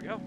we go.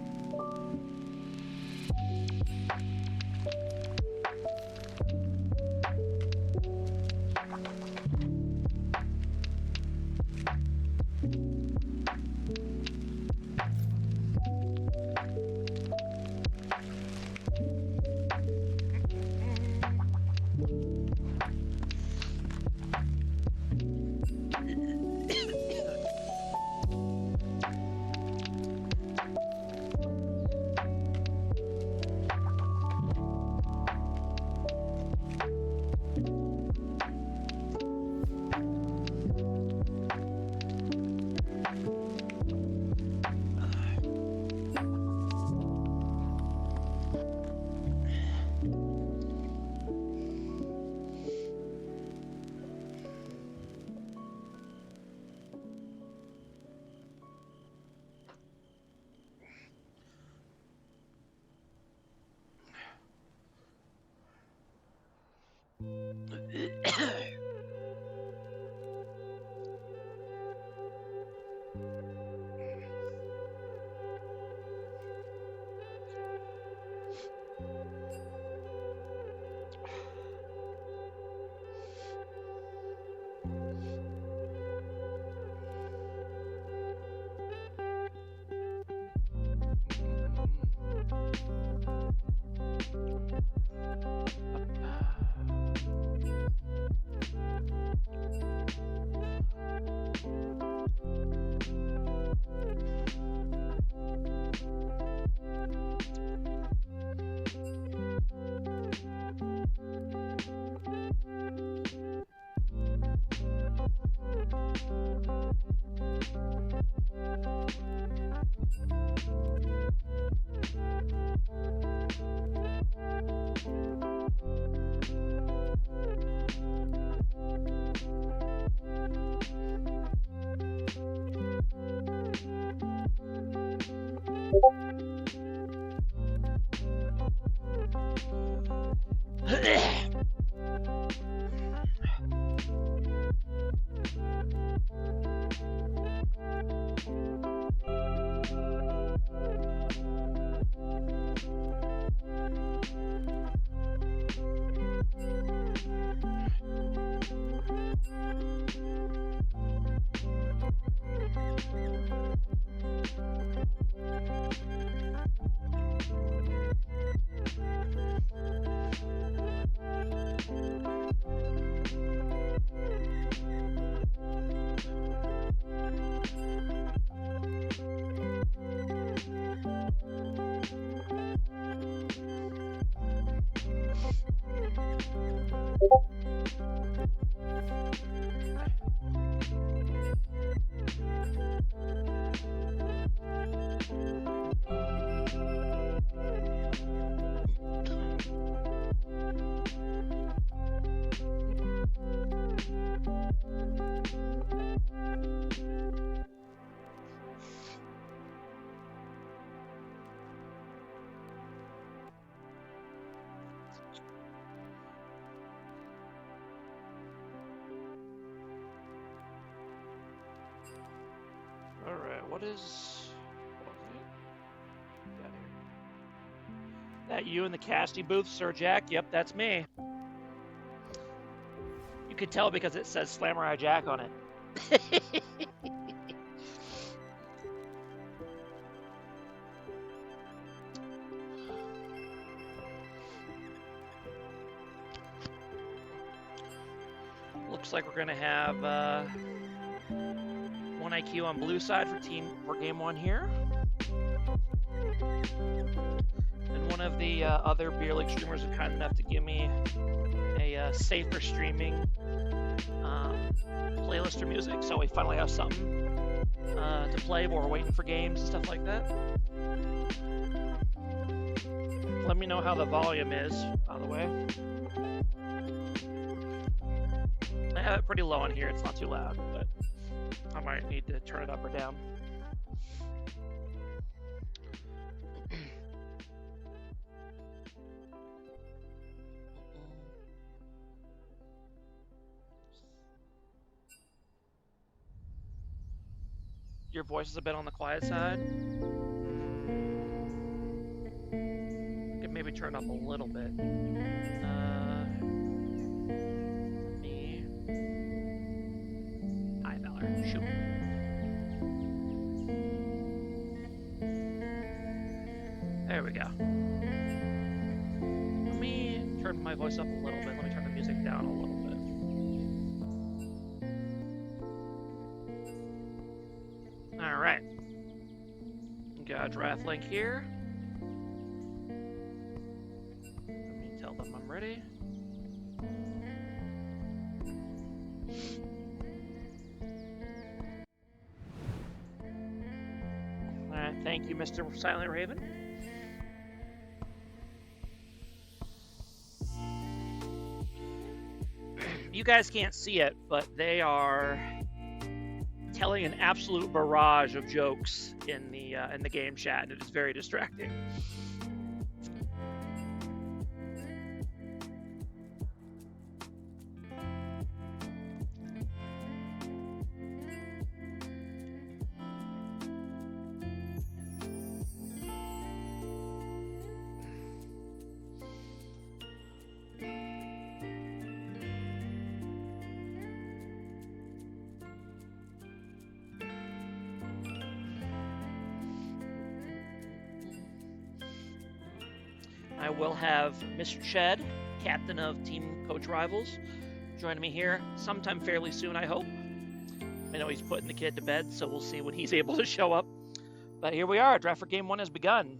Alright, what is it? Got here. That you in the casting booth, Sir Jack? Yep, that's me. You could tell because it says Slamurai Jack on it. Looks like we're gonna have 1 IQ on blue side for game 1 here. And one of the other Beer League streamers was kind enough to give me a safer streaming playlist or music, so we finally have something to play while we're waiting for games and stuff like that. Let me know how the volume is, by the way. I have it pretty low on here, it's not too loud, but I might need to turn it up or down. Your voice is a bit on the quiet side. turn up a little bit. Hi, Valor. Shoot. There we go. Let me turn my voice up a little bit. Let me turn the music down a little bit. All right. Got a draft link here. Let me tell them I'm ready. All right, thank you, Mr. Silent Raven. You guys can't see it, but they are telling an absolute barrage of jokes in the game chat, and it is very distracting. I will have Mr. Ched, captain of Team Coach Rivals, joining me here sometime fairly soon, I hope. I know he's putting the kid to bed, so we'll see when he's able to show up. But here we are, draft for Game 1 has begun.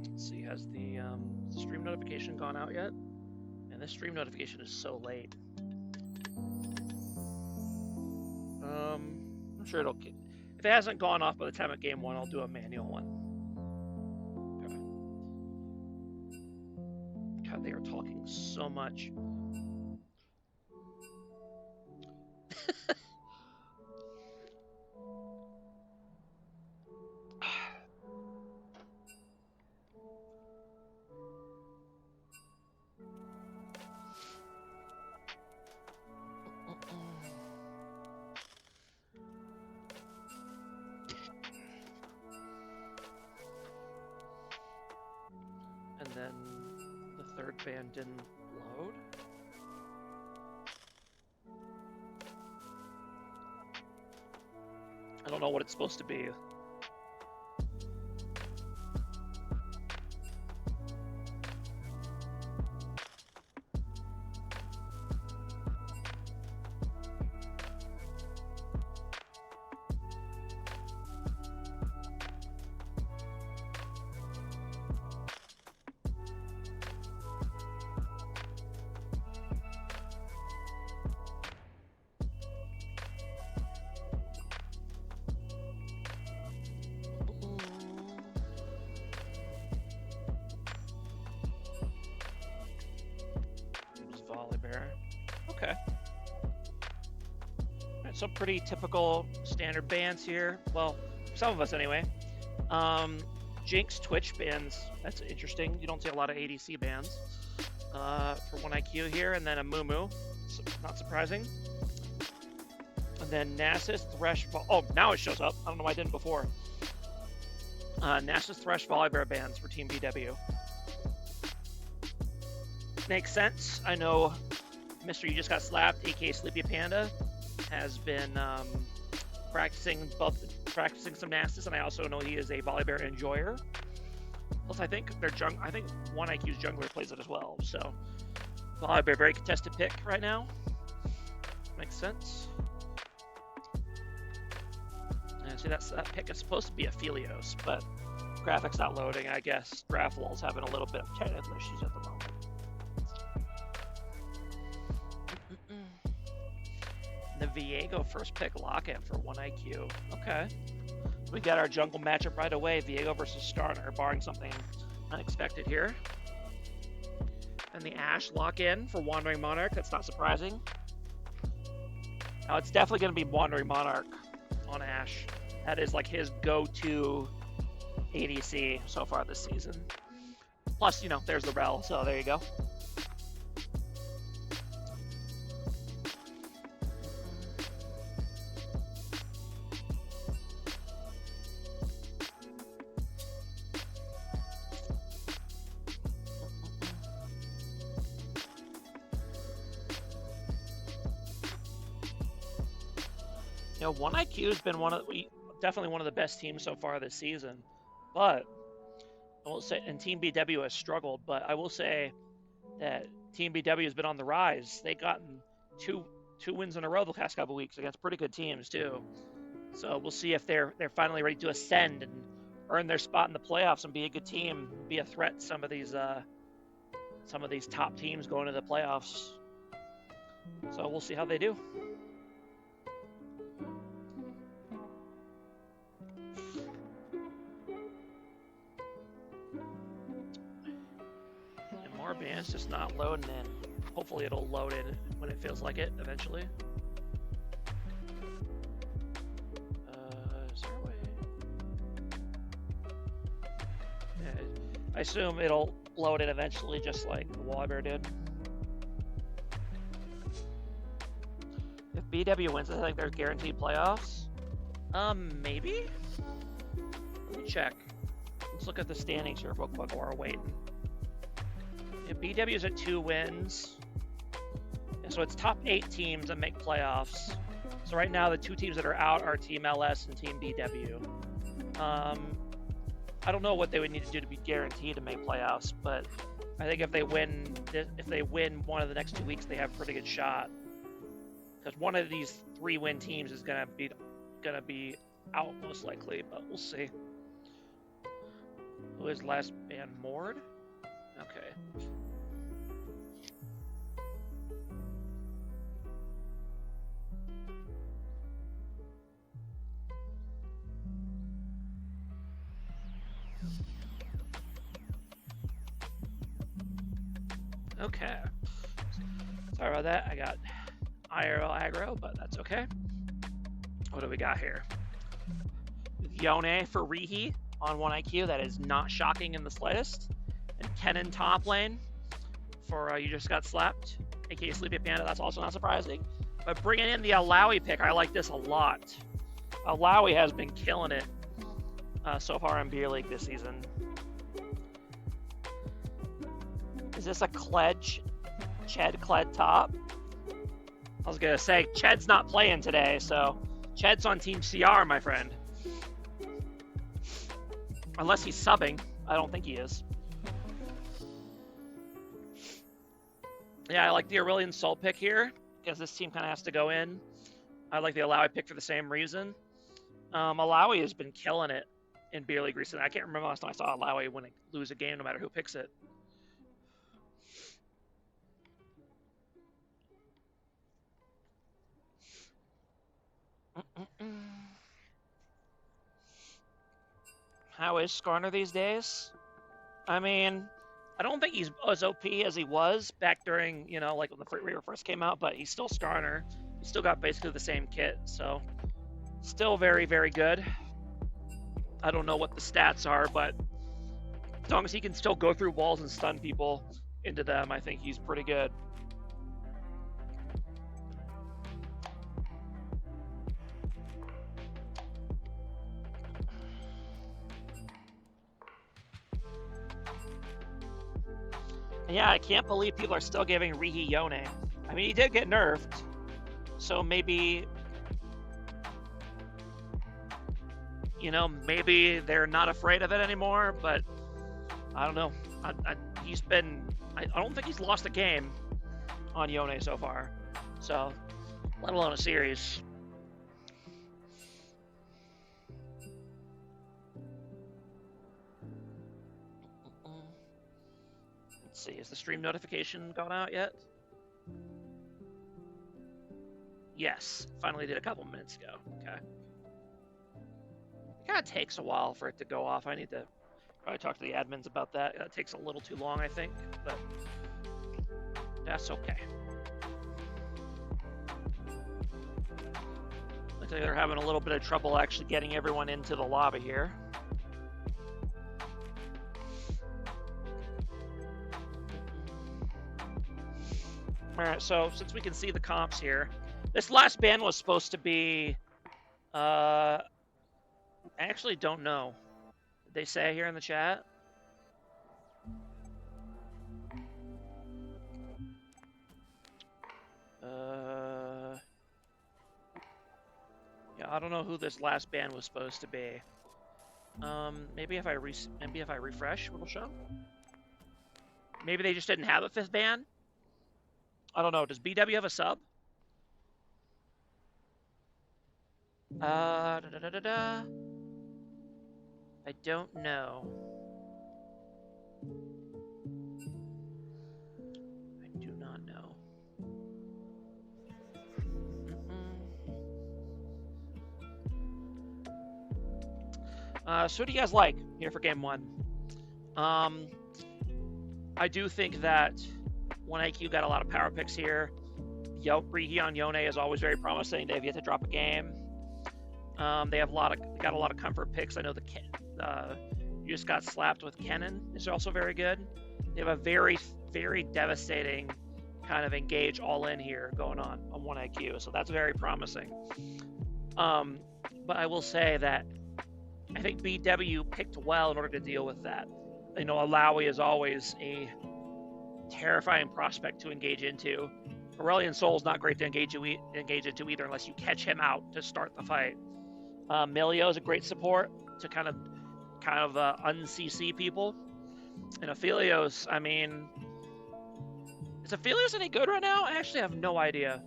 Let's see, has the stream notification gone out yet? And this stream notification is so late. I'm sure it'll get... If it hasn't gone off by the time of Game 1, I'll do a manual one. Okay. God, they are talking so much. And then the third band didn't load. I don't know what it's supposed to be. Okay. Right, so pretty typical standard bands here. Well, some of us anyway. Jinx Twitch bands. That's interesting. You don't see a lot of ADC bands. For 1IQ here, and then a Mumu. So, not surprising. And then Nasus, Thresh. Oh, now it shows up. I don't know why I didn't before. Nasus, Thresh, Volibear bands for Team BW. Makes sense. I know Mr. You Just Got Slapped, aka Sleepy Panda, has been practicing some Nasus, and I also know he is a Volibear enjoyer. Plus, I think their 1IQ's jungler plays it as well. So, Volibear, very contested pick right now. Makes sense. See, that pick is supposed to be a Philios, but graphics not loading. I guess DraftWall's having a little bit of technical issues at the moment. The Viego first pick lock-in for 1IQ. Okay. We got our jungle matchup right away. Viego versus Starner, barring something unexpected here. And the Ashe lock-in for Wandering Monarch. That's not surprising. Now, it's definitely going to be Wandering Monarch on Ashe. That is like his go-to ADC so far this season. Plus, you know, there's the Rel, so there you go. You know, 1IQ has been definitely one of the best teams so far this season, but I will say, and Team BW has struggled, but I will say that Team BW has been on the rise. They've gotten two wins in a row the past couple weeks against pretty good teams too. So we'll see if they're finally ready to ascend and earn their spot in the playoffs and be a good team, be a threat to some of these top teams going to the playoffs. So we'll see how they do. It's just not loading in. Hopefully it'll load in when it feels like it eventually. Is there a way? Yeah, I assume it'll load in eventually, just like the Wallabear did. If BW wins, I think they're guaranteed playoffs. Maybe? Let me check. Let's look at the standings here real quick while we're waiting. BW is at 2 wins, and so it's top 8 teams that make playoffs. So right now the 2 teams that are out are Team LS and Team BW. I don't know what they would need to do to be guaranteed to make playoffs, but I think if they win one of the next 2 weeks, they have a pretty good shot. Because one of these 3-win teams is gonna be out most likely, but we'll see. Who is last man? Mord? Okay. Okay. Sorry about that. I got IRL aggro, but that's okay. What do we got here? Yone for Rihi on 1IQ. That is not shocking in the slightest. And Kennen top lane for You Just Got Slapped, aka Sleepy Panda. That's also not surprising. But bringing in the Alawi pick, I like this a lot. Alawi has been killing it so far in Beer League this season. Is this a Ched Kled top? I was gonna say Ched's not playing today, so Ched's on Team CR, my friend. Unless he's subbing, I don't think he is. Yeah, I like the Aurelion Sol pick here, because this team kind of has to go in. I like the Alawi pick for the same reason. Alawi has been killing it in Beer League recently. I can't remember last time I saw Alawi lose a game no matter who picks it. How is Skarner these days? I mean, I don't think he's as OP as he was back during, you know, like when the Reaver first came out, but he's still Skarner. He's still got basically the same kit, so still very, very good. I don't know what the stats are, but as long as he can still go through walls and stun people into them, I think he's pretty good. Yeah, I can't believe people are still giving Rihi Yone. I mean, he did get nerfed, so maybe, you know, maybe they're not afraid of it anymore, but I don't know. I don't think he's lost a game on Yone so far, so let alone a series. Let's see, has the stream notification gone out yet? Yes, finally did a couple minutes ago. Okay. It kind of takes a while for it to go off. I need to probably talk to the admins about that. That takes a little too long, I think, but that's okay. Looks like they're having a little bit of trouble actually getting everyone into the lobby here. All right, so since we can see the comps here, this last ban was supposed to be, I actually don't know. Did they say here in the chat? Yeah, I don't know who this last ban was supposed to be. Maybe if I refresh, it'll show. Maybe they just didn't have a 5th ban. I don't know. Does BW have a sub? I don't know. I do not know. So what do you guys like here for game 1? I do think that 1IQ got a lot of power picks here. Rihion Yone is always very promising. They've yet to drop a game. They have got a lot of comfort picks. I know you just got slapped with Kennen is also very good. They have a very, very devastating kind of engage all in here going on 1IQ, so that's very promising. But I will say that I think BW picked well in order to deal with that. You know, Alawi is always a terrifying prospect to engage into. Aurelion Sol's not great to engage into either unless you catch him out to start the fight. Milio is a great support to kind of un-CC people. And Aphelios, I mean, is Aphelios any good right now? I actually have no idea.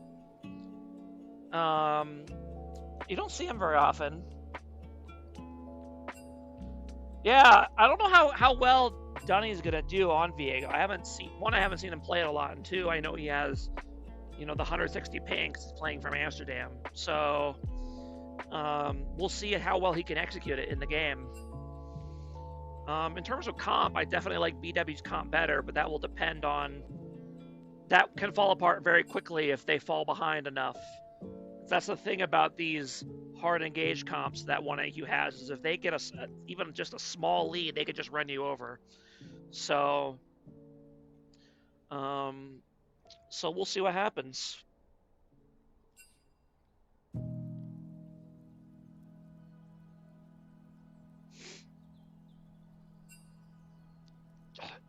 You don't see him very often. Yeah, I don't know how well Dunny's gonna do on Viego. I haven't seen him play it a lot, and 2, I know he has, you know, the 160 ping because he's playing from Amsterdam. So we'll see how well he can execute it in the game. In terms of comp, I definitely like BW's comp better, but that will depend on... That can fall apart very quickly if they fall behind enough. That's the thing about these hard engaged comps that 1IQ has, is if they get even just a small lead, they could just run you over. So we'll see what happens.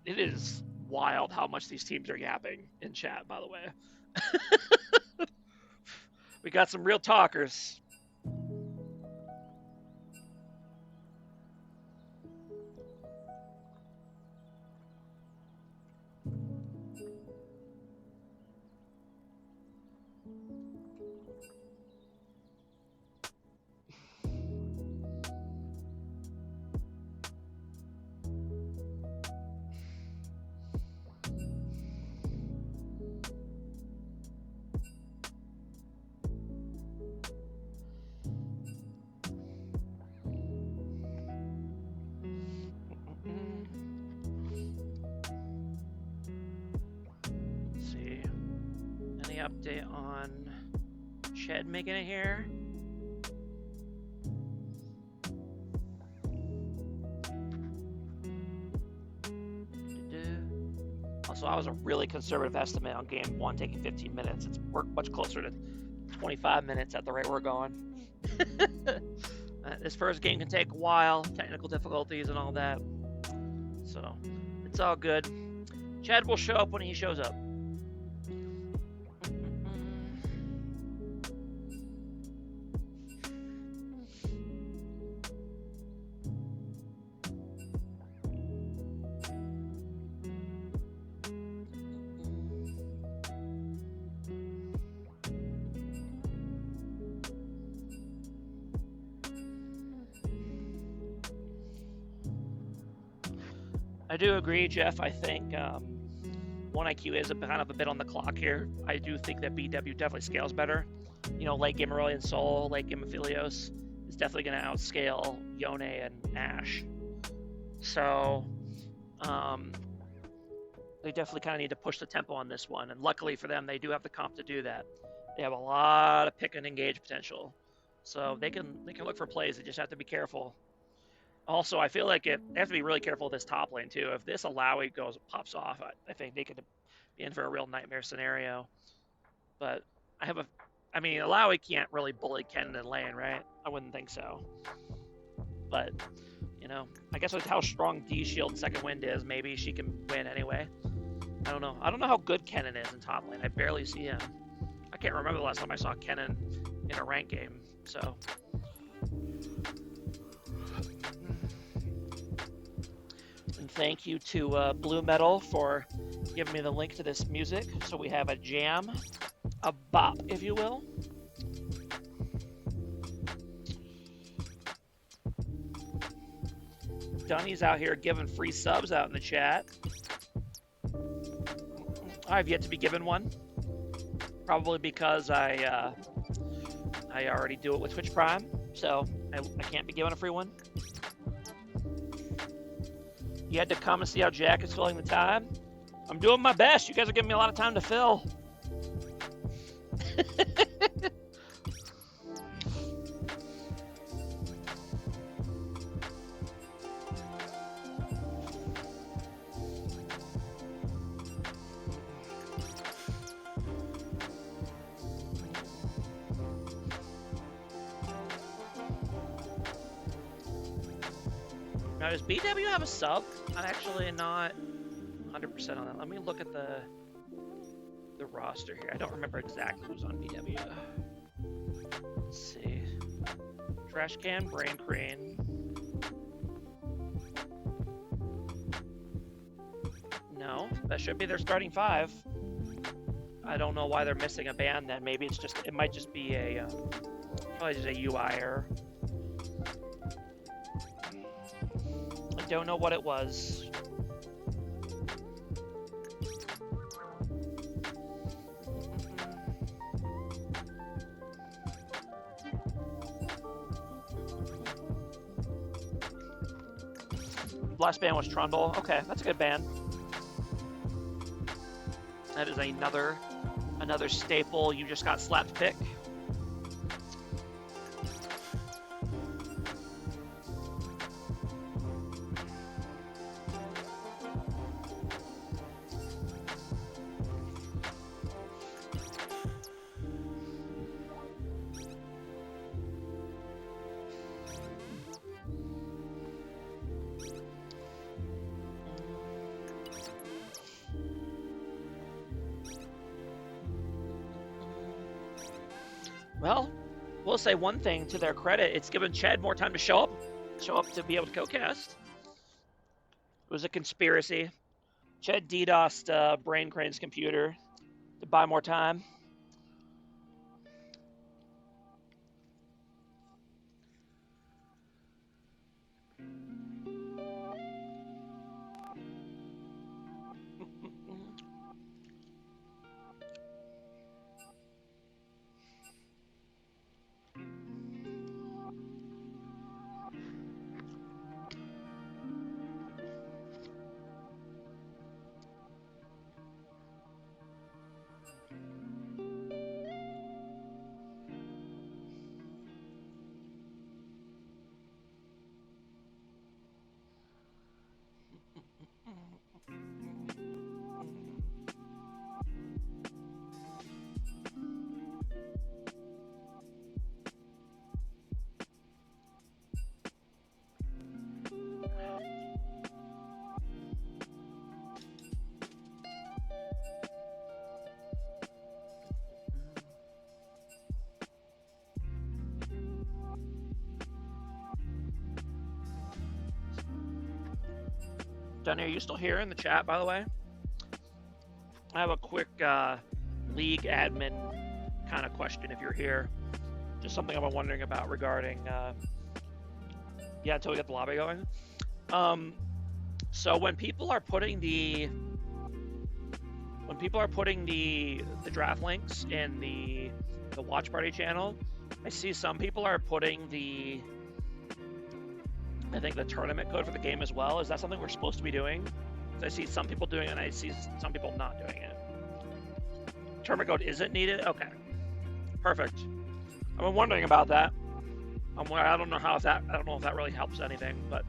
It is wild how much these teams are yapping in chat, by the way. We got some real talkers. Update on Ched making it here. Also, I was a really conservative estimate on game 1 taking 15 minutes. It's much closer to 25 minutes at the rate we're going. This first game can take a while, technical difficulties and all that. So, it's all good. Ched will show up when he shows up. I do agree, Jeff. I think 1 IQ is kind of a bit on the clock here. I do think that BW definitely scales better. You know, late game Aurelion Sol, late game Aphelios is definitely going to outscale Yone and Ashe. So, they definitely kind of need to push the tempo on this one. And luckily for them, they do have the comp to do that. They have a lot of pick and engage potential. So they can look for plays. They just have to be careful. Also, I feel like they have to be really careful with this top lane too. If this Alawi pops off, I think they could be in for a real nightmare scenario. But I mean, Alawi can't really bully Kennen in lane, right? I wouldn't think so. But, you know, I guess with how strong D-Shield and Second Wind is, maybe she can win anyway. I don't know. I don't know how good Kennen is in top lane. I barely see him. I can't remember the last time I saw Kennen in a ranked game, so. And thank you to Blue Metal for giving me the link to this music. So we have a jam, a bop, if you will. Dunny's out here giving free subs out in the chat. I've yet to be given one. Probably because I already do it with Twitch Prime, so I can't be given a free one. You had to come and see how Jack is filling the time. I'm doing my best. You guys are giving me a lot of time to fill. Now, does BW have a sub? I'm actually not 100% on that. Let me look at the roster here. I don't remember exactly who's on BW. Let's see. Trash Can, Brain Crane. No, that should be their starting 5. I don't know why they're missing a band then. Maybe it might just be probably just a UI error. I don't know what it was. Last band was Trundle. Okay, that's a good band. That is another staple you just got slapped pick. Well, we'll say one thing to their credit. It's given Chad more time to show up to be able to co-cast. It was a conspiracy. Chad DDoSed Brain Crane's computer to buy more time. Dunny, are you still here in the chat, by the way? I have a quick league admin kind of question if you're here. Just something I've been wondering about regarding, yeah, until we get the lobby going. So when people are putting the when people are putting the draft links in the watch party channel, I see some people are putting I think the tournament code for the game as well. Is that something we're supposed to be doing? I see some people doing it, and I see some people not doing it. Tournament code isn't needed? Okay. Perfect. I've been wondering about that. I don't know if that really helps anything, but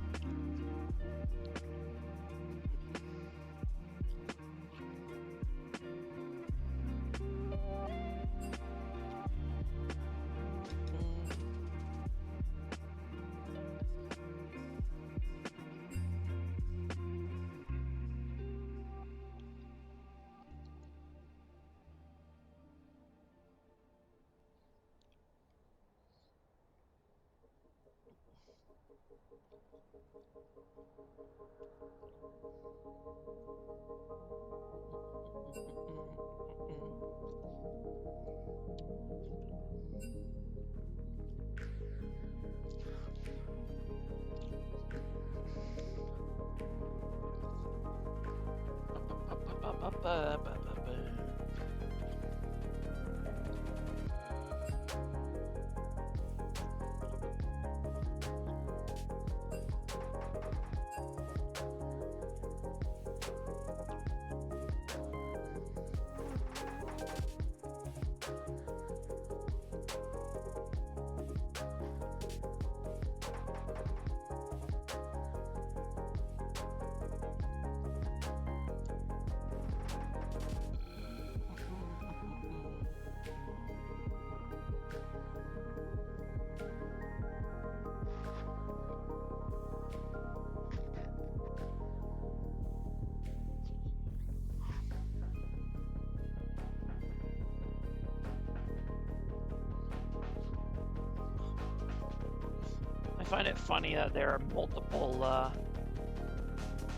I find it funny that there are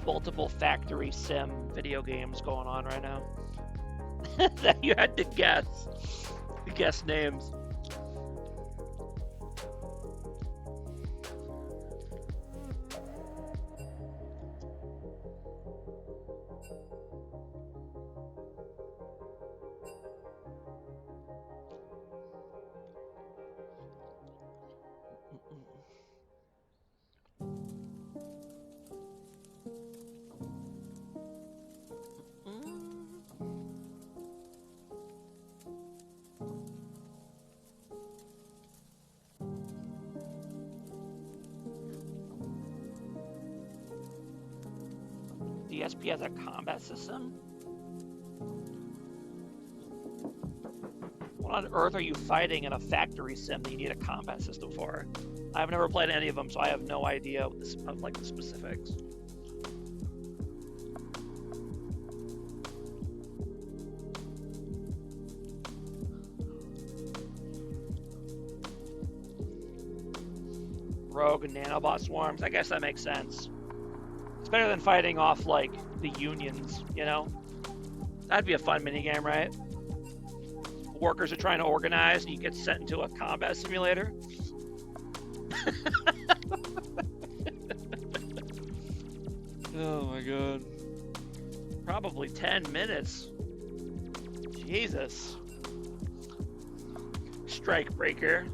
multiple factory sim video games going on right now. That you had to guess names. DSP has a combat system? What on earth are you fighting in a factory sim that you need a combat system for? I've never played any of them, so I have no idea of the specifics. Rogue and nanobot swarms, I guess that makes sense. It's better than fighting off, like, the unions, you know? That'd be a fun minigame, right? Workers are trying to organize, and you get sent into a combat simulator. Oh my god. Probably 10 minutes. Jesus. Strike Breaker.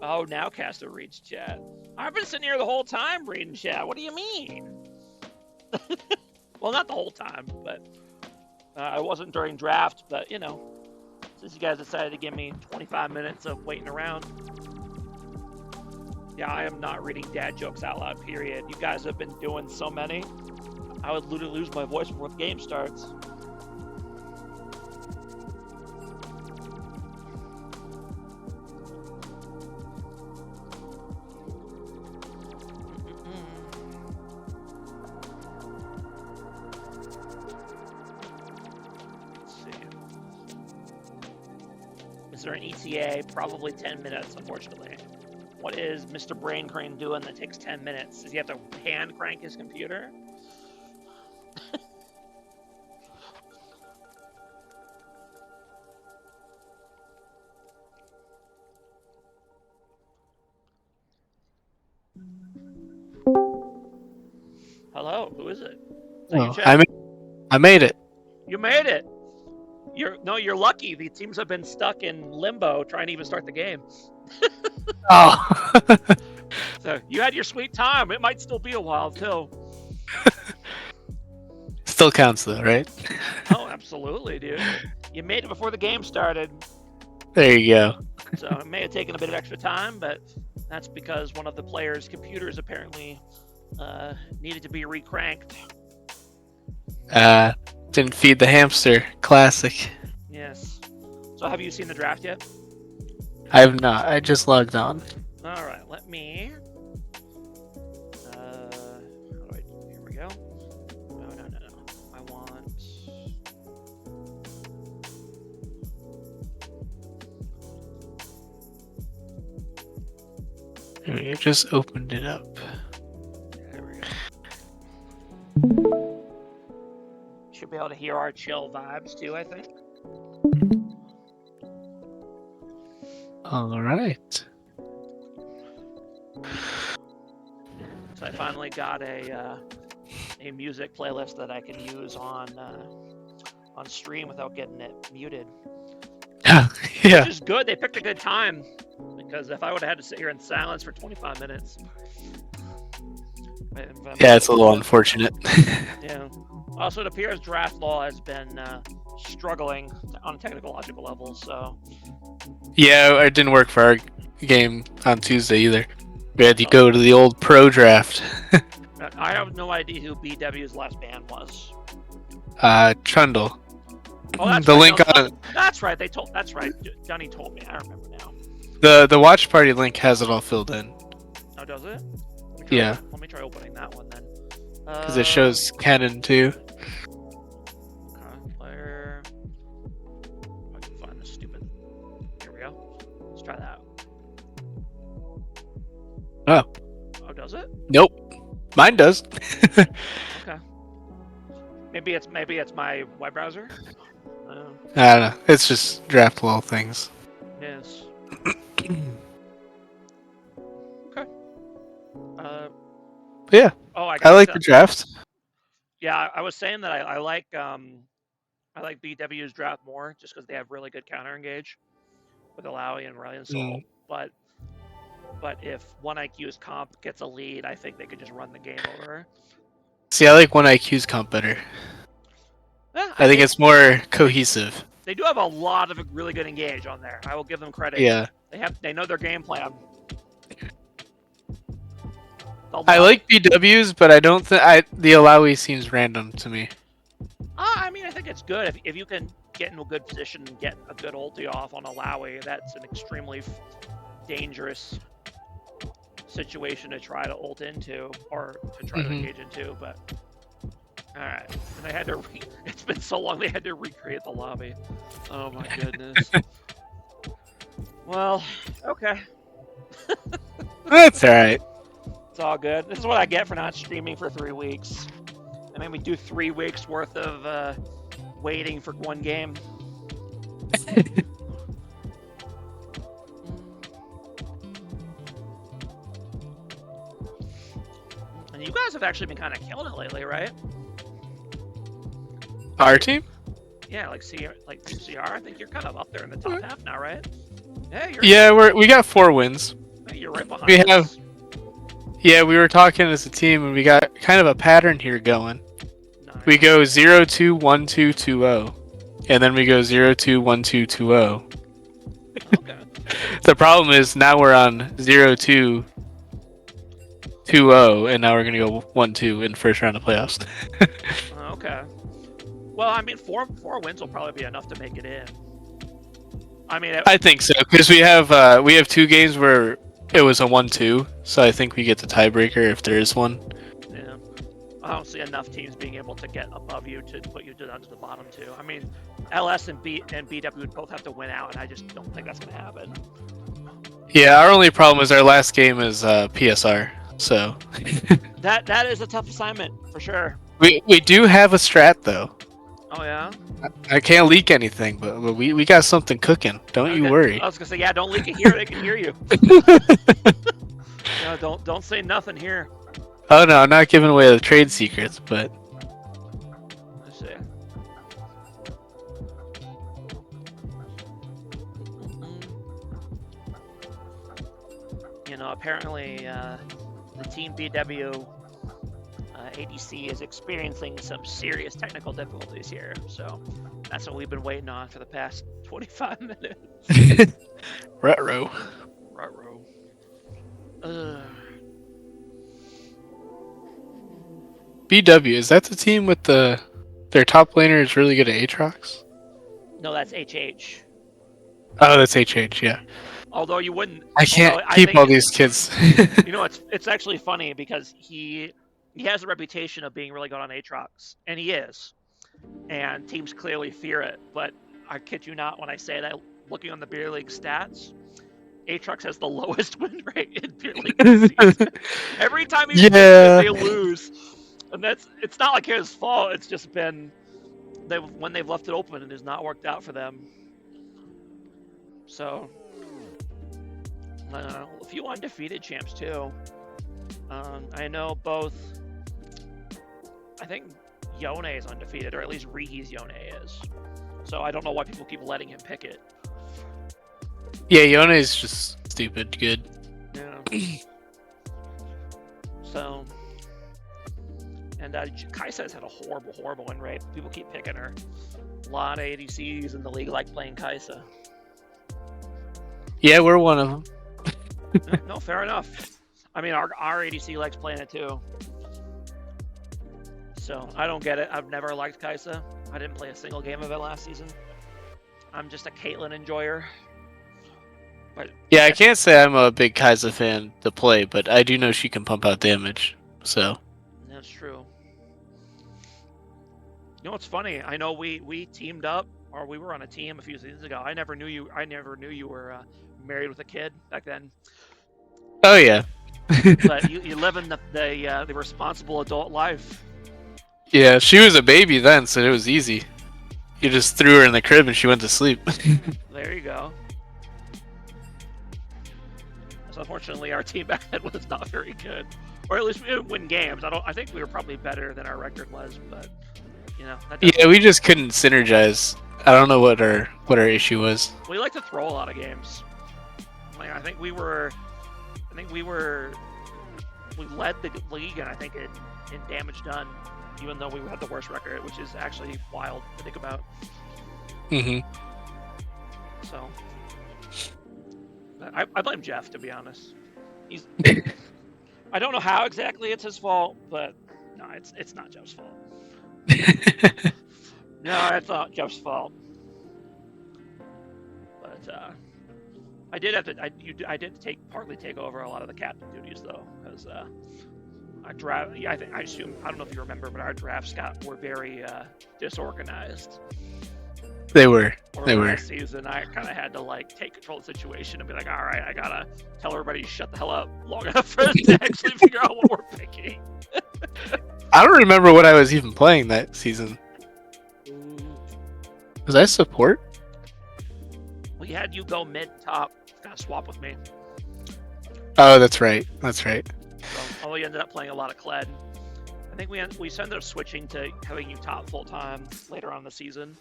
Oh, Nowcaster reads chat. I've been sitting here the whole time reading chat. What do you mean? Well, not the whole time, but I wasn't during draft, but you know, since you guys decided to give me 25 minutes of waiting around. Yeah, I am not reading dad jokes out loud, period. You guys have been doing so many. I would literally lose my voice before the game starts. An ETA, probably 10 minutes, unfortunately. What is Mr. Brain Crane doing that takes 10 minutes? Does he have to hand crank his computer? Hello, who is it? Is that you, Oh, Chad? I made it. You made it. You're lucky. The teams have been stuck in limbo trying to even start the game. Oh. So you had your sweet time. It might still be a while too. Still counts though, right? Oh, absolutely, dude. You made it before the game started. There you go. So it may have taken a bit of extra time, but that's because one of the players' computers apparently needed to be recranked. Didn't feed the hamster. Classic. Yes. So have you seen the draft yet? I have not. I just logged on. All right. Let me. Here we go. No. I want. I just opened it up. There we go. Should be able to hear our chill vibes too, I think. All right. So I finally got a music playlist that I can use on stream without getting it muted. Yeah. Which is good. They picked a good time, because if I would have had to sit here in silence for 25 minutes. Yeah, it's a little unfortunate. Yeah. Also, it appears draft law has been struggling on a technological level, so. Yeah, it didn't work for our game on Tuesday either. We had to go to the old pro draft. I have no idea who BW's last band was. Trundle. Oh, that's the right. link No, on that's right. That's right. Johnny told me. I remember now. the watch party link has it all filled in. Oh, does it? Yeah. Let me try opening that one then. Because it shows Canon too. Okay, player. I can find this stupid. Here we go. Let's try that. Oh. Oh, does it? Nope. Mine does. Okay. Maybe it's my web browser. I don't know. It's just draft law things. Yes. Okay. Yeah. Oh, I like the draft. Yeah, I was saying that I like BW's draft more just because they have really good counter engage with Alawi and Reliant Soul. But if one IQ's comp gets a lead, I think they could just run the game over. See, I like one IQ's comp better. Yeah, I think it's more cohesive. They do have a lot of really good engage on there. I will give them credit. Yeah. They know their game plan. I like BW's, but I don't think the Alawi seems random to me. I mean, I think it's good if you can get into a good position and get a good ulti off on Alawi. That's an extremely dangerous situation to try to ult into or to try to engage into. But all right, and they had to. It's been so long they had to recreate the lobby. Oh my goodness. Well, okay. That's all right. It's all good. This is what I get for not streaming for 3 weeks. They made me do 3 weeks worth of waiting for one game. And you guys have actually been kind of killing it lately, right? Our team? Yeah, like CR. I think you're kind of up there in the top half now, right? Yeah, we got 4 wins. You're right behind. We have. Yeah, we were talking as a team, and we got kind of a pattern here going. Nice. We go 0-2-1-2-2-0, and then we go 0-2-1-2-2-0. Okay. The problem is now we're on 0-2-2-0, and now we're gonna go 1-2 in the first round of playoffs. Okay. Well, I mean, four wins will probably be enough to make it in. I mean, I think so, because we have 2 games where it was a 1-2, so I think we get the tiebreaker if there is one. Yeah, I don't see enough teams being able to get above you to put you down to the bottom 2. I mean, LS and BW would both have to win out, and I just don't think that's going to happen. Yeah, our only problem is our last game is PSR, so that is a tough assignment for sure. We do have a strat though. Oh yeah. I can't leak anything, but we got something cooking. Don't you worry. I was gonna say, yeah, don't leak it here. They can hear you. No, don't say nothing here. Oh no, I'm not giving away the trade secrets, but Let's see. You know, apparently the Team BW ADC is experiencing some serious technical difficulties here, so that's what we've been waiting on for the past 25 minutes. Retro. BW, is that the team with their top laner is really good at Aatrox? No, that's HH. Oh, that's HH, yeah. Although you wouldn't. I can't keep all these kids. You know, it's actually funny because he has a reputation of being really good on Aatrox, and he is. And teams clearly fear it, but I kid you not when I say that, looking on the Beer League stats, Aatrox has the lowest win rate in Beer League this season. Every time he wins, they lose. And it's not like his fault, it's just been when they've left it open, it has not worked out for them. So a few undefeated champs too. I know both. I think Yone is undefeated, or at least Rihi's Yone is. So I don't know why people keep letting him pick it. Yeah, Yone is just stupid good. Yeah. So, and Kai'Sa has had a horrible win rate. People keep picking her. A lot of ADCs in the league like playing Kai'Sa. Yeah, we're one of them. No, fair enough. I mean, our ADC likes playing it too. So, I don't get it. I've never liked Kai'Sa. I didn't play a single game of it last season. I'm just a Caitlyn enjoyer. But yeah, I can't say I'm a big Kai'Sa fan to play, but I do know she can pump out damage. So that's true. You know what's funny? I know we teamed up, or we were on a team a few seasons ago. I never knew you were married with a kid back then. Oh yeah. But you live in the responsible adult life. Yeah, she was a baby then, so it was easy. You just threw her in the crib and she went to sleep. There you go. So unfortunately, our team back then was not very good, or at least we didn't win games. I think we were probably better than our record was, but you know. Yeah, we just couldn't synergize. I don't know what our issue was. We like to throw a lot of games. Like I think we led the league, and I think in damage done, even though we had the worst record, which is actually wild to think about. Mm-hmm. So, I blame Jeff, to be honest. I don't know how exactly it's his fault, but no, it's not Jeff's fault. No, it's not Jeff's fault. But I did have to. I did partly take over a lot of the captain duties though, because our draft. Yeah, I assume, I don't know if you remember, but our drafts were very disorganized. They were. Last season, I kind of had to take control of the situation and be like, all right, I gotta tell everybody to shut the hell up long enough for us to actually figure out what we're picking. I don't remember what I was even playing that season. Was I support? We had you go mid top, kind of swap with me. Oh, that's right. So, although you ended up playing a lot of Kled. I think we ended up switching to having you top full time later on in the season.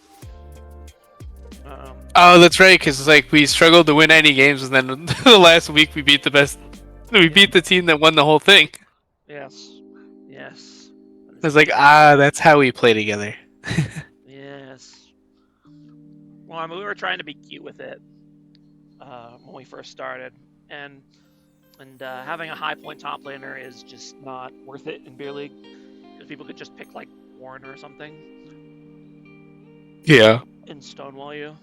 Oh, that's right, because we struggled to win any games, and then the last week we beat the best. We beat the team that won the whole thing. Yes. I was like, that's how we play together. Yes. Well, I mean, we were trying to be cute with it when we first started, and having a high point top laner is just not worth it in Beer League, because people could just pick Warren or something. Yeah. And stonewall you.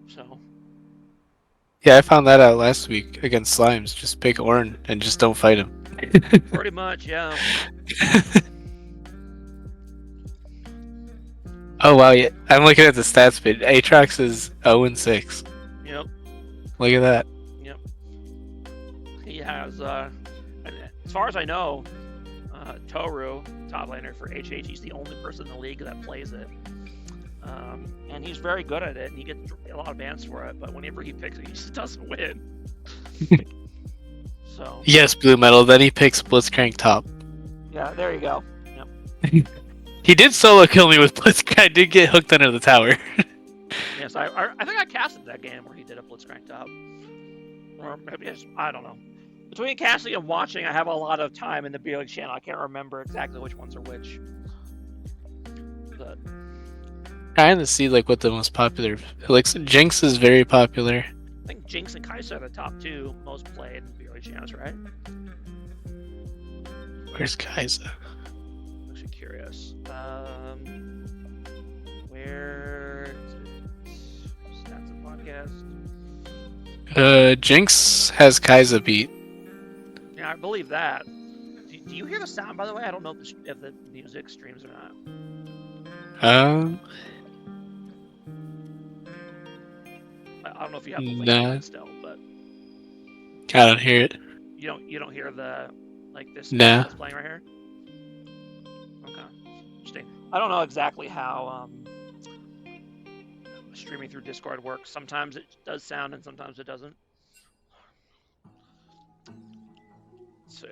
So. Yeah, I found that out last week against Slimes. Just pick Ornn and just don't fight him. Pretty much, yeah. Oh wow, yeah. I'm looking at the stats page. Aatrox is 0-6. Yep. Look at that. Yep. He has, as far as I know, Toru, top laner for HH, he's the only person in the league that plays it. And he's very good at it, and he gets a lot of bans for it, but whenever he picks it, he just doesn't win. So Yes, blue metal. Then he picks Blitzcrank top. yeah, there you go. Yep. He did solo kill me with Blitzcrank. I did get hooked under the tower. Yes, I think I casted that game where he did a Blitzcrank top. Or maybe I don't know. Between casting and watching, I have a lot of time in the Beer League channel. I can't remember exactly which ones are which. But Trying to see like what the most popular. Like Jinx is very popular. I think Jinx and Kai'Sa are the top 2 most played in Beer League channels, right? Where's Kai'Sa? I'm actually curious. Where is it? Stats and podcast. Jinx has Kai'Sa beat. Yeah, I believe that. Do you hear the sound, by the way? I don't know if the music streams or not. I don't know if you have the link Nah. still, but I don't hear it. you don't hear the this Nah. that's playing right here. Okay, interesting. I don't know exactly how streaming through Discord works. Sometimes it does sound, and sometimes it doesn't. Let's see.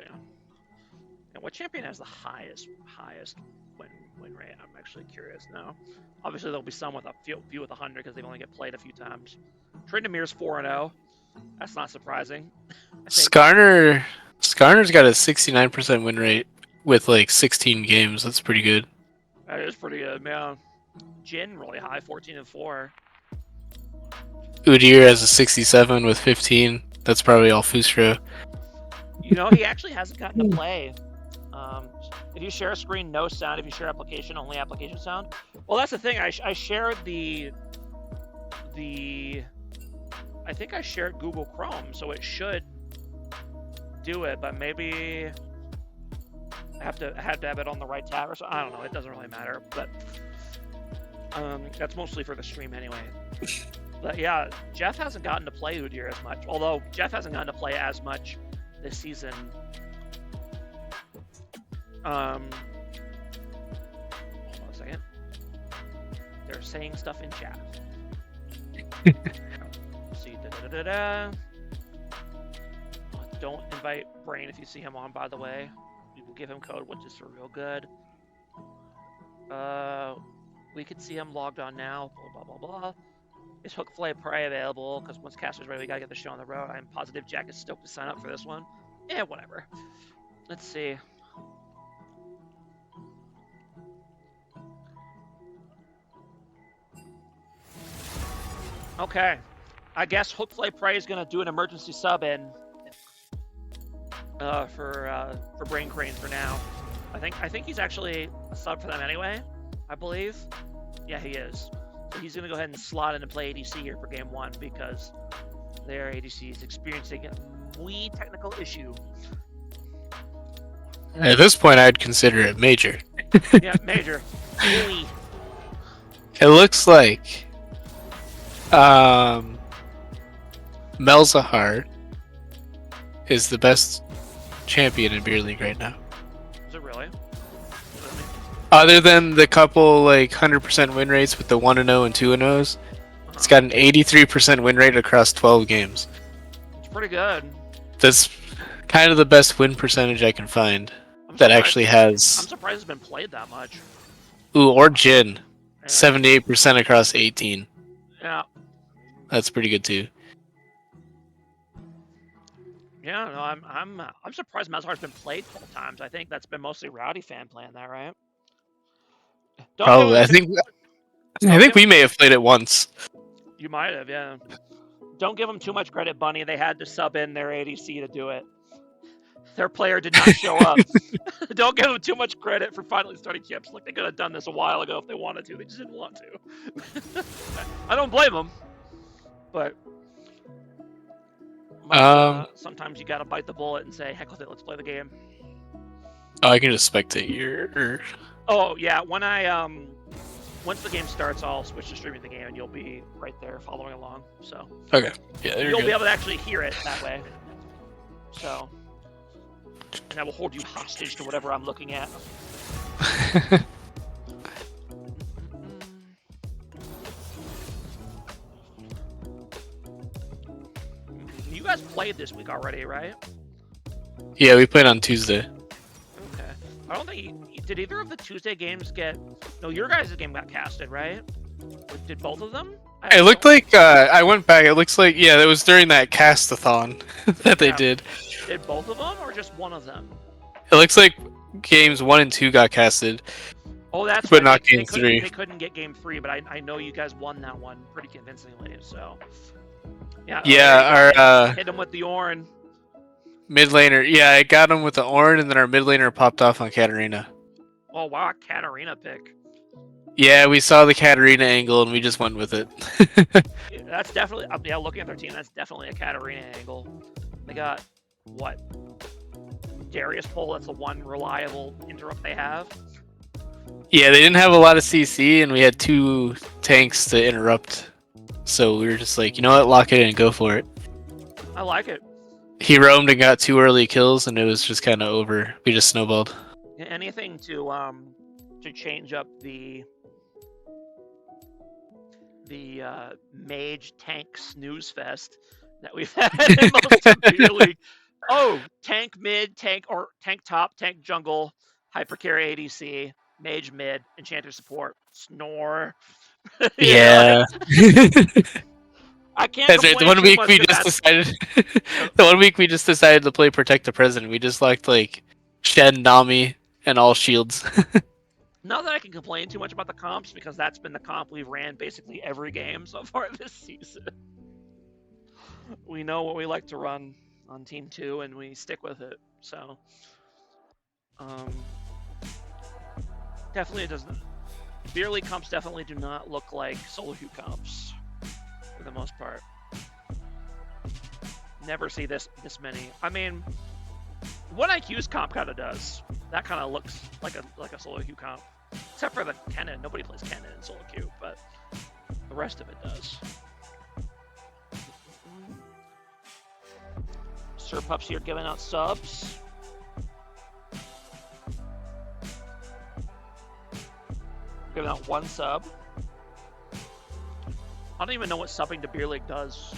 And what champion has the highest win rate? I'm actually curious now. Obviously, there'll be some with a few with 100 because they've only get played a few times. Tryndamere's 4-0. That's not surprising. Skarner's got a 69% win rate with like 16 games. That's pretty good. That is pretty good, man. Jhin really high, 14-4. Udyr has a 67 with 15. That's probably all Fusro. You know, he actually hasn't gotten to play. If you share a screen, no sound. If you share application, only application sound. Well, that's the thing. I shared I think I shared Google Chrome, so it should do it, but maybe I have to have it on the right tab or something. I don't know. It doesn't really matter, but that's mostly for the stream anyway. But yeah, Jeff hasn't gotten to play Udyr as much, although Jeff hasn't gotten to play as much this season. Hold on a second. They're saying stuff in chat. Let's see. Don't invite Brain if you see him on, by the way. We will give him code, which is for real good. We can see him logged on now. Blah, blah, blah, blah. Is Hook Flay Prey available? Because once Caster's ready, we gotta get the show on the road. I'm positive Jack is stoked to sign up for this one. Yeah, whatever. Let's see. Okay. I guess Hook Flay Prey is gonna do an emergency sub in for Brain Crane for now. I think he's actually a sub for them anyway, I believe. Yeah, he is. So he's gonna go ahead and slot in and play ADC here for game 1 because their ADC is experiencing a wee technical issue. At this point, I'd consider it major. Yeah, major. Wee. It looks like Malzahar is the best champion in Beer League right now. Is it really? Other than the couple like 100% win rates with the 1-0 and 2-0s, it's got an 83% win rate across 12 games. It's pretty good. That's kind of the best win percentage I can find that actually has. I'm surprised it's been played that much. Ooh, or Jhin, Yeah. 78% across 18. Yeah. That's pretty good too. Yeah, no, I'm surprised Malzahar's been played 12 times. I think that's been mostly Rowdy fan playing that, right? Probably. I think we may have played it once. You might have, yeah. Don't give them too much credit, Bunny. They had to sub in their ADC to do it. Their player did not show up. Don't give them too much credit for finally starting camps. Like, they could have done this a while ago if they wanted to. They just didn't want to. I don't blame them. But sometimes you gotta bite the bullet and say, heck with it, let's play the game. Oh, I can just spectate your... Oh, yeah. When I, once the game starts, I'll switch to streaming the game, and you'll be right there following along. So Okay. Yeah, you'll be able to actually hear it that way. So, and I will hold you hostage to whatever I'm looking at. You guys played this week already, right? Yeah, we played on Tuesday. Okay. I don't think did either of the Tuesday games get. No, your guys' game got casted, right? Did both of them? It looked like I went back. It looks like it was during that castathon that they Yeah. did. Did both of them or just one of them? It looks like games 1 and 2 got casted. Oh, that's but right. not they game 3. They couldn't get game 3, but I know you guys won that one pretty convincingly. So yeah. Yeah, our hit them with the Ornn. mid laner. Yeah, I got him with the Ornn, and then our mid laner popped off on Katarina. Oh wow, Katarina pick. Yeah, we saw the Katarina angle, and we just went with it. That's definitely looking at their team, that's definitely a Katarina angle. They got what? Darius Pole. That's the one reliable interrupt they have. Yeah, they didn't have a lot of CC, and we had 2 tanks to interrupt. So we were just like, you know what, lock it in and go for it. I like it. He roamed and got 2 early kills, and it was just kind of over. We just snowballed. Anything to change up the mage tank snooze fest that we've had in most of the league. Oh, tank mid, tank top, tank jungle, hypercarry ADC, mage mid, enchanter support, snore. Yeah. I can't. That's right. The one week we just that's... decided. The 1 week we just decided to play Protect the President. We just liked like Shen, Nami, and all shields. Not that I can complain too much about the comps, because that's been the comp we've ran basically every game so far this season. We know what we like to run on Team 2, and we stick with it. So, definitely it doesn't. Beer League comps definitely do not look like solo queue comps for the most part. Never see this many. I mean, what IQ's comp kind of does. That kind of looks like a solo queue comp, except for the Kennen. Nobody plays Kennen in solo queue, but the rest of it does. Sir Pups here giving out subs. Giving out 1 sub. I don't even know what subbing to Beer League does.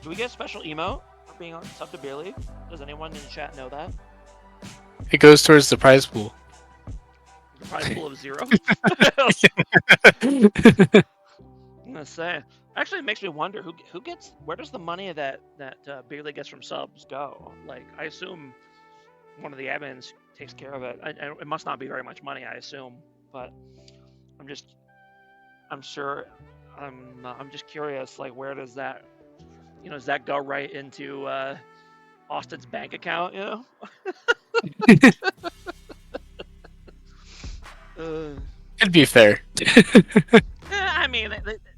Do we get a special emote for being on sub to Beer League? Does anyone in the chat know that? It goes towards the prize pool. The prize pool of 0? I'm gonna say. Actually, it makes me wonder who gets. Where does the money that Beer League gets from subs go? Like, I assume one of the admins takes care of it. It must not be very much money, I assume. But I'm just curious. Like, where does that? Does that go right into Austin's bank account? It'd be fair. I mean,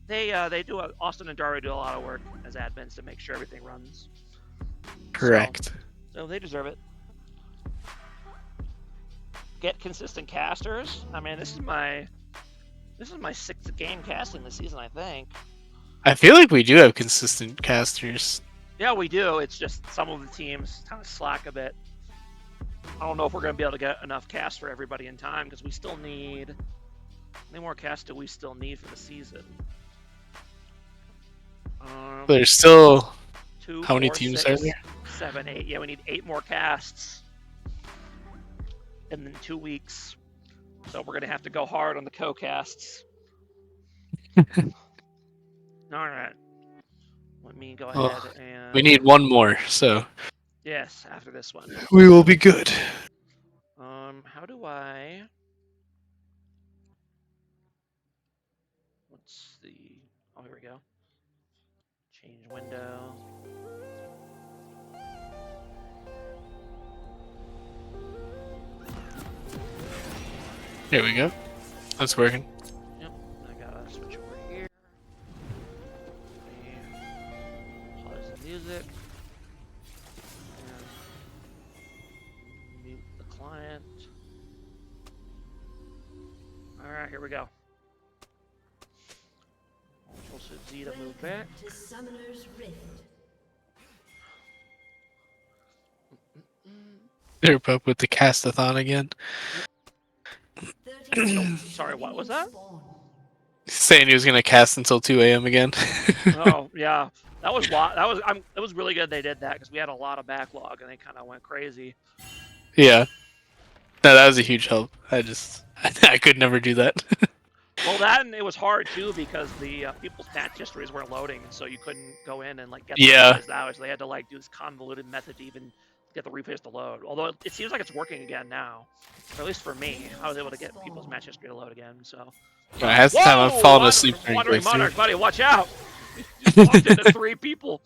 they do. Austin and Daru do a lot of work as admins to make sure everything runs. Correct. So they deserve it. Get consistent casters. I mean, this is my 6th game casting this season, I think. I feel like we do have consistent casters. Yeah, we do. It's just some of the teams kind of slack a bit. I don't know if we're going to be able to get enough casts for everybody in time, because we still need. How many more casts do we still need for the season? There's still 2, how many 4, teams 6, are there? 7, 8. Yeah, we need 8 more casts in 2 weeks. So we're gonna have to go hard on the co-casts. All right. Let me go ahead and. We need 1 more, so. Yes, after this one. We will be good. How do I? What's the? Oh, here we go. Change window. There we go. That's working. Yep. I gotta switch over here. Pause the music. And mute the client. Alright, here we go. Control Shift Z to move back. To Summoner's Rift. They're up with the castathon again. Sorry, what was that? Saying he was gonna cast until 2 a.m. again. Oh yeah, that was it was really good they did that because we had a lot of backlog and they kind of went crazy. Yeah. No, that was a huge help. I could never do that. Well, that and it was hard too because the people's match histories weren't loading, so you couldn't go in and like get the Yeah. replays out. So they had to like do this convoluted method to even get the replays to load. Although it seems like it's working again now, or at least for me, I was able to get people's match history to load again. So. Half the time I'm falling asleep during Wandering playthrough. Monarch, buddy, watch out! He just walked into 3 people.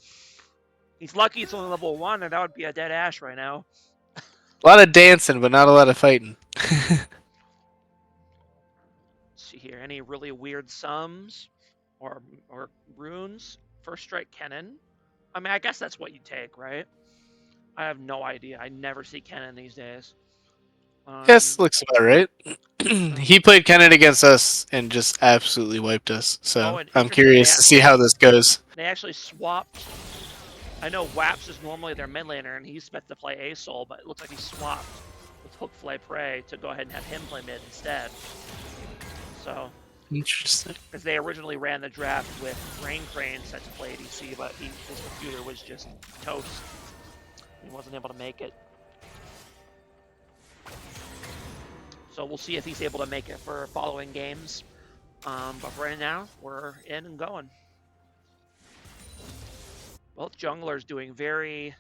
He's lucky it's only level 1, and that would be a dead Ash right now. A lot of dancing, but not a lot of fighting. Let's see here, any really weird sums or runes? First Strike Kennen. I mean, I guess that's what you take, right? I have no idea. I never see Kennen these days. Yes, looks about right. He played Kennen against us and just absolutely wiped us. So I'm curious to see how this goes. They actually swapped. I know Waps is normally their mid laner, and he's meant to play ASOL, but it looks like he swapped with Hook Flay Prey to go ahead and have him play mid instead. So interesting. Because they originally ran the draft with Rain Crane set to play ADC, but his computer was just toast. He wasn't able to make it. So we'll see if he's able to make it for following games. But right now, we're in and going. Both junglers doing very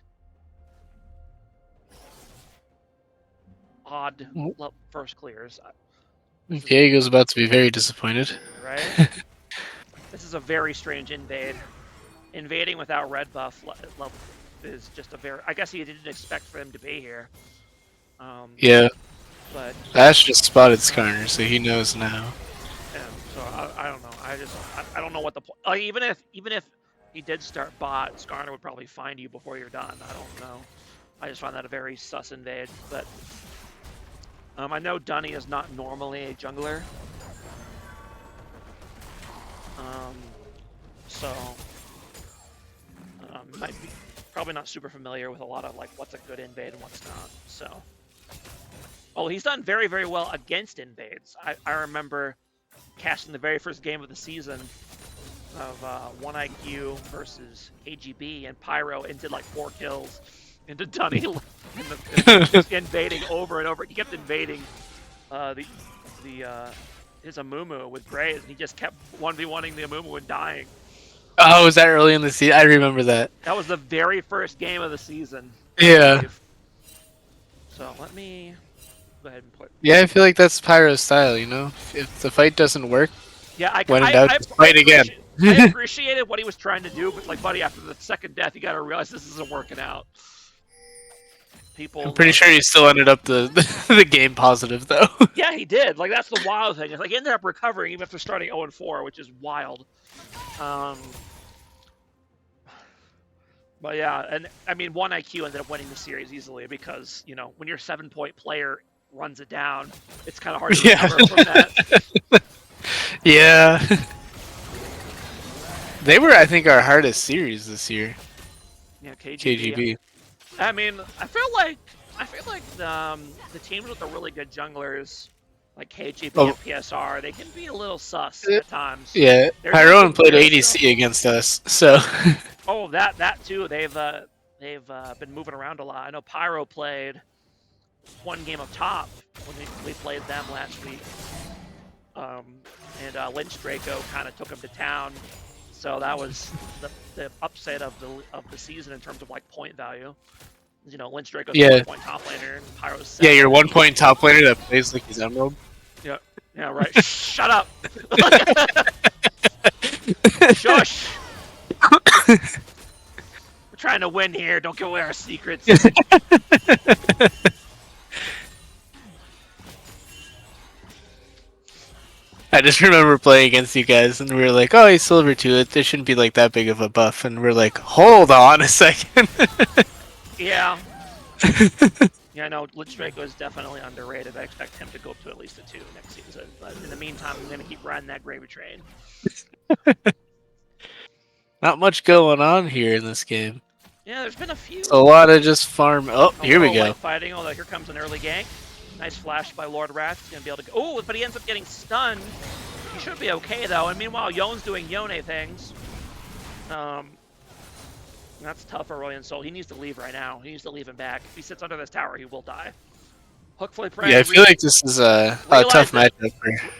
odd first clears. Diego's about to be very disappointed. Right? This is a very strange invade. Invading without red buff is just a very... I guess he didn't expect for him to be here. Yeah. But Ash just spotted Skarner, so he knows now. Yeah, so I don't know. I don't know what the point. Like, even if he did start bot, Skarner would probably find you before you're done. I don't know. I just find that a very sus invade. But I know Dunny is not normally a jungler. So might be probably not super familiar with a lot of like what's a good invade and what's not. So. Oh, he's done very, very well against invades. I remember casting the very first game of the season of 1IQ versus KGB, and Pyro did like 4 kills into Dunny, just invading over and over. He kept invading his Amumu with Graves, and he just kept 1v1ing the Amumu and dying. Oh, was that early in the season? I remember that. That was the very first game of the season. Yeah. So let me... Go ahead and play. Yeah, I feel like that's Pyro's style, you know? If the fight doesn't work, when in doubt, just fight again. I appreciated what he was trying to do, but like, buddy, after the second death, you gotta realize this isn't working out. I'm pretty sure he still ended up the game positive, though. Yeah, he did. Like, that's the wild thing. It's like, he ended up recovering even after starting 0-4, which is wild. But yeah, and I mean, 1IQ ended up winning the series easily because, you know, when your 7-point player runs it down, it's kind of hard to recover from that. Yeah. They were, I think, our hardest series this year. Yeah, KGB. I mean, I feel like the teams with the really good junglers, like KGB and PSR, they can be a little sus at times. Yeah, Pyron played ADC against us, so. Oh, that too. They've been moving around a lot. I know Pyro played one game of top when we played them last week, and Lynch Draco kind of took him to town. So that was the upset of the season in terms of like point value. You know, Lynch Draco's 1-point top laner, and Pyro's 7. Yeah, your 1-point top laner that plays like he's Emerald. Yeah, right. Shut up. Shush. We're trying to win here. Don't give away our secrets. I just remember playing against you guys, and we were like, "Oh, he's silver 2. There shouldn't be like that big of a buff." And we're like, "Hold on a second." Yeah. Yeah, no, Lich Draco is definitely underrated. I expect him to go up to at least a 2 next season. But in the meantime, I'm going to keep riding that gravy train. Not much going on here in this game. Yeah, there's been a few. It's a lot of just farm. Oh, here we go. Fighting. Oh, here comes an early gank. Nice flash by Lord Wrath. He's going to be able to go. Oh, but he ends up getting stunned. He should be okay though. And meanwhile, Yone's doing Yone things. That's tough for Aurelion Sol. He needs to leave right now. He needs to leave him back. If he sits under this tower, he will die. Hook Flay Prey. Yeah, I feel like this is a tough matchup.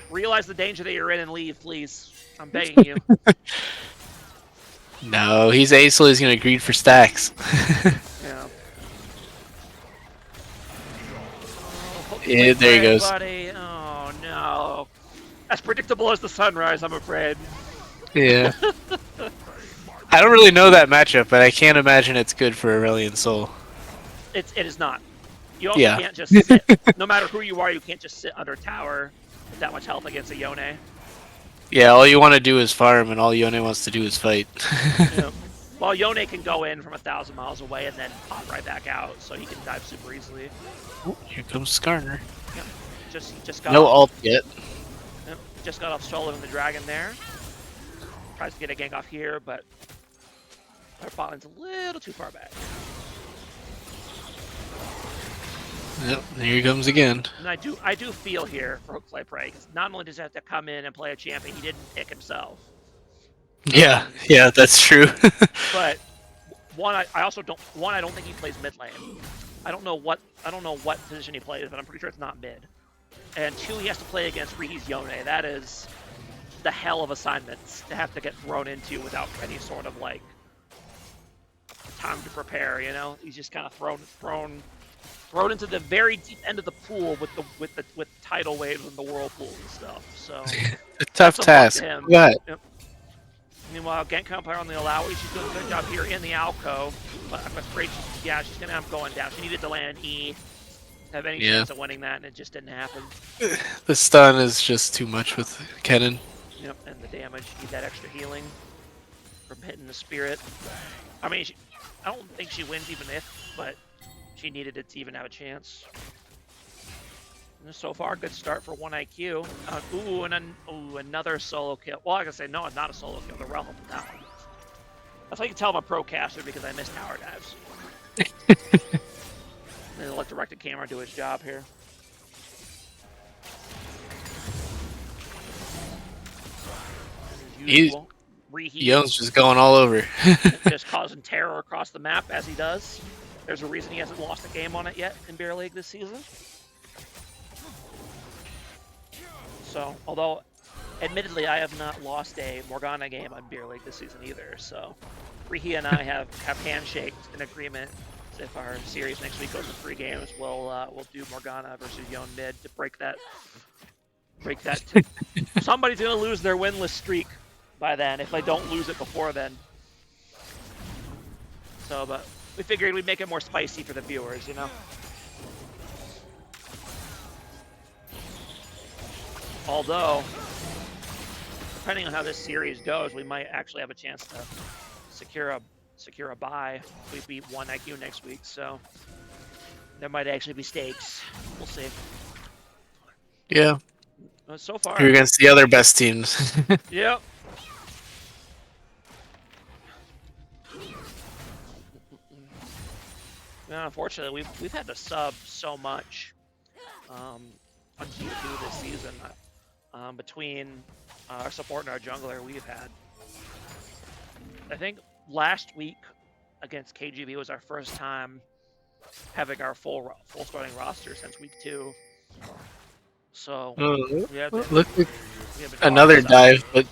Realize the danger that you're in and leave, please. I'm begging you. No, he's Acel. He's gonna greed for stacks. Yeah. Yeah, there he goes. Buddy. Oh no. As predictable as the sunrise, I'm afraid. Yeah. I don't really know that matchup, but I can't imagine it's good for Aurelion Sol. It is not. You also can't just sit. No matter who you are, you can't just sit under a tower with that much health against a Yone. Yeah, all you want to do is farm, and all Yone wants to do is fight. Yeah. Well, Yone can go in from 1,000 miles away and then pop right back out, so he can dive super easily. Oh, here comes Skarner. Yep. Just got no off, ult yet. Yep. Just got off soloing the dragon there. Tries to get a gank off here, but our bot lane's a little too far back. Yep, there he comes again. And I do feel here for Hook Flay Prey, because not only does he have to come in and play a champion he didn't pick himself. Yeah, that's true. But I don't think he plays mid lane. I don't know what position he plays, but I'm pretty sure it's not mid. And 2, he has to play against Rihi's Yone. That is the hell of assignments to have to get thrown into without any sort of like time to prepare. You know, he's just kind of thrown into the very deep end of the pool with tidal waves and the whirlpools and stuff. So a tough task. Yep. Meanwhile, Genkai Empire on the Alawi, she's doing a good job here in the alcove. But I'm afraid she's gonna end up going down. She needed to land an E, have any chance of winning that, and it just didn't happen. The stun is just too much with Kennen. Yep, and the damage. Need that extra healing from hitting the spirit. I mean, I don't think she wins even if, but she needed it to even have a chance. And so far, good start for 1IQ. Another solo kill. Well, I can say no, it's not a solo kill. The Rel helped with that one. That's how you can tell I'm a pro caster because I miss tower dives. Then let directed camera do his job here. Young's just going all over. Just causing terror across the map as he does. There's a reason he hasn't lost a game on it yet in Beer League this season. So, although, admittedly, I have not lost a Morgana game on Beer League this season either. So, Rihi and I have handshaked an agreement. If our series next week goes to 3 games, we'll do Morgana versus Yone mid to break that. Somebody's gonna lose their winless streak by then if they don't lose it before then. So, but we figured we'd make it more spicy for the viewers, you know. Although, depending on how this series goes, we might actually have a chance to secure a bye if we beat 1IQ next week. So there might actually be stakes. We'll see. Yeah. So far, you're against the other best teams. Yep. Yeah, unfortunately, we've had to sub so much on G2 this season. Between our support and our jungler, we've had. I think last week against KGB was our first time having our full starting roster since week 2. So look at another dive, but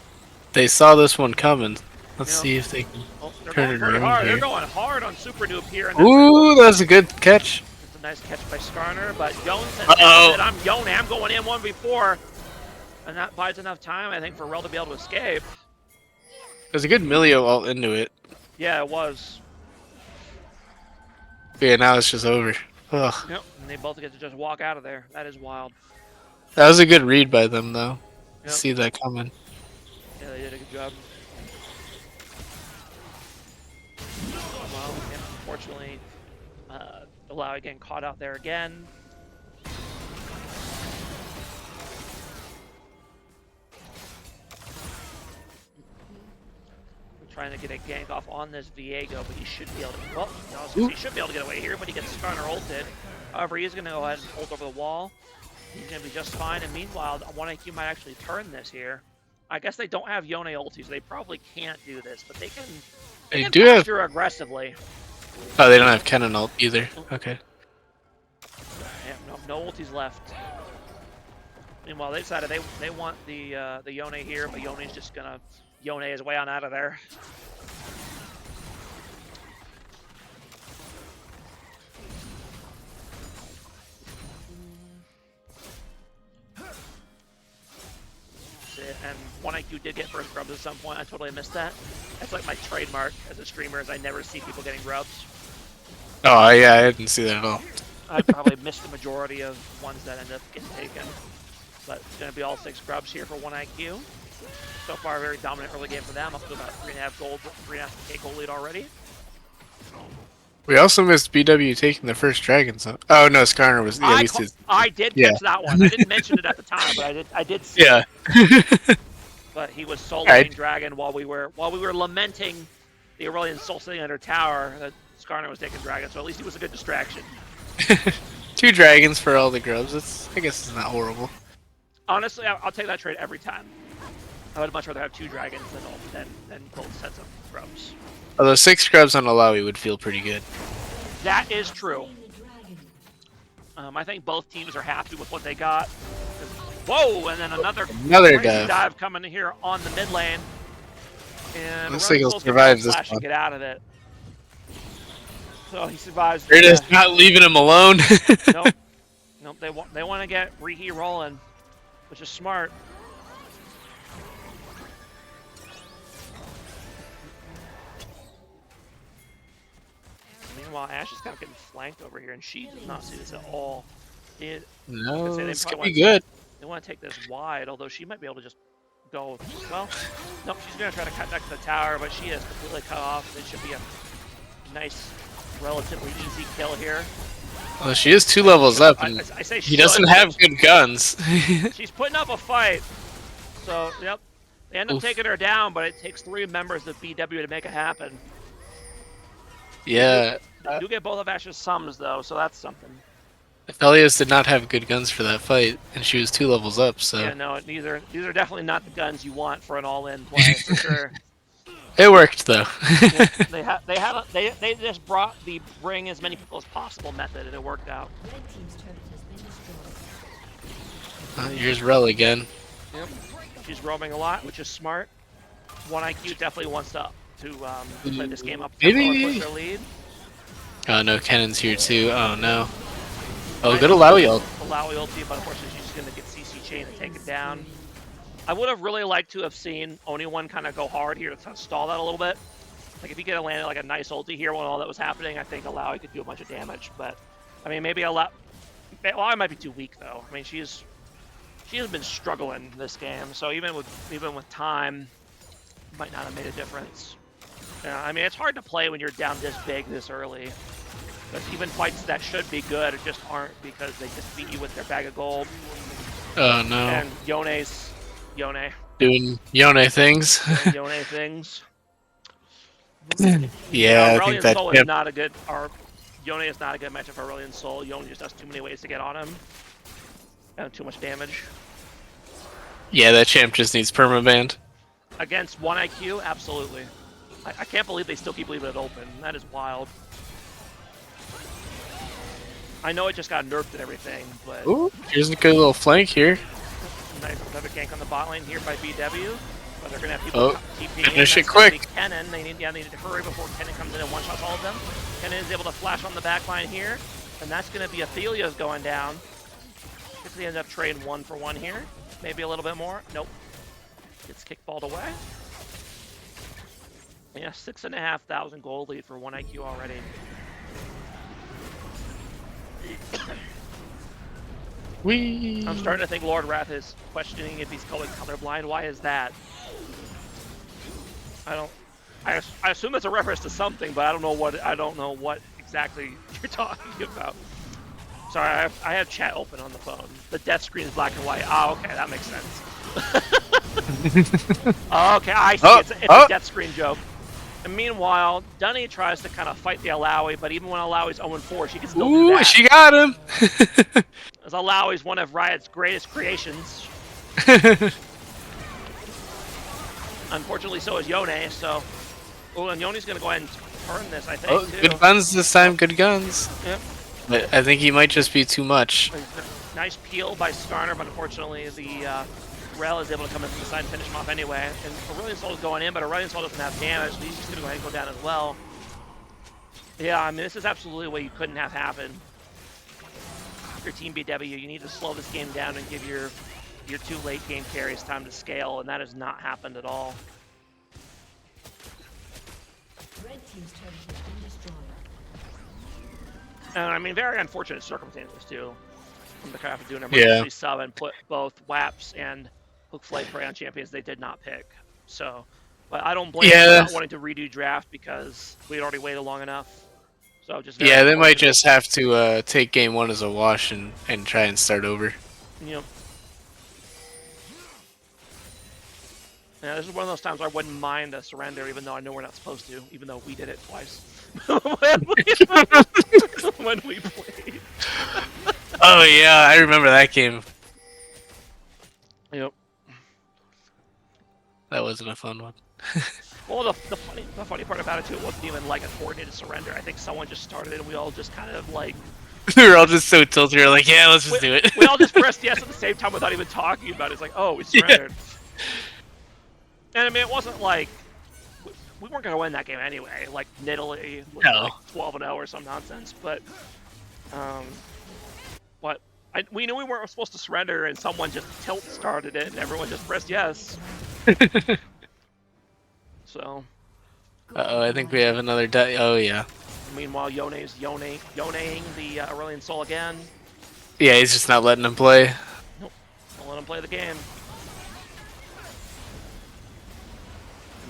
they saw this one coming. Let's see if they can turn it around. They're going hard on Super Noob here. And ooh, that was a good catch. It's a nice catch by Skarner, but Yone said, I'm Yone, I'm going in 1v4. And that buys enough time, I think, for Rel to be able to escape. There's a good Milio ult into it. Yeah, it was. Yeah, now it's just over. Ugh. Yep, and they both get to just walk out of there. That is wild. That was a good read by them, though. Yep. See that coming. Yeah, they did a good job. Well, unfortunately, Alawi getting caught out there again. Trying to get a gank off on this Viego, but he should be able to. Well, no, he should be able to get away here, but he gets Skarner ulted. However, he's going to go ahead and ult over the wall. He's going to be just fine. And meanwhile, 1IQ might actually turn this here. I guess they don't have Yone ulti, so they probably can't do this, but they can. They can do have. through aggressively. Oh, they don't have Kennen ult either. Okay. Yeah, no ultis left. Meanwhile, they decided they want the Yone here, but Yone's just gonna Yone his way on out of there. And 1IQ did get first grubs at some point. I totally missed that. That's like my trademark as a streamer, is I never see people getting grubs. Oh yeah, I didn't see that at all. I probably missed the majority of ones that end up getting taken. But it's going to be all 6 grubs here for 1IQ. So far, a very dominant early game for them, up to about 3.5 gold, 3.5k gold lead already. We also missed BW taking the first dragon. So, oh no, Skarner was. Yeah, I did catch that one. I didn't mention it at the time, but I did see yeah. it. But he was soloing dragon while we were lamenting the Aurelion Soul sitting under tower. That Skarner was taking dragon, so at least he was a good distraction. 2 dragons for all the grubs. I guess it's not horrible. Honestly, I'll take that trade every time. I would much rather have 2 dragons than both sets of grubs. Although 6 grubs on Alawi would feel pretty good. That is true. I think both teams are happy with what they got. Whoa, and then another dive coming in here on the mid lane. And looks like he'll survive this one. Get out of it. So he survives. They're just not leaving him alone. Nope. Nope. They want to get Riki rolling, which is smart. Meanwhile, Ashe is kind of getting flanked over here, and she does not see this at all. No, this could be good. They want to take this wide, although she might be able to just go. Well, no, she's going to try to cut back to the tower, but she is completely cut off. It should be a nice, relatively easy kill here. Well, she is 2 levels up, and I say he doesn't have good guns. She's putting up a fight. So, yep. They end up taking her down, but it takes 3 members of BW to make it happen. Yeah. You get both of Ashe's sums, though, so that's something. Aphelios did not have good guns for that fight, and she was 2 levels up, so... Yeah, no, these are definitely not the guns you want for an all-in play, for sure. It worked, though. Yeah, they just brought the bring as many people as possible method, and it worked out. Here's Rel again. Yep. She's roaming a lot, which is smart. 1IQ definitely wants to play this game up tempo and push their lead. Oh no, Kennen's here too. Oh no. Oh, good Alawi ult. Alawi ulti, but unfortunately she's just going to get CC chain and take it down. I would have really liked to have seen Oni1 kind of go hard here to stall that a little bit. Like if he could have landed like a nice ulti here when all that was happening, I think Alawi could do a bunch of damage. But I mean, maybe Alawi might be too weak though. I mean, she has been struggling this game, so even with time, might not have made a difference. Yeah, I mean, it's hard to play when you're down this big this early. Because even fights that should be good just aren't, because they just beat you with their bag of gold. Oh no. And Yone. Doing Yone things. Yone things. Yeah, I think that... Soul is not a good... Yone is not a good matchup for Aurelion Soul. Yone just has too many ways to get on him. And too much damage. Yeah, that champ just needs permaband. Against 1IQ, absolutely. I can't believe they still keep leaving it open. That is wild. I know it just got nerfed and everything, but... Ooh, here's a good little flank here. Nice gank on the bot lane here by BW. But they're going to have people TPing in. Finish it quick. Kennen. They need to hurry before Kennen comes in and one-shots all of them. Kennen is able to flash on the back line here. And that's going to be Aphelios going down. If they end up trading 1-for-1 here. Maybe a little bit more. Nope. Gets kickballed away. Yeah, 6,500 gold lead for 1IQ already. I'm starting to think Lord Wrath is questioning if he's going colorblind. Why is that? I assume it's a reference to something, but I don't know what exactly you're talking about. Sorry, I have chat open on the phone. The death screen is black and white. Oh, okay, that makes sense. Okay, I see. It's a death screen joke. And meanwhile, Dunny tries to kind of fight the Alawi, but even when Alawi's 0-4, she can still do that. She got him! As Alawi's one of Riot's greatest creations. Unfortunately, so is Yone. So, oh, and Yone's gonna go ahead and turn this, I think. Oh, too. good guns this time. Good guns. Yep. But I think he might just be too much. Nice peel by Skarner, but unfortunately the Rel is able to come in from the side and finish him off anyway. And Aurelion Sol is going in, but Aurelion Sol doesn't have damage, so he's just gonna go ahead and go down as well. Yeah, I mean, this is absolutely what you couldn't have happen. If your team BW, you need to slow this game down and give your two late game carries time to scale, and that has not happened at all. Red team's turret has been destroyed. And I mean, very unfortunate circumstances too. From the craft to do an Yeah. emergency sub and put both WAPs and Hook Flight Prey on champions they did not pick. So, but I don't blame them for not wanting to redo draft because we had already waited long enough. So just Yeah, they might just have to take game 1 as a wash and try and start over. Yep. Yeah, this is one of those times I wouldn't mind a surrender, even though I know we're not supposed to, even though we did it twice when we played. Oh yeah, I remember that game. Yep. That wasn't a fun one. Well, the funny part about it too, it wasn't even like a coordinated surrender. I think someone just started it, and we all just kind of like. We were all just so tilted. We were like, yeah, let's just do it. We all just pressed yes at the same time without even talking about it. It's like, oh, we surrendered. Yeah. And I mean, it wasn't like we weren't gonna win that game anyway. Like Nidalee was like 12-0 or some nonsense, but we knew we weren't supposed to surrender, and someone just tilt started it, and everyone just pressed yes. So. Uh-oh, I think we have another die. Oh yeah. Meanwhile, Yone's Yoneing the Aurelion Sol again. Yeah, he's just not letting him play. Nope, don't let him play the game.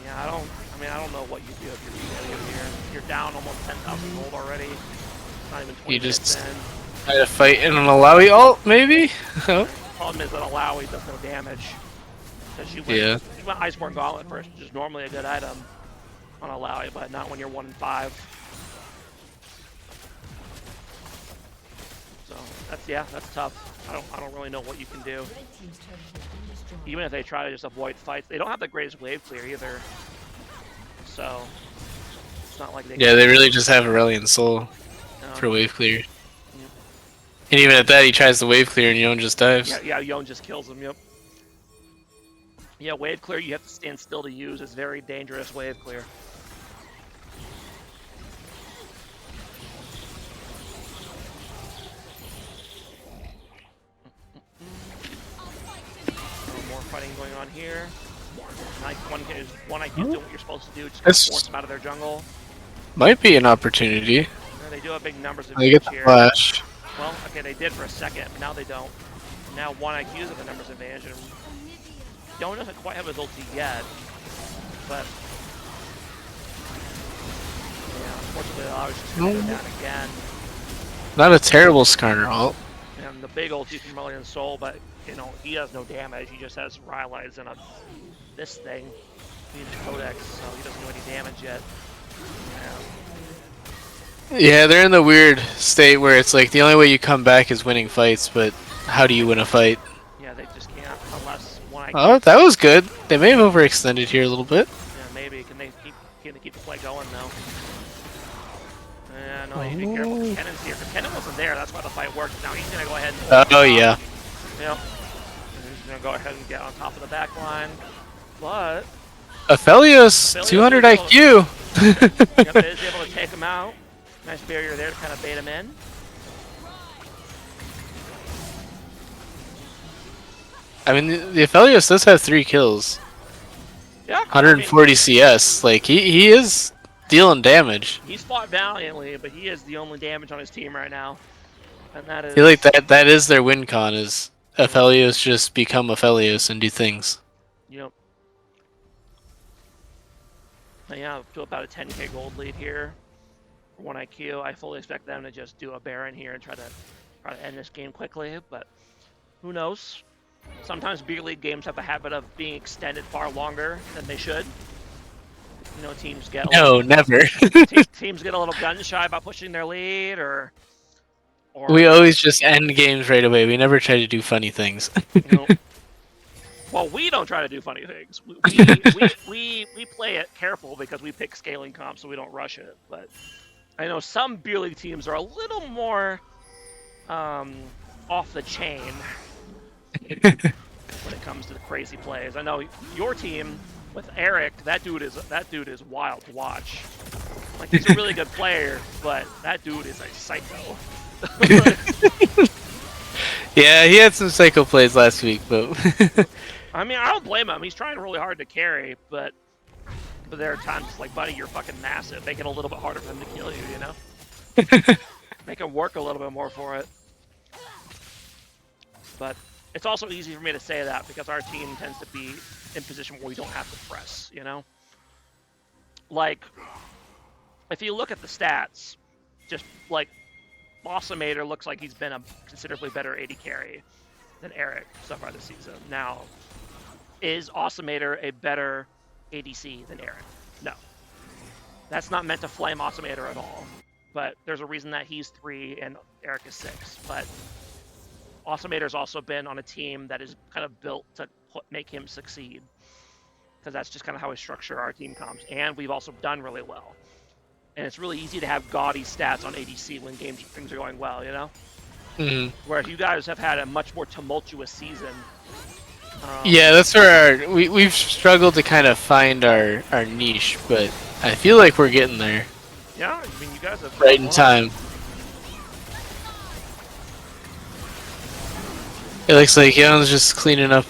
Yeah, I don't know what you do if you're here. You're down almost 10,000 gold already. Not even 20 You minutes just in. try to fight in an Alawi ult, maybe? The problem is that Alawi does no damage. Because you went Iceborne Gauntlet first, which is normally a good item on Alawi, but not when you're 1 in 5. So that's tough. I don't really know what you can do. Even if they try to just avoid fights, they don't have the greatest wave clear either. So it's not like they. Yeah, they really just have Aurelion Sol for wave clear. Yep. And even at that, he tries to wave clear, and Yone just dives. Yeah, Yone just kills him. Yep. Yeah, wave clear you have to stand still to use. It's very dangerous wave clear. More fighting going on here. One IQ doing what you're supposed to do, just force them out of their jungle. Might be an opportunity. Yeah, they do have big numbers of they get the here. flash. Well, okay, they did for a second, but now they don't. Now one IQ's have a numbers advantage, and Yone doesn't quite have his ulti yet, but yeah, unfortunately, I was just going to go down again. Not a terrible Skarner ult. And the big ulti from Aurelion Sol, but you know he has no damage. He just has Rylai's and this thing. He needs Codex, so he doesn't do any damage yet. Yeah, they're in the weird state where it's like the only way you come back is winning fights, but how do you win a fight? Yeah, they just can't unless one. Oh, that was good. They may have overextended here a little bit. Yeah, maybe. Can they keep the play going though? Yeah, no, you need to be careful. Kennen's here. If Kennen wasn't there, that's why the fight worked. Now he's gonna go ahead and. Oh yeah. Yep. He's gonna go ahead and get on top of the back line, but. Aphelios, 200 IQ. Yep, is able to take him out. Nice barrier there to kind of bait him in. I mean, the Aphelios does have 3 kills. Yeah. 140 CS. Like, he is dealing damage. He's fought valiantly, but he is the only damage on his team right now. And that is... I feel like that is their win con, is Aphelios just become Aphelios and do things. Yep. Yeah, up to about a 10k gold lead here. 1 IQ. I fully expect them to just do a Baron here and try to end this game quickly, but who knows? Sometimes big league games have a habit of being extended far longer than they should. You know, teams get never. Teams get a little gun shy about pushing their lead, or we always just end games right away. We never try to do funny things. You know, Well, we don't try to do funny things. We play it careful because we pick scaling comps so we don't rush it. But I know some beer league teams are a little more off the chain when it comes to the crazy plays. I know your team with Eric, that dude is wild to watch. Like, he's a really good player, but that dude is a psycho. Yeah, he had some psycho plays last week, but I mean, I don't blame him. He's trying really hard to carry, but there are times like, buddy, you're fucking massive. Make it a little bit harder for him to kill you, you know? Make him work a little bit more for it. But it's also easy for me to say that because our team tends to be in position where we don't have to press, you know? Like, if you look at the stats, just like Bossamator looks like he's been a considerably better AD carry than Eric so far this season. Now, is Awesemator a better ADC than Eric? No. That's not meant to flame Awesemator at all. But there's a reason that he's 3 and Eric is 6. But Awesemator's also been on a team that is kind of built to make him succeed. Because that's just kind of how we structure our team comps. And we've also done really well. And it's really easy to have gaudy stats on ADC when things are going well, you know? Mm-hmm. Whereas you guys have had a much more tumultuous season. Yeah, that's where we've struggled to kind of find our niche, but I feel like we're getting there. Yeah, I mean, you guys have right in time. It looks like Yon's just cleaning up.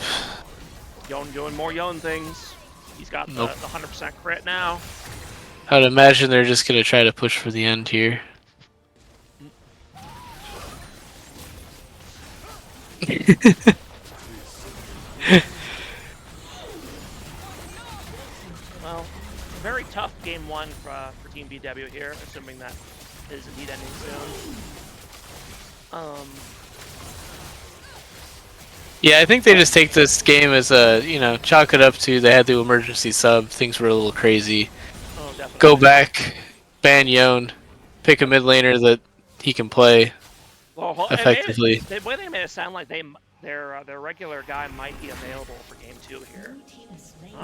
Yon doing more Yon things. He's got the 100% crit now. I would imagine they're just gonna try to push for the end here. Well, very tough game 1 for Team BW here, assuming that is indeed ending soon. Yeah, I think they just take this game as a, chalk it up to they had the emergency sub, things were a little crazy. Oh, definitely. Go back, ban Yon, pick a mid laner that he can play effectively. The way they made it sound like their regular guy might be available for game 2 here.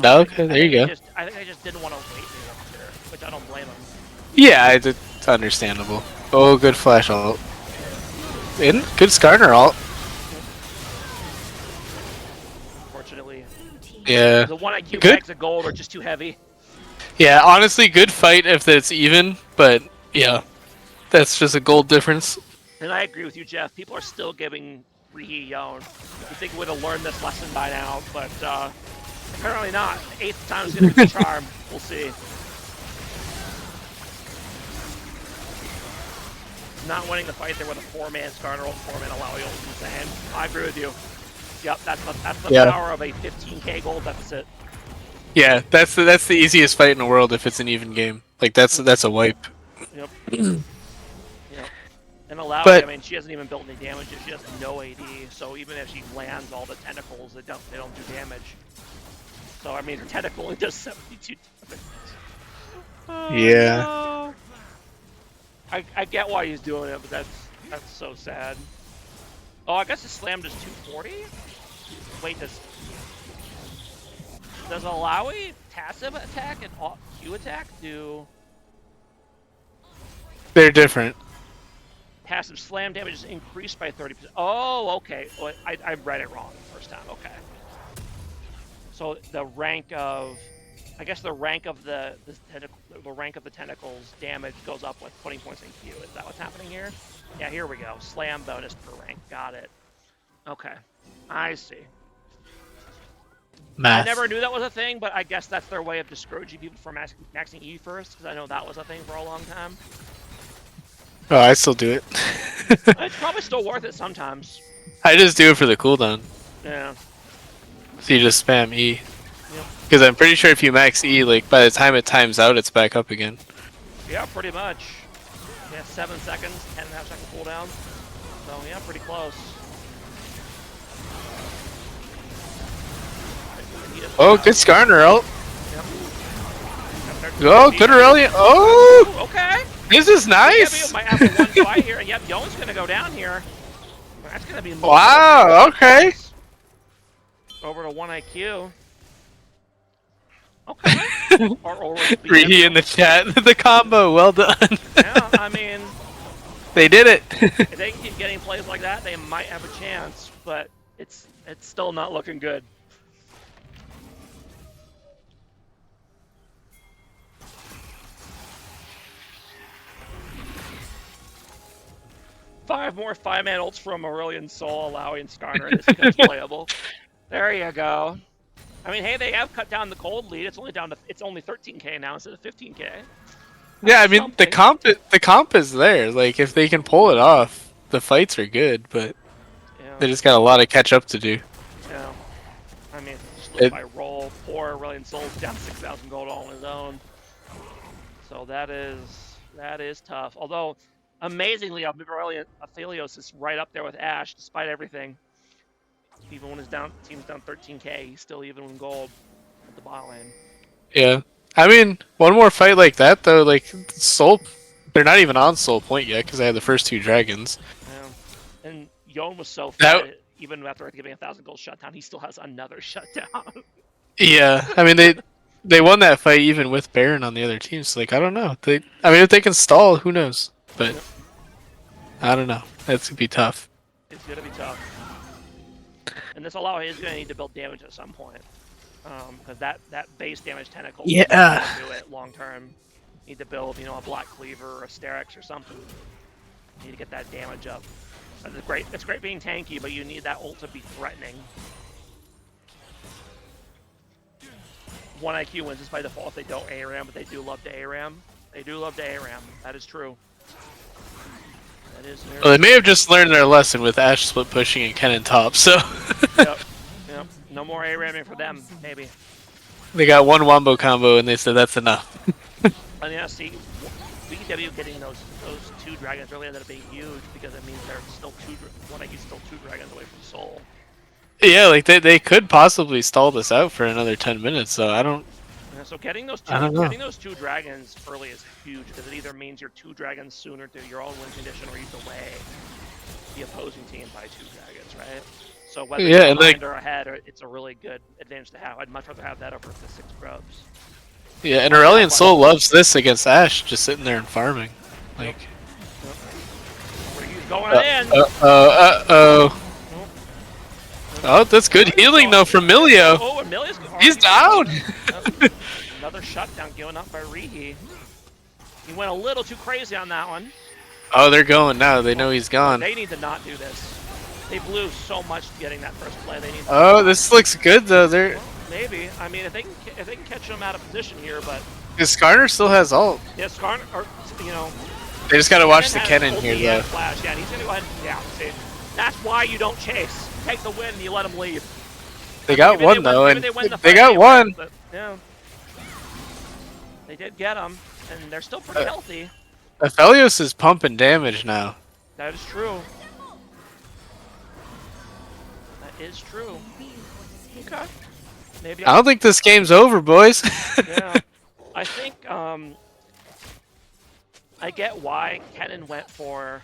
Okay, there you go. I think they just didn't want to wait any longer, which I don't blame them. Yeah, it's understandable. Oh, good flash ult. And good Skarner ult. Unfortunately. Yeah. The 1 IQ Good. bags of gold are just too heavy. Yeah, honestly, good fight if it's even, but yeah, that's just a gold difference. And I agree with you, Jeff. People are still giving Rihi Yon. You think we would have learned this lesson by now, but apparently not. 8th time is going to be the charm. We'll see. Not winning the fight there with a 4-man Skarner ult, 4-man Alawi ult is insane. I agree with you. Yep, that's the power of a 15k gold deficit. Yeah, that's the easiest fight in the world if it's an even game. Like that's a wipe. Yep. Yep. And Alawi, But- I mean, she hasn't even built any damage. She has no AD, so even if she lands all the tentacles, they don't do damage. So I mean, her tentacle only does 72 damage. Yeah. No. I get why he's doing it, but that's so sad. Oh, I guess his slam does 240? Wait, does Alawi passive attack and Q attack do They're different. passive slam damage is increased by 30%? Oh, okay. Oh, I read it wrong the first time. Okay. So the rank of, I guess the rank of the rank of the tentacles damage goes up with 20 points in Q. Is that what's happening here? Yeah, here we go. Slam bonus per rank. Got it. Okay. I see. Math. I never knew that was a thing, but I guess that's their way of discouraging people from maxing E first, because I know that was a thing for a long time. Oh, I still do it. It's probably still worth it sometimes. I just do it for the cooldown. Yeah. So you just spam E. Yep. Because I'm pretty sure if you max E, like by the time it times out, it's back up again. Yeah, pretty much. Yeah, 7 seconds, 10.5 second cooldown. So yeah, pretty close. Oh, good Skarner ult. Yep. Oh, good Aurelion. Oh, Okay. this is nice. BW might have a 1 fight here, and yep, Yon's gonna go down here. That's gonna be Wow, okay. Over to 1IQ. Okay. or over to Reedy in the chat. The combo, well done. Yeah, I mean, They did it. if they can keep getting plays like that, they might have a chance, but it's still not looking good. Five more 5-man ults from Aurelion Sol, allowing Skarner to becomes playable. There you go. I mean, hey, they have cut down the cold lead. It's only 13k now instead of 15k. Yeah, I mean the comp is there. Like if they can pull it off, the fights are good, but Yeah. they just got a lot of catch up to do. Yeah. I mean, just look by roll. Poor Aurelion Sol's down 6,000 gold all on his own. So that is tough. Although, amazingly, Aurelion Aphelios is right up there with Ashe, despite everything. Even when his team's down 13k, he's still even in gold at the bot lane. Yeah. I mean, one more fight like that though, like Soul, they're not even on Soul Point yet because they had the first 2 dragons. Yeah. And Yon was so fed, even after giving 1,000 gold shutdown, he still has another shutdown. Yeah, I mean they won that fight even with Baron on the other team. So like I don't know. I mean if they can stall, who knows? But I don't know. That's gonna be tough. It's gonna be tough. And this Allow is gonna need to build damage at some point. Because that base damage tentacle will do it long term. Need to build, a Black Cleaver or a Sterak's or something. Need to get that damage up. It's great. It's great being tanky, but you need that ult to be threatening. 1IQ wins just by default if they don't ARAM, but they do love to ARAM. They do love to ARAM. That is true. That is very Well, they may have just learned their lesson with Ashe split pushing and Kennen top, so Yep. No more ARAMing for them, maybe. they got one wombo combo and they said that's enough. And yeah, see, BW getting those 2 dragons really ended up being huge because it means they're still 1IQ's still 2 dragons away from Soul. Yeah, like they could possibly stall this out for another 10 minutes, so I don't. Yeah, so getting those I don't know. getting those 2 dragons early is huge because it either means you're 2 dragons sooner to your own win condition, or you delay the opposing team by 2 dragons, right? So whether you're behind or ahead, it's a really good advantage to have. I'd much rather have that over the 6 grubs. Yeah, and Aurelion Sol loves this against Ashe, just sitting there and farming. Like. He's going in. Oh, that's good healing though from Milio. Oh, and Milio's He's down. Another shutdown given up by Rihi. He went a little too crazy on that one. Oh, they're going now. They know he's gone. They need to not do this. They blew so much getting that first play. They need. Oh, this looks good though. They're. Maybe. I mean, if they can catch him out of position here, but. Skarner still has ult. Yeah, Skarner, or They just gotta watch the Kennen here though. Flash. Yeah, and he's gonna go ahead. Yeah, see, that's why you don't chase. Take the win, and you let him leave. They got one though, and they got one. But, yeah. They did get him, and they're still pretty healthy. Aphelios is pumping damage now. That is true. That is true. Okay. Maybe I don't think this game's over, boys. Yeah. I think I get why Kennen went for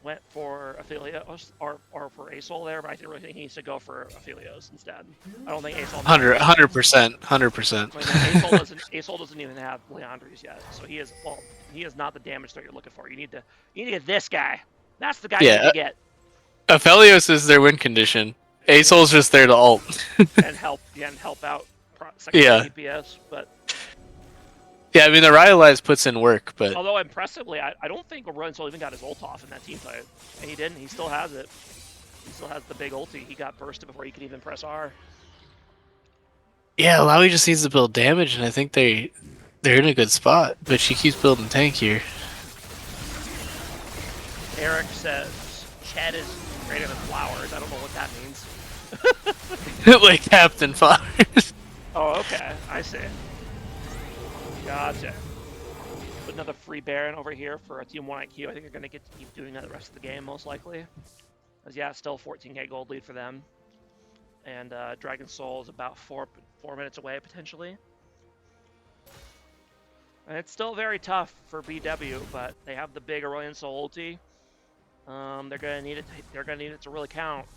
Aphelios or for Asol there, but I really think he needs to go for Aphelios instead. I don't think Asol. 100%. Asol doesn't even have Leandries yet, so he is not the damage that you're looking for. You need to get this guy. That's the guy you need to get. Aphelios is their win condition. Asol's just there to ult. and help out DPS, but. Yeah, I mean the Rylai's puts in work, but although impressively, I don't think Aurelion Sol even got his ult off in that team fight, and he didn't. He still has it. He still has the big ulti. He got bursted before he could even press R. yeah, Lowy just needs to build damage, and I think they're in a good spot. But she keeps building tank here. Eric says Chad is greater than flowers. I don't know what that means. Like Captain Flowers. Oh, okay. I see. Gotcha. Put another free Baron over here for a Team 1IQ. I think they're going to get to keep doing that the rest of the game, most likely. Because, yeah, it's still 14k gold lead for them. And Dragon Soul is about 4 minutes away, potentially. And it's still very tough for BW, but they have the big Aurelion Sol ulti. They're going to need it. They're going to need it to really count.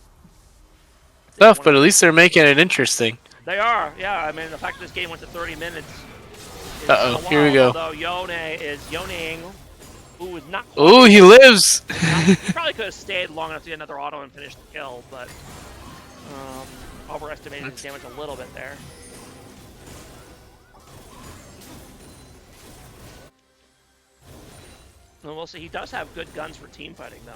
Tough, but at least they're making it interesting. They are, yeah. I mean, the fact that this game went to 30 minutes. Uh-oh, here we go. Although Yone is Yoneing, who is not. Ooh, he lives! He probably could have stayed long enough to get another auto and finish the kill, but overestimated his damage a little bit there. And we'll see. He does have good guns for team fighting, though.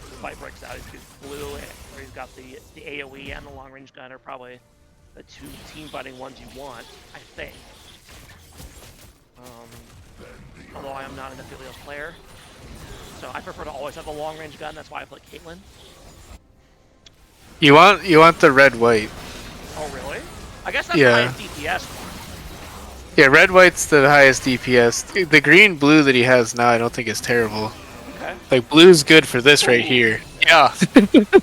The fight breaks out. He's blue, where he's got the AoE and the long range gun are probably the two team fighting ones you want, I think. Although I am not an Aphelios player, so I prefer to always have the long range gun. That's why I play Caitlyn. You want the red white. Oh really? I guess that's the highest DPS one. Yeah, red white's the highest DPS. The green blue that he has now, I don't think is terrible. Okay. Like blue's good for this right here. Yeah.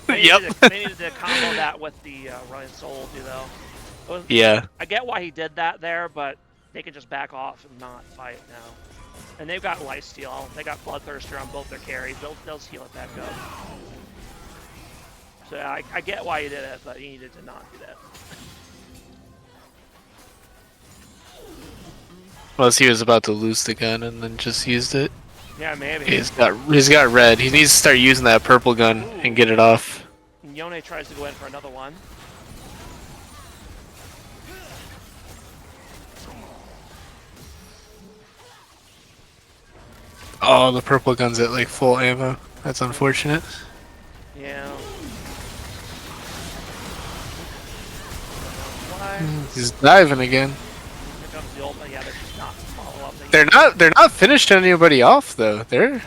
Yep. They needed to combo that with the Ryan Soul too, though. Yeah. I get why he did that there, but they can just back off and not fight now. And they've got Lifesteal. They got Bloodthirster on both their carries. They'll heal it back up. So I get why he did it, but he needed to not do that. Unless he was about to lose the gun and then just used it. Yeah, maybe. He's got red. He needs to start using that purple gun and get it off. And Yone tries to go in for another one. Oh, the purple gun's at like full ammo. That's unfortunate. Yeah. He's diving again. Here comes the ult, but yeah, they're just not follow up. They're not finished anybody off though. They're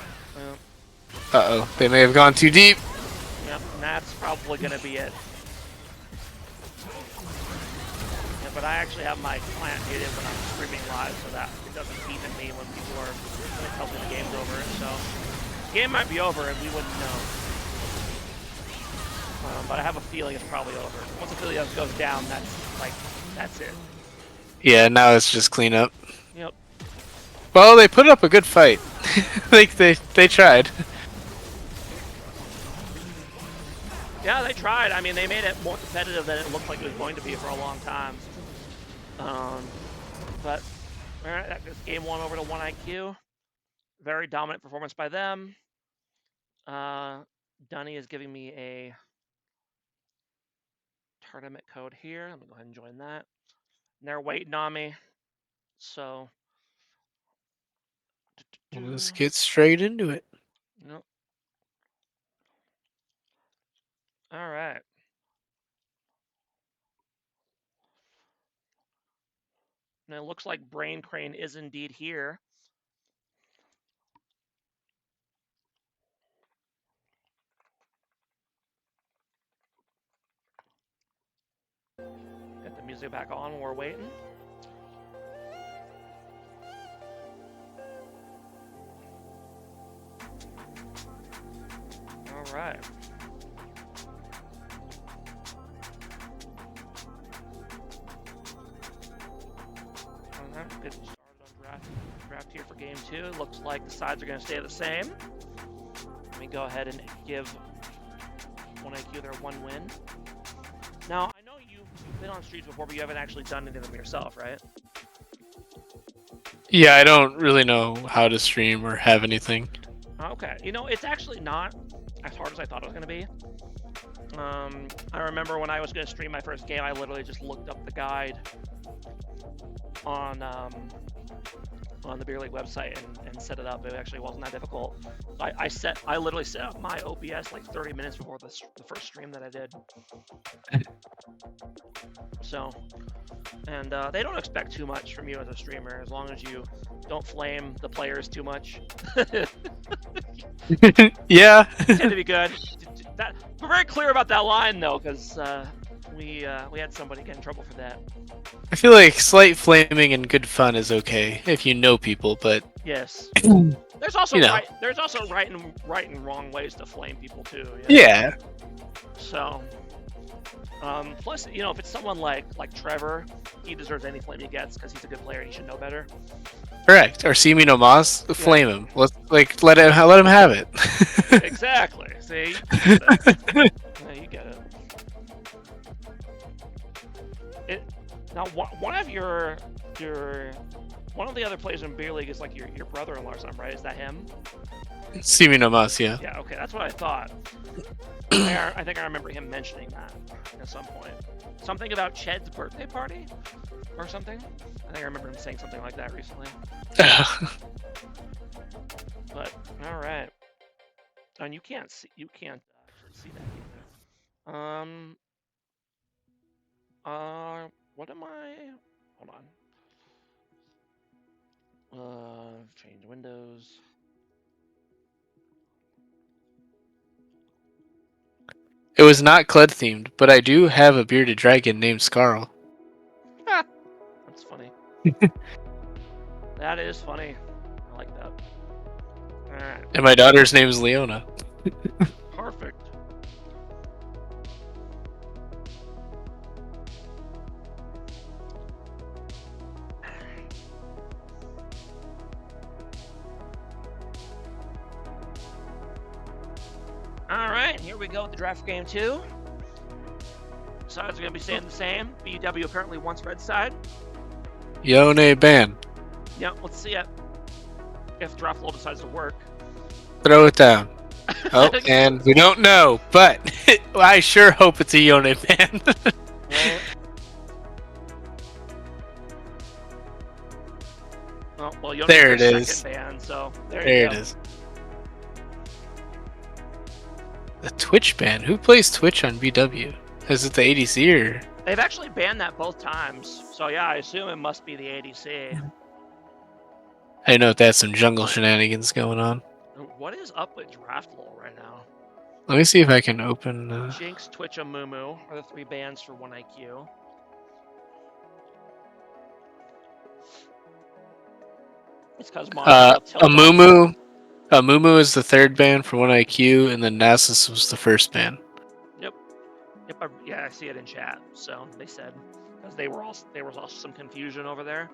Uh-oh, they may have gone too deep. Yep, and that's probably gonna be it. Yeah, but I actually have my client muted when I'm streaming live so that it doesn't beep at me when people are when it tells me the game's over. So the game might be over and we wouldn't know. But I have a feeling it's probably over. Once Aphelios goes down, that's it. Yeah, now it's just clean up. Yep. Well, they put up a good fight. Like they tried. Yeah, they tried. I mean, they made it more competitive than it looked like it was going to be for a long time. But alright, that goes game one over to 1IQ. Very dominant performance by them. Dunny is giving me a tournament code here. I'm gonna go ahead and join that. And they're waiting on me. So Let's get straight into it. Nope. All right. And it looks like Brain Crane is indeed here. Get the music back on. We're waiting. All right. Good started on draft here for game two. Looks like the sides are going to stay the same. Let me go ahead and give 1IQ their one win. Now, I know you've been on streams before, but you haven't actually done any of them yourself, right? Yeah, I don't really know how to stream or have anything. Okay. You know, it's actually not as hard as I thought it was going to be. I remember when I was going to stream my first game, I literally just looked up the guide on the Beer League website and set it up. It actually wasn't that difficult. I literally set up my OBS like 30 minutes before the first stream that I did. So, and they don't expect too much from you as a streamer as long as you don't flame the players too much. Yeah. Tend to be good. We're very clear about that line though, because we had somebody get in trouble for that. I feel like slight flaming and good fun is okay if you know people, but yes, there's also there's also right and wrong ways to flame people too. Yeah. So, plus you know if it's someone like Trevor, he deserves any flame he gets because he's a good player and he should know better. Correct. Or Simi no Mas, flame him. Let him have it. Exactly. See, yeah, you get it. Now, one of your one of the other players in Beer League is like your brother-in-law or something, right? Is that him? Simi no Mas, yeah. Yeah, okay, that's what I thought. I think I remember him mentioning that at some point. Something about Ched's birthday party or something. I think I remember him saying something like that recently. But all right, and you can't actually see that either. What am I? Hold on. Change windows. It was not Kled themed, but I do have a bearded dragon named Scarl. That's funny. That is funny. I like that. Alright. And my daughter's name is Leona. Perfect. Alright, here we go with the draft for game 2. Sides are going to be staying the same. BW apparently wants red side. Yone ban. Yep, let's see it. If draft flow decides to work. Throw it down. Oh, and we don't know, but I sure hope it's a Yone ban. Right. Oh, well, Yone's There it their is. second ban, so there There you it go. is. The Twitch ban? Who plays Twitch on BW? Is it the ADC or? They've actually banned that both times, so yeah, I assume it must be the ADC. I know that's some jungle shenanigans going on. What is up with draft lore right now? Let me see if I can open. Jinx, Twitch, and Mumu are the 3 bans for 1IQ. It's because Amumu is the 3rd ban for 1IQ, and then Nasus was the 1st ban. Yep. Yeah, I see it in chat. So they said because there was also some confusion over there.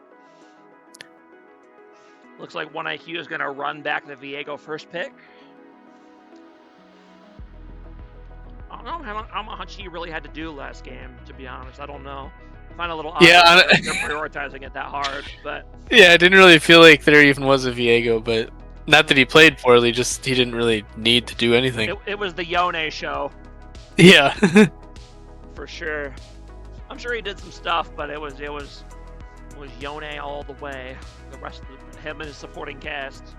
Looks like 1IQ is going to run back the Viego first pick. I don't know how much he really had to do last game, to be honest. I don't know. I find it a little odd that they're prioritizing it that hard, but... Yeah, I didn't really feel like there even was a Viego, but not that he played poorly, just he didn't really need to do anything. It was the Yone show. Yeah. For sure. I'm sure he did some stuff, but it was Yone all the way. The rest of him and his supporting cast.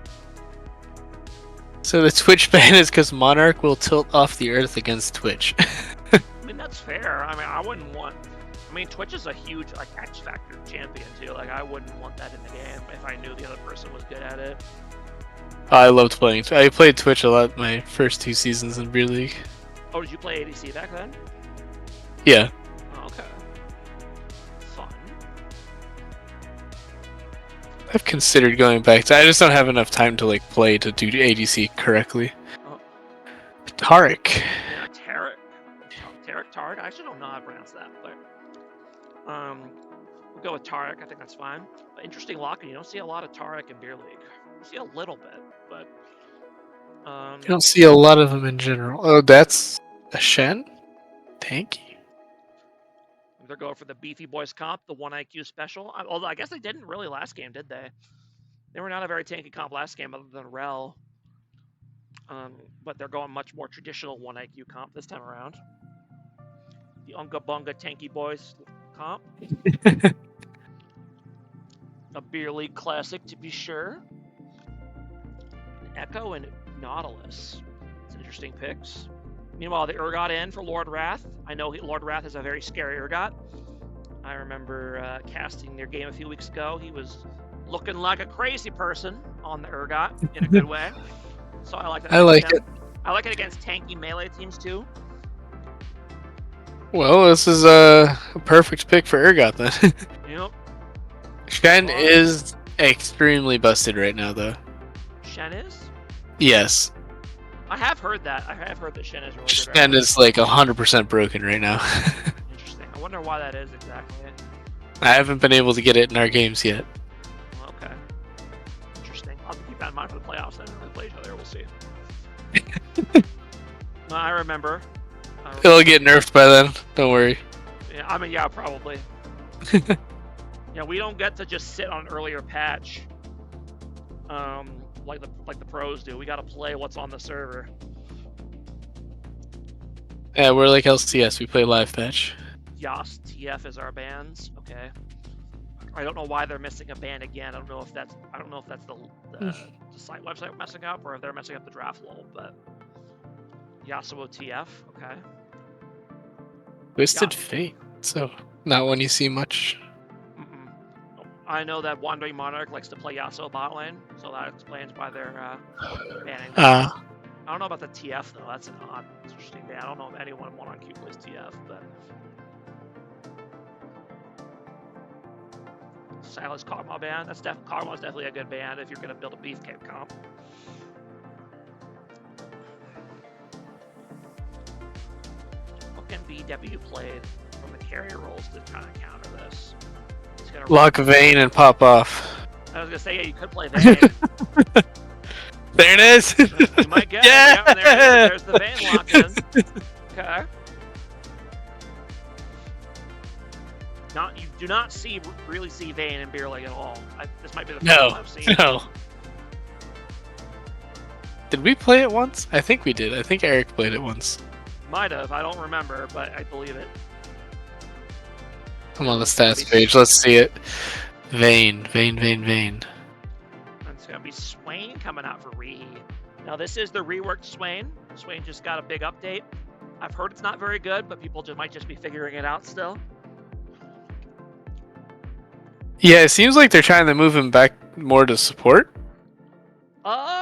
So the Twitch ban is because Monarch will tilt off the earth against Twitch. I mean, that's fair. I mean, I wouldn't want... I mean, Twitch is a huge, like, X Factor champion, too. Like, I wouldn't want that in the game if I knew the other person was good at it. I loved playing. I played Twitch a lot my first 2 seasons in Beer League. Oh, did you play ADC back then? Yeah. Oh, okay. Fun. I've considered going back to. I just don't have enough time to like play to do ADC correctly. Oh. Taric. Yeah, Tarek. I actually don't know how to pronounce that, but we'll go with Tarek. I think that's fine. But interesting lock-in. You don't see a lot of Tarek in Beer League. You see a little bit, but you don't see a lot of them in general. Oh, that's a Shen? Tanky. they're going for the Beefy Boys comp, the 1IQ special. Although I guess they didn't really last game, did they? They were not a very tanky comp last game other than Rel. But they're going much more traditional 1IQ comp this time around. The Unga Bunga Tanky Boys comp. A Beer League classic, to be sure. Echo and Nautilus. It's interesting picks. Meanwhile, the Urgot in for Lord Wrath. I know Lord Wrath is a very scary Urgot. I remember casting their game a few weeks ago. He was looking like a crazy person on the Urgot in a good way. So I like that. I like it. I like it against tanky melee teams too. Well, this is a perfect pick for Urgot then. Yep. Shen is extremely busted right now, though. Shen is? Yes. I have heard that. I have heard that Shen is really good. Shen is like 100% broken right now. Interesting. I wonder why that is exactly. I haven't been able to get it in our games yet. Okay. Interesting. I'll keep that in mind for the playoffs then. When we play each other, we'll see. I remember. It'll get nerfed by then. Don't worry. Yeah, I mean, yeah, probably. Yeah, we don't get to just sit on an earlier patch, like the pros do. We got to play what's on the server. Yeah, we're like LCS. We play live patch. Yas TF is our bans. Okay. I don't know why they're missing a ban again. I don't know if that's the site website messing up or if they're messing up the draft lol. But Yasuo TF. Okay. Twisted Fate. So not one you see much. Mm-mm. I know that Wandering Monarch likes to play Yasuo bot lane, so that explains why they're banning. I don't know about the TF though. That's an odd, interesting ban. I don't know if anyone on Q plays TF, but Silas Karma ban. Karma's definitely a good ban if you're gonna build a beefcake comp. What can BW played from the carrier roles to kind of counter this? Lock Vayne and pop off. I was gonna say, yeah, you could play Vayne. There it is. You might get it. Yeah, there's the Vayne lock in. Okay. You do not really see Vayne in Beer League at all. This might be the first one I've seen. No. Did we play it once? I think we did. I think Eric played it once. Might have. I don't remember, but I believe it. I'm on the stats page. Let's see it. Vayne. It's gonna be Swain coming out for Rehe. Now this is the reworked Swain. Swain just got a big update. I've heard it's not very good, but people might just be figuring it out still. Yeah, it seems like they're trying to move him back more to support.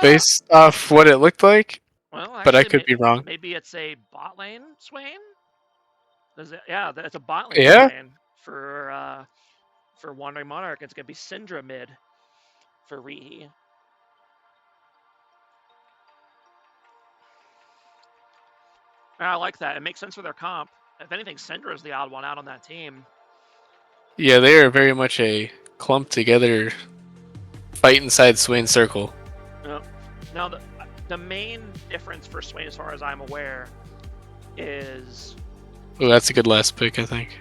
Based off what it looked like. Well, actually, but I could be wrong. Maybe it's a bot lane Swain? Yeah, it's a bot lane Swain for Wandering Monarch. It's gonna be Syndra mid for Rehe. I like that. It makes sense for their comp. If anything, Syndra is the odd one out on that team. Yeah, they are very much a clumped together fight inside Swain circle. Now, the main difference for Swain, as far as I'm aware, is... Oh, that's a good last pick, I think.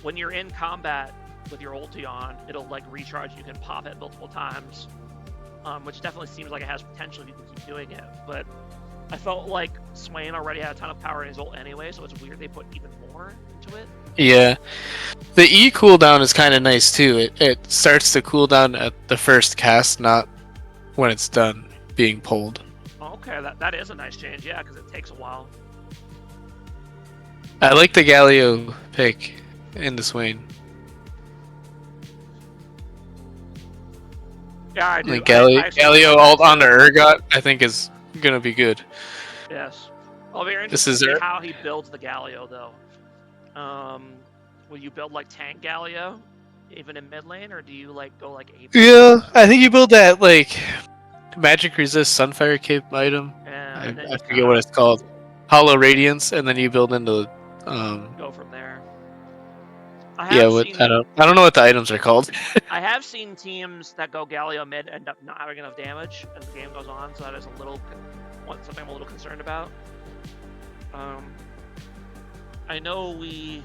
When you're in combat with your ulti on, it'll like recharge. You can pop it multiple times, which definitely seems like it has potential if you can keep doing it. But I felt like Swain already had a ton of power in his ult anyway, so it's weird they put even more into it. Yeah. The E cooldown is kind of nice too. It starts to cooldown at the first cast, not when it's done being pulled. Okay, that is a nice change, yeah, because it takes a while. I like the Galio pick in the Swain. Yeah, I do. Like Galio ult onto Urgot, I think is gonna be good. Yes. I'll be interested to see how he builds the Galio though. Will you build like tank Galio, even in mid lane, or do you like go like AP? Yeah, I think you build that like magic resist Sunfire Cape item. I forget what it's called. Hollow Radiance, and then you build into go from there. I don't know what the items are called. I have seen teams that go Galio mid end up not having enough damage as the game goes on, so that is something I'm a little concerned about. I know we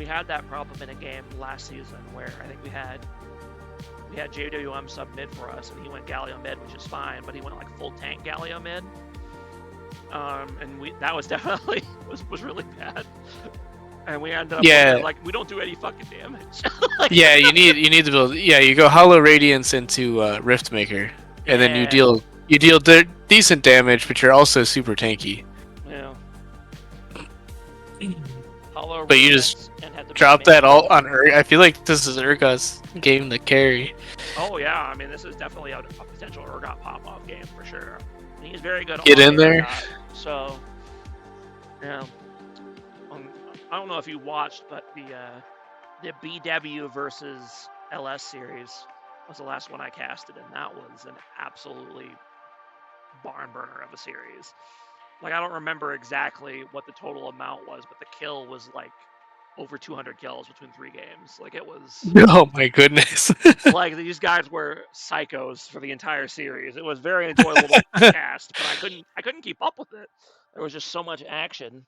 had that problem in a game last season where I think we had JWM sub mid for us, and he went Galio mid, which is fine, but he went like full tank Galio mid, and that was definitely was really bad. And we ended up like we don't do any fucking damage. Yeah, you need to build. Yeah, you go Hollow Radiance into Riftmaker, and then you deal decent damage, but you're also super tanky. Yeah. But you just drop that all on Urgot. I feel like this is Urgot's game to carry. Oh yeah, I mean this is definitely a potential Urgot pop-off game for sure. And he's very good. Get in there. So, yeah. I don't know if you watched, but the BW versus LS series was the last one I casted, and that was an absolutely barn burner of a series. Like, I don't remember exactly what the total amount was, but the kill was like over 200 kills between 3 games. Like, it was... Oh my goodness. Like, these guys were psychos for the entire series. It was very enjoyable to cast, but I couldn't keep up with it. There was just so much action.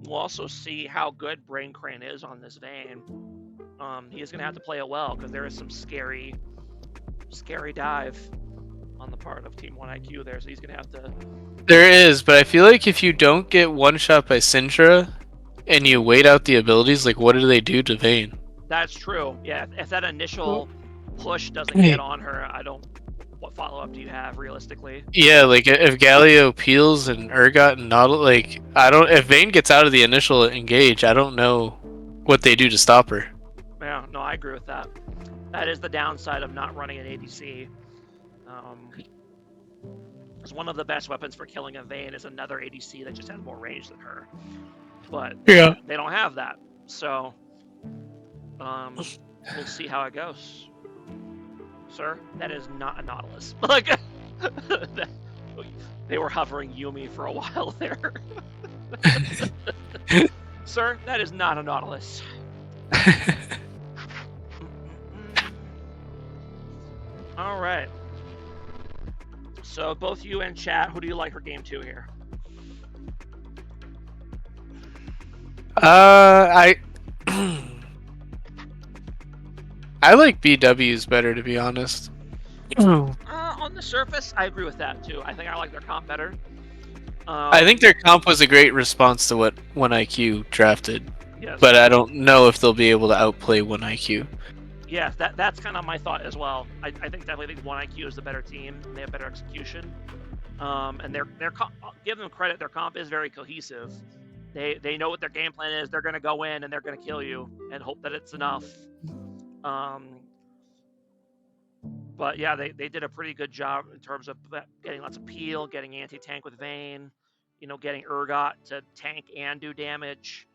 We'll also see how good Brain Crane is on this Vayne. He is going to have to play it well because there is some scary dive on the part of Team 1IQ there, so he's going to have to... There is, but I feel like if you don't get one-shot by Syndra and you wait out the abilities, like, what do they do to Vayne? That's true. Yeah, if that initial push doesn't get on her, what follow-up do you have, realistically? Yeah, like, if Galio peels and Urgot and Nautilus, like, if Vayne gets out of the initial engage, I don't know what they do to stop her. Yeah, no, I agree with that. That is the downside of not running an ADC. Because one of the best weapons for killing a Vayne is another ADC that just has more range than her. But Yeah. they don't have that. So, we'll see how it goes. Sir, that is not a Nautilus. Like, they were hovering Yumi for a while there. Sir, that is not a Nautilus. All right. So both you and chat, who do you like for game 2 here? I like BW's better, to be honest. On the surface, I agree with that too. I think I like their comp better. I think their comp was a great response to what 1IQ drafted, yes. but I don't know if they'll be able to outplay 1IQ. Yeah, that's kind of my thought as well. I definitely think 1IQ is the better team. They have better execution, and their give them credit. Their comp is very cohesive. They know what their game plan is. They're going to go in and they're going to kill you and hope that it's enough. But yeah, they did a pretty good job in terms of getting lots of peel, getting anti-tank with Vayne, getting Urgot to tank and do damage.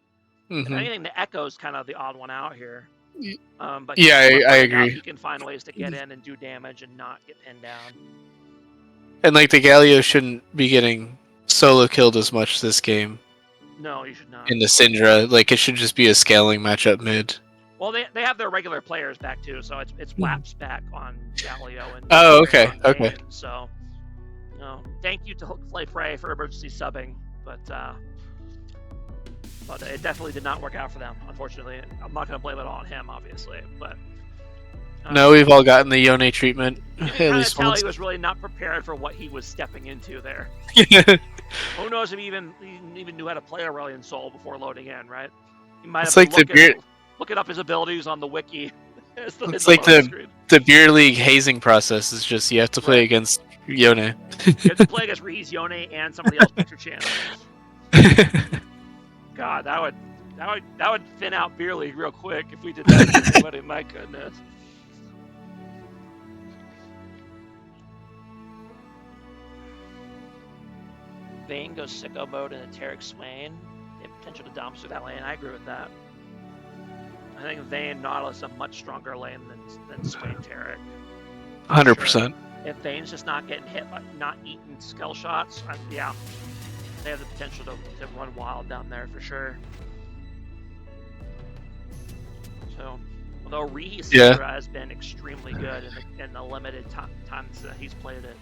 If anything, the Echo's kind of the odd one out here. But yeah, I agree. He can find ways to get in and do damage and not get pinned down. And like the Galio shouldn't be getting solo killed as much this game. No, you should not. In the Syndra, like it should just be a scaling matchup mid. Well, they have their regular players back too, so it's Waps back on Galio and. Oh, okay, okay. Vayne, so, thank you to Hookflay Prey for emergency subbing, but it definitely did not work out for them, unfortunately. I'm not going to blame it all on him, obviously, but. No, we've all gotten the Yone treatment. You can kind of tell he was really not prepared for what he was stepping into there. Who knows if he even knew how to play Aurelion Sol before loading in, right? He might have been looking up his abilities on the wiki. It's like the beer league hazing process is just you have to play against Yone. You have to play against Reese, Yone, and somebody else picks your channel. God, that would thin out beer league real quick if we did that to everybody. My goodness. Vayne goes sicko mode into Taric Swain. They have potential to dumpster that lane. I agree with that. I think Vayne Nautilus is a much stronger lane than Swain Taric. 100%. If Vayne's just not getting hit, not eating skill shots, yeah, they have the potential to run wild down there for sure. So, although Reese has been extremely good in the limited times that he's played it.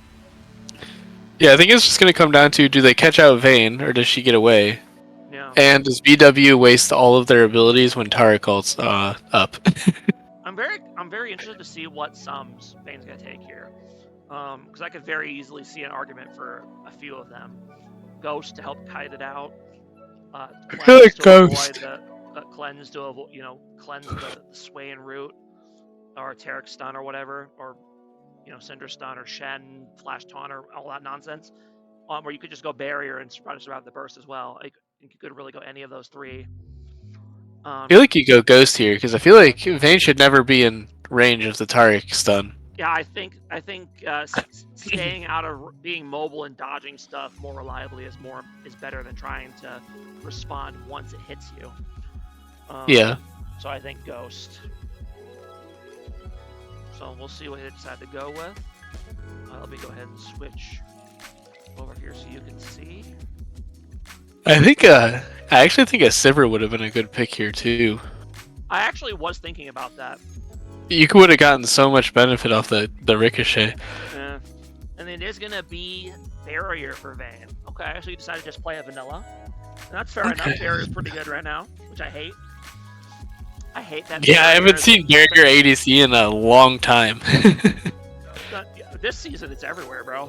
Yeah, I think it's just going to come down to, do they catch out Vayne, or does she get away? Yeah. And does BW waste all of their abilities when Taric ults up? I'm very interested to see what sums Vayne's going to take here. Because I could very easily see an argument for a few of them. Ghost to help kite it out. I feel like Ghost. Cleanse to avoid, cleanse the Swain route, or Taric stun or whatever, or Cinder stun or Shen flash taunt or all that nonsense. Or you could just go barrier and try to survive the burst as well. You could really go any of those three. I feel like you go Ghost here because I feel like Vayne should never be in range of the Taric stun. Yeah, I think staying out of being mobile and dodging stuff more reliably is better than trying to respond once it hits you. Yeah. So I think Ghost. So we'll see what they decide to go with. Let me go ahead and switch over here so you can see. I actually think a Sivir would have been a good pick here too. I actually was thinking about that. You would have gotten so much benefit off the ricochet. Yeah. and it is gonna be barrier for Vayne. Okay, so you decided to just play a vanilla. And that's fair enough. Barrier's pretty good right now, which I hate. I hate that. Yeah, I haven't seen barrier ADC in a long time. This season, it's everywhere, bro.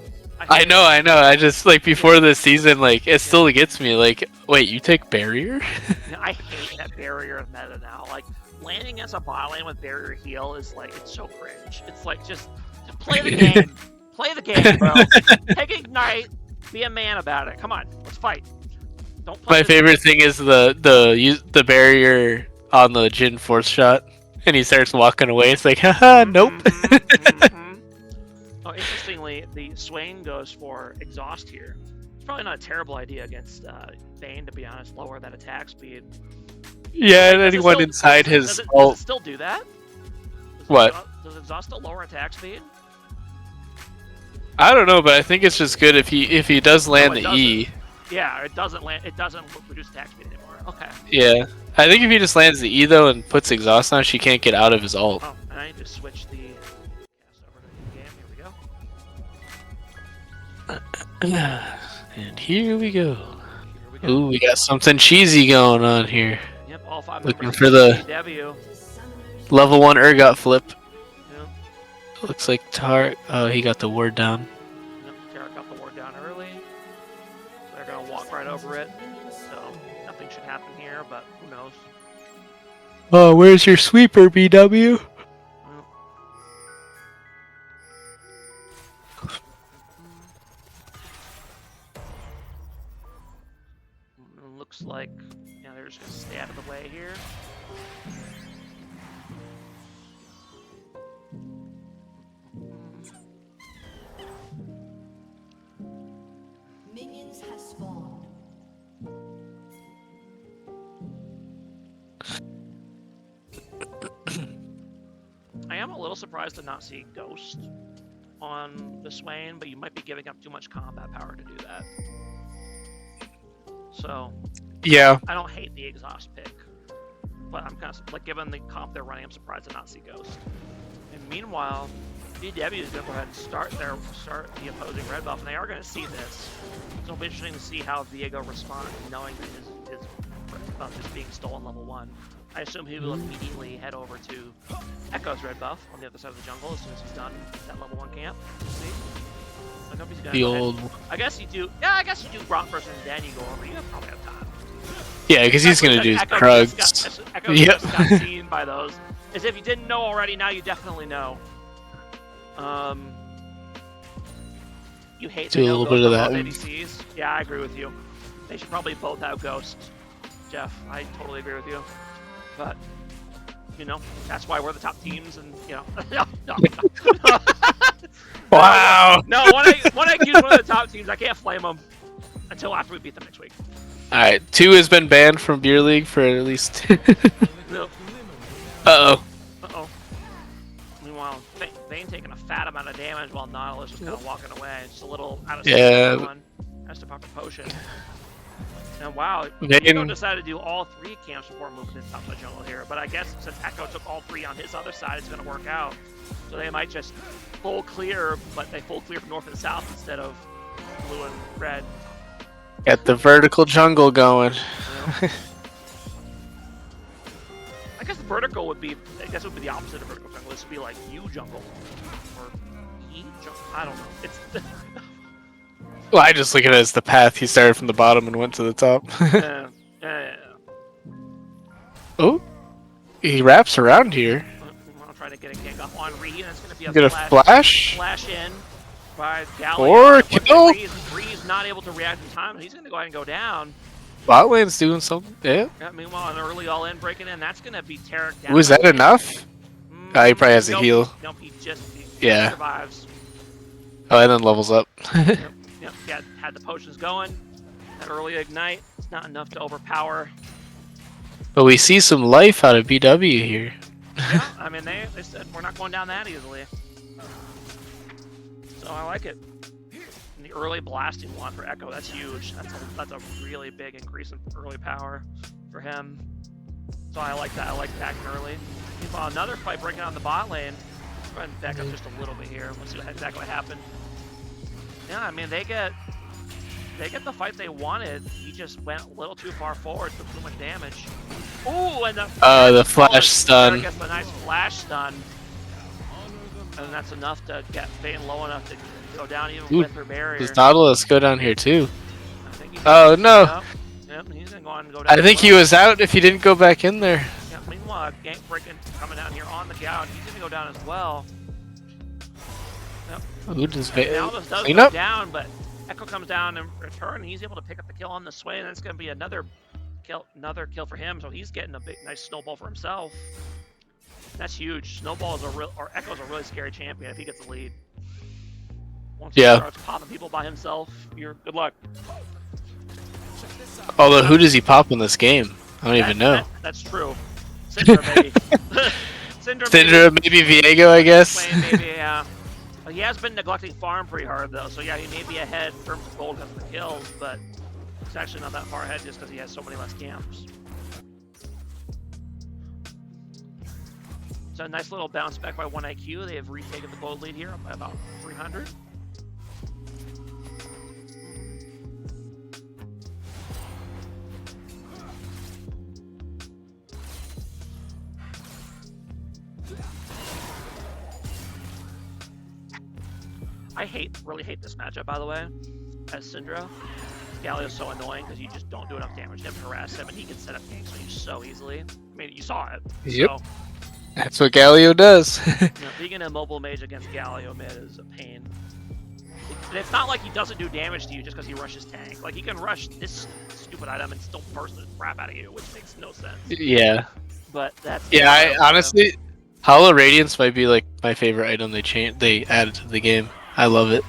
I know. I just like before this season, like it still gets me. Like, wait, you take barrier? I hate that barrier meta now. Like landing as a bot lane with barrier heal is like it's so cringe. It's like just play the game. Play the game, bro. Take ignite. Be a man about it. Come on, let's fight. Don't play. My favorite thing is the barrier on the Jhin force shot, and he starts walking away. It's like, haha, nope. Oh, interestingly, the Swain goes for exhaust here. It's probably not a terrible idea against Vayne, to be honest. Lower that attack speed. Yeah, and anyone inside his ult. Does it still do that? What? Does exhaust still lower attack speed? I don't know, but I think it's just good if he does land the E. Yeah, it doesn't land. It doesn't reduce attack speed anymore. Okay. Yeah, I think if he just lands the E though and puts exhaust on, she can't get out of his ult. Oh, and I need to switch the cast over to the game. Here we go. And here we go. Ooh, we got something cheesy going on here. Yep, all 5 Looking members for the W. level 1 Urgot flip. Yep. Looks like Tar. Oh, he got the ward down. Yep, Tara got the ward down early. So they're gonna walk right over it. So nothing should happen here, but who knows? Oh, where's your sweeper, BW? Well, looks like they're just gonna stay out of the way here. Minions have spawned. I am a little surprised to not see Ghost on the Swain, but you might be giving up too much combat power to do that. So, Yeah. I don't hate the exhaust pick, but I'm kind of like given the comp they're running, I'm surprised to not see Ghost. And meanwhile, BW is going to go ahead and start the opposing red buff, and they are going to see this. So it'll be interesting to see how Viego responds, knowing that his red buff is being stolen level 1. I assume he will immediately head over to Echo's red buff on the other side of the jungle as soon as he's done that level 1 camp. We'll see. I hope he's gonna The go ahead. old. I guess you do. Yeah, I guess you do Brock first and then you go over. You probably have time. Yeah, because he's gonna do his Krugs. Echo just got seen by those. As if you didn't know already, now you definitely know. You hate Do a little bit of that. ADCs. Yeah, I agree with you. They should probably both have Ghost. Jeff, I totally agree with you. But that's why we're the top teams, and no. Wow. No, when I use one of the top teams, I can't flame them until after we beat them next week. Alright, 2 has been banned from Beer League for at least. No. Uh-oh. Uh-oh. Meanwhile, Vayne taking a fat amount of damage while Nautilus is kind of walking away. Just a little out of Yeah. Has to pop a potion. And wow, Vayne Viego decided to do all 3 camps before moving into top of the jungle here. But I guess since Echo took all 3 on his other side, it's going to work out. So they might just full clear, but they full clear from north and south instead of blue and red. Got the vertical jungle going. I guess the vertical would be, would be the opposite of vertical jungle. This would be like U jungle. Or E jungle. I don't know. It's Well, I just look at it as the path. He started from the bottom and went to the top. yeah. Oh, he wraps around here. I'll try to get a gank off on Ree, and it's going to be a Get a flash? Flash in by Gallion. Or kill. Ree's not able to react in time, and he's going to go ahead and go down. Bot lane's doing something. Yeah. Meanwhile, an early all-in breaking in. That's going to be Tarek down. Was that enough? Oh, he probably has a heal. Nope, he Yeah. survives. Oh, and then levels up. Yep, had the potions going. That early ignite. It's not enough to overpower. But we see some life out of BW here. Yeah, I mean, they said we're not going down that easily. So I like it. And the early blasting one for Echo, that's huge. That's a really big increase in early power for him. So I like that. I like backing early. Meanwhile, another fight breaking on the bot lane. Let's go ahead and back up just a little bit here. Let's see exactly what happened. Yeah, I mean they get the fight they wanted. He just went a little too far forward, took too much damage. Ooh, and the flash stun. Gets a nice flash stun, and that's enough to get Vayne low enough to go down even with her barrier. Does Nautilus go down here too? I think Oh no! Yep, he's gonna go on and go down. I think he was out if he didn't go back in there. Yeah, meanwhile, Gank breaking coming down here on the Gout. He's gonna go down as well. Yep. Ooh, does Nautilus does clean go up? down, but Echo comes down in return, and he's able to pick up the kill on the sway, and it's gonna be another kill for him. So he's getting a big, nice snowball for himself. That's huge. Snowball is Echo's a really scary champion if he gets the lead. Once he starts popping people by himself, you're good luck. Although, who does he pop in this game? I don't even know. That's true. Syndra, maybe. Syndra, maybe Viego, I guess. Maybe, yeah. He has been neglecting farm pretty hard, though, so yeah, he may be ahead in terms of gold because of the kills, but he's actually not that far ahead just because he has so many less camps. So a nice little bounce back by 1IQ. They have retaken the gold lead here by about 300. I really hate this matchup, by the way, as Syndra. Galio's so annoying because you just don't do enough damage to him to harass him, and he can set up ganks on you so easily. I mean, you saw it. Yep. So, That's what Galio does. being an immobile mage against Galio mid is a pain. And it's not like he doesn't do damage to you just because he rushes tank. Like, he can rush this stupid item and still burst the crap out of you, which makes no sense. Yeah. But that's... Yeah, I honestly... Hollow Radiance might be like my favorite item they added to the game. I love it.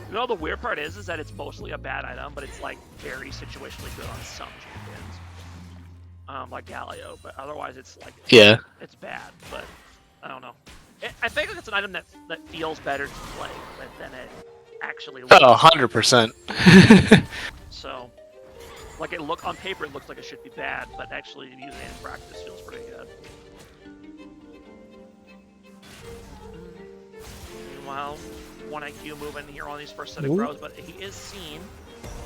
You know, the weird part is that it's mostly a bad item, but it's like very situationally good on some champions, like Galio. But otherwise, it's like it's bad. But I don't know. I think it's an item that feels better to play than it actually looks. Oh, 100%. So, like on paper, it looks like it should be bad, but actually using it in practice feels pretty good. Meanwhile, 1IQ moving here on these first set of grubs, but he is seen.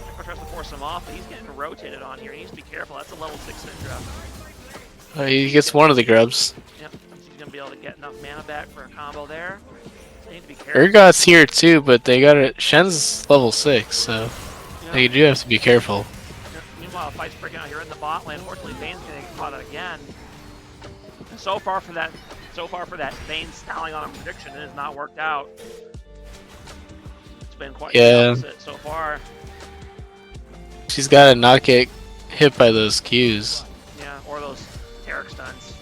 Echo tries to force him off, but he's getting rotated on here. He needs to be careful. That's a level 6 Syndra. He gets one of the grubs. Yep, he's going to be able to get enough mana back for a combo there. So they need to be careful. Urgot's here too, but they got it. Shen's level 6, so they do have to be careful. Meanwhile, fight's breaking out here in the bot lane. Fortunately, Vayne's going to get caught out again. And so far for that Vayne styling on a prediction, it has not worked out. It's been quite the opposite so far. She's got to not get hit by those Qs. Yeah, or those Taric stuns.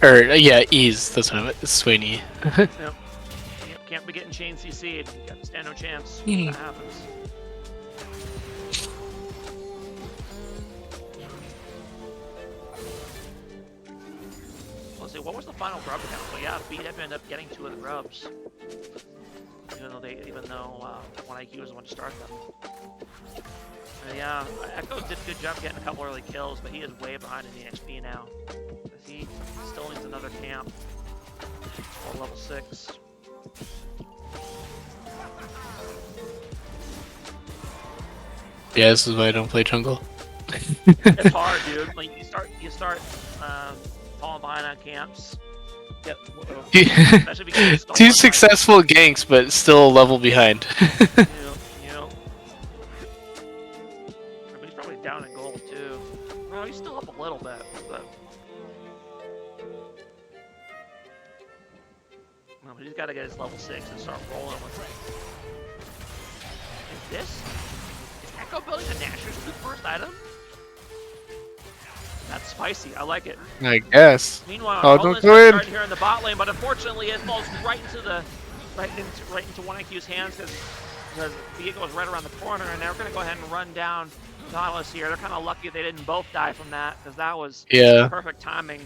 Or, yeah, E's. That's what I meant. Sweeney. Yep. Can't be getting chain CC'd. Stand no chance. That happens. Let's see, what was the final grub count? So yeah, Beat ended up getting 2 of the grubs. Even though 1IQ was the one to start them. Yeah, Echo did a good job getting a couple early kills, but he is way behind in the XP now. He still needs another camp for level 6. Yeah, this is why I don't play jungle. It's hard, dude. Like you start falling behind on camps. Especially because 2 successful ganks, but still a level behind. You know. But he's probably down in gold too. No, he's still up a little bit, but no, but he's got to get his level 6 and start rolling with it. Is Echo building a Nashor's Tooth first item? That's spicy. I like it. I guess. Meanwhile, don't go in here in the bot lane, but unfortunately it falls right into 1IQ's hands because Viego was right around the corner, and they're going to go ahead and run down Nautilus here. They're kind of lucky they didn't both die from that because that was perfect timing.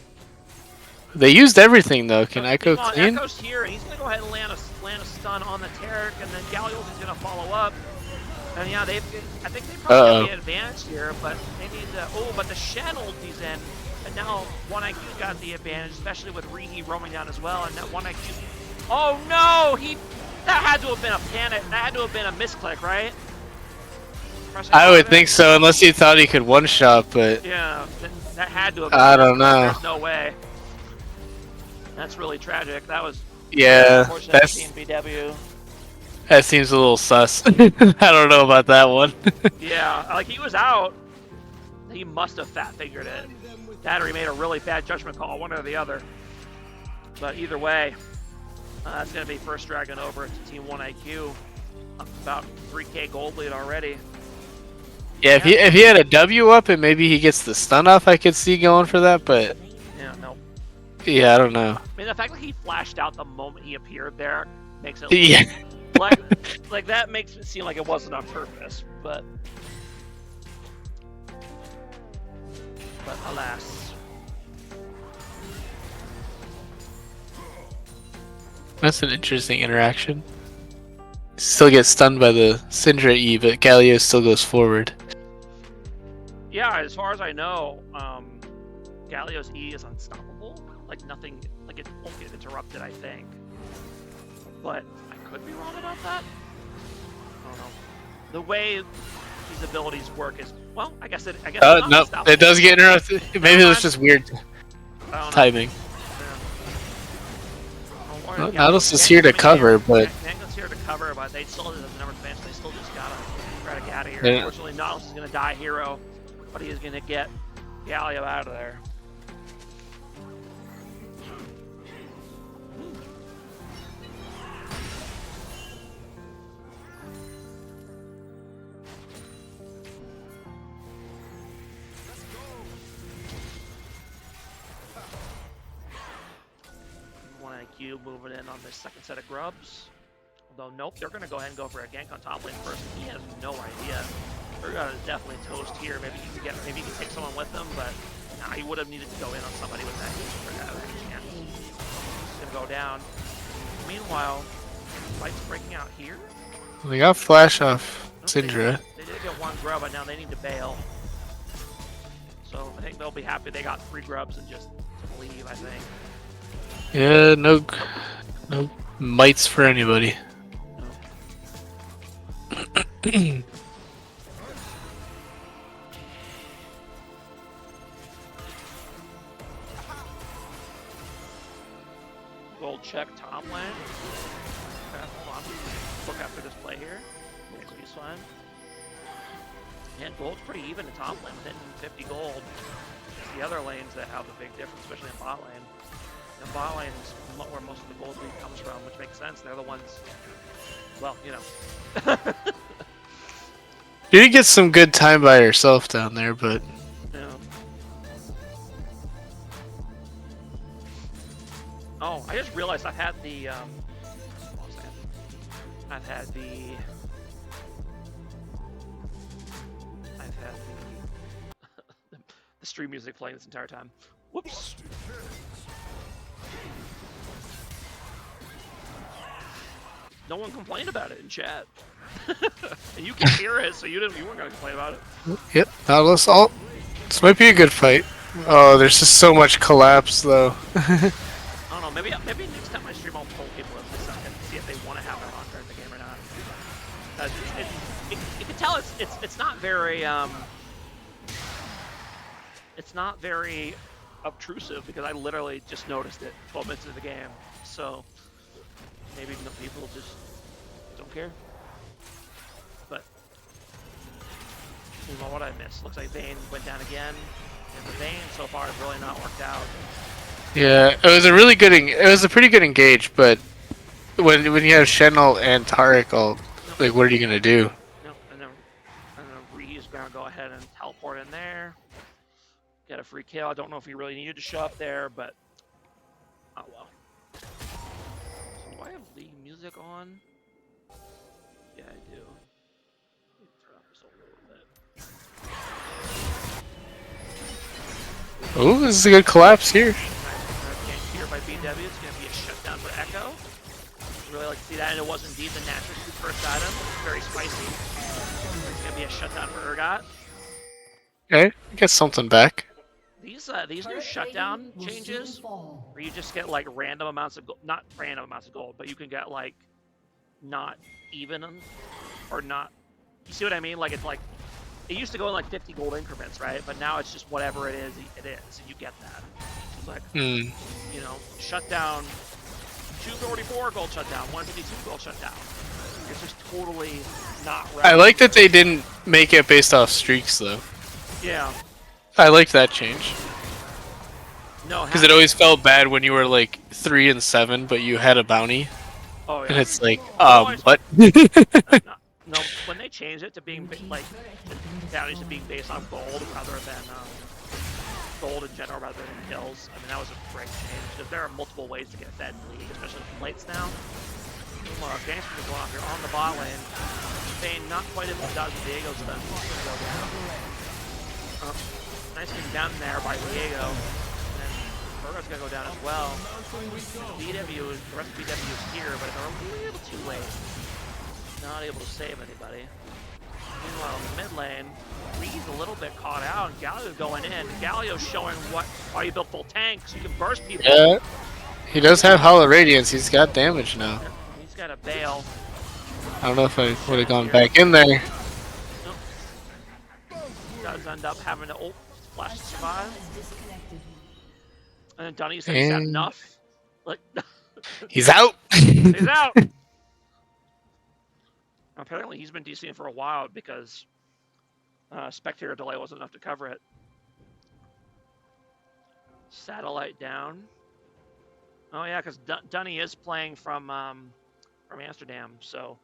They used everything though. Can Echo clean? Echo's here, and he's going to go ahead and land a stun on the Taric, and then Galio's is going to follow up. And yeah, I think they probably have the advantage here, but they need to. Oh, but the Shen ulti's in, and now 1IQ got the advantage, especially with Rihi roaming down as well. And that 1IQ. Oh no, he That had to have been a panic. That had to have been a misclick, right? Pressing I would button? think so, unless he thought he could one-shot, but Yeah, that had to have been I a don't misclick. know. There's no way. That's really tragic. That was Yeah, unfortunate for Team BW. that seems a little sus. I don't know about that one. Yeah, like he was out. He must have fat fingered it. That or he made a really bad judgment call, one or the other. But either way, that's going to be first dragon over to Team 1IQ. Up about 3k gold lead already. Yeah, if he had a W up and maybe he gets the stun off, I could see going for that, but Yeah, no. yeah, I don't know. I mean, the fact that he flashed out the moment he appeared there makes it Yeah. like that makes it seem like it wasn't on purpose, but alas. That's an interesting interaction. Still gets stunned by the Syndra E, but Galio still goes forward. Yeah, as far as I know, Galio's E is unstoppable. Like nothing, like it won't get interrupted, I think. But I could be wrong about that. I don't know. The way these abilities work is, well, I guess it's not No, unstoppable. it does get interrupted. Maybe it was just weird I don't know. timing. Yeah. Nautilus is here to cover, but Gangon's here to cover, but they still, the number advance, they still just gotta try to get out of here. Yeah. Unfortunately, Nautilus is gonna die hero, but he is gonna get Galio out of there. IQ moving in on this second set of grubs. Although, nope, they're going to go ahead and go for a gank on top lane first. He has no idea. Urgot is definitely toast here. Maybe he can take someone with him, but nah, he would have needed to go in on somebody with that for that chance. He's going to go down. Meanwhile, fight's breaking out here. we got flash off Nope, Syndra. They did get one grub, but now they need to bail. So I think they'll be happy they got 3 grubs and just leave, I think. Yeah, no mites for anybody. Gold check top lane. Okay, hold on. Look after this play here. He's fine. And gold's pretty even in top lane, hitting 50 gold. It's the other lanes that have the big difference, especially in bot lane. And bot lane is where most of the gold lead comes from, which makes sense. They're the ones, well, you know. You did get some good time by yourself down there, but Yeah. Oh, I just realized I've had the, what was that? I've had the the stream music playing this entire time. Whoops. No one complained about it in chat. And you can hear it, so you weren't gonna complain about it. yep, Nautilus ult. This might be a good fight. Oh, there's just so much collapse though. I don't know. Maybe next time I stream, I'll poll people at this second to see if they want to have their Haunter in the game or not. You can tell it's not very it's not very obtrusive because I literally just noticed it 12 minutes into the game. So maybe people just don't care. But what I missed? Looks like Vayne went down again, and the Vayne so far has really not worked out. Yeah, it was a really good. It was a pretty good engage, but when you have Shen'el and Taric ult, like, what are you gonna do? Nope, and then Ree's gonna go ahead and teleport in there. Get a free kill. I don't know if he really needed to show up there, but oh well. So do I have League music on? Yeah, I do. Let me turn up this a little bit. Oh, this is a good collapse here. Nice here by BW. It's gonna be a shutdown for Echo. Really like to see that, and it was indeed the natural first item. Very spicy. It's gonna be a shutdown for Urgot. Okay, get something back. These new shutdown changes, where you just get like random amounts of gold, not random amounts of gold, but you can get like not even, or not. You see what I mean? Like it's like it used to go in like 50 gold increments, right? But now it's just whatever it is, and you get that. It's like you know, shut down 244 gold shutdown, 152 gold shutdown. It's just totally not right. I like that they didn't make it based off streaks though. Yeah. I like that change. No, because it always felt bad when you were like 3 and 7, but you had a bounty, oh, yeah. and it's like, what? No, when they changed it to being like bounties to being based on gold rather than gold in general rather than kills, I mean that was a great change because there are multiple ways to get fed in the league, especially from lates now. Well, Gangster's gonna go off here on the bot lane. Bane not quite able to dodge Diego's stun. He's gonna go down. Nice thing down there by Diego. Burrow's gonna go down as well. BW, the rest of BW is here, but they're a little too late. Not able to save anybody. Meanwhile, in the mid lane, Reed's a little bit caught out, and Galio's going in. Galio's showing why you built full tanks. You can burst people. Yeah, he does have Hollow Radiance. He's got damage now. He's got a bail. I don't know if I would have gone back in there. Nope. Does end up having to flash to survive. And then Dunny says he's had enough. Like, he's out. He's out. Apparently, he's been DCing for a while because spectator delay wasn't enough to cover it. Satellite down. Oh yeah, because Dunny is playing from Amsterdam, so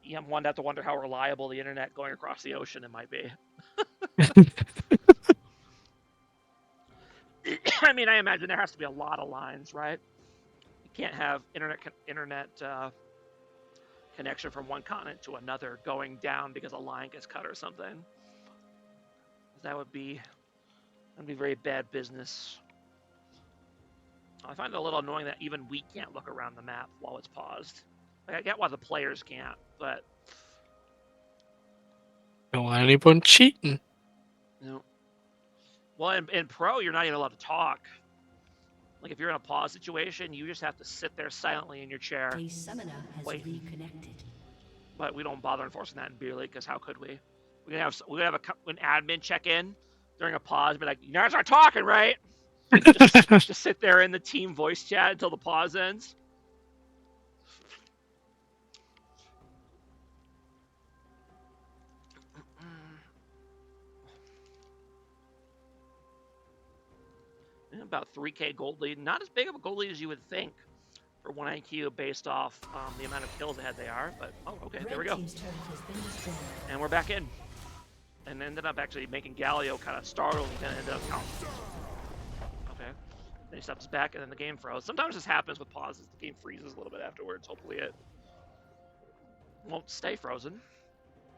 you have to wonder how reliable the internet going across the ocean it might be. I mean, I imagine there has to be a lot of lines, right? You can't have internet connection from one continent to another going down because a line gets cut or something. That would be very bad business. I find it a little annoying that even we can't look around the map while it's paused. Like, I get why the players can't, but Don't want anyone cheating. no. Well, in Pro, you're not even allowed to talk. Like, if you're in a pause situation, you just have to sit there silently in your chair. A summoner has reconnected. But we don't bother enforcing that in Beer League, because how could we? We're gonna have an admin check in during a pause, and be like, "You guys aren't talking, right?" just sit there in the team voice chat until the pause ends. About 3k gold lead. Not as big of a gold lead as you would think for 1 IQ based off the amount of kills ahead they are. But, oh, okay, there we go. And we're back in. And ended up actually making Galio kind of startled and then ended up counting. Okay. Then he steps back and then the game froze. Sometimes this happens with pauses. The game freezes a little bit afterwards. Hopefully it won't stay frozen.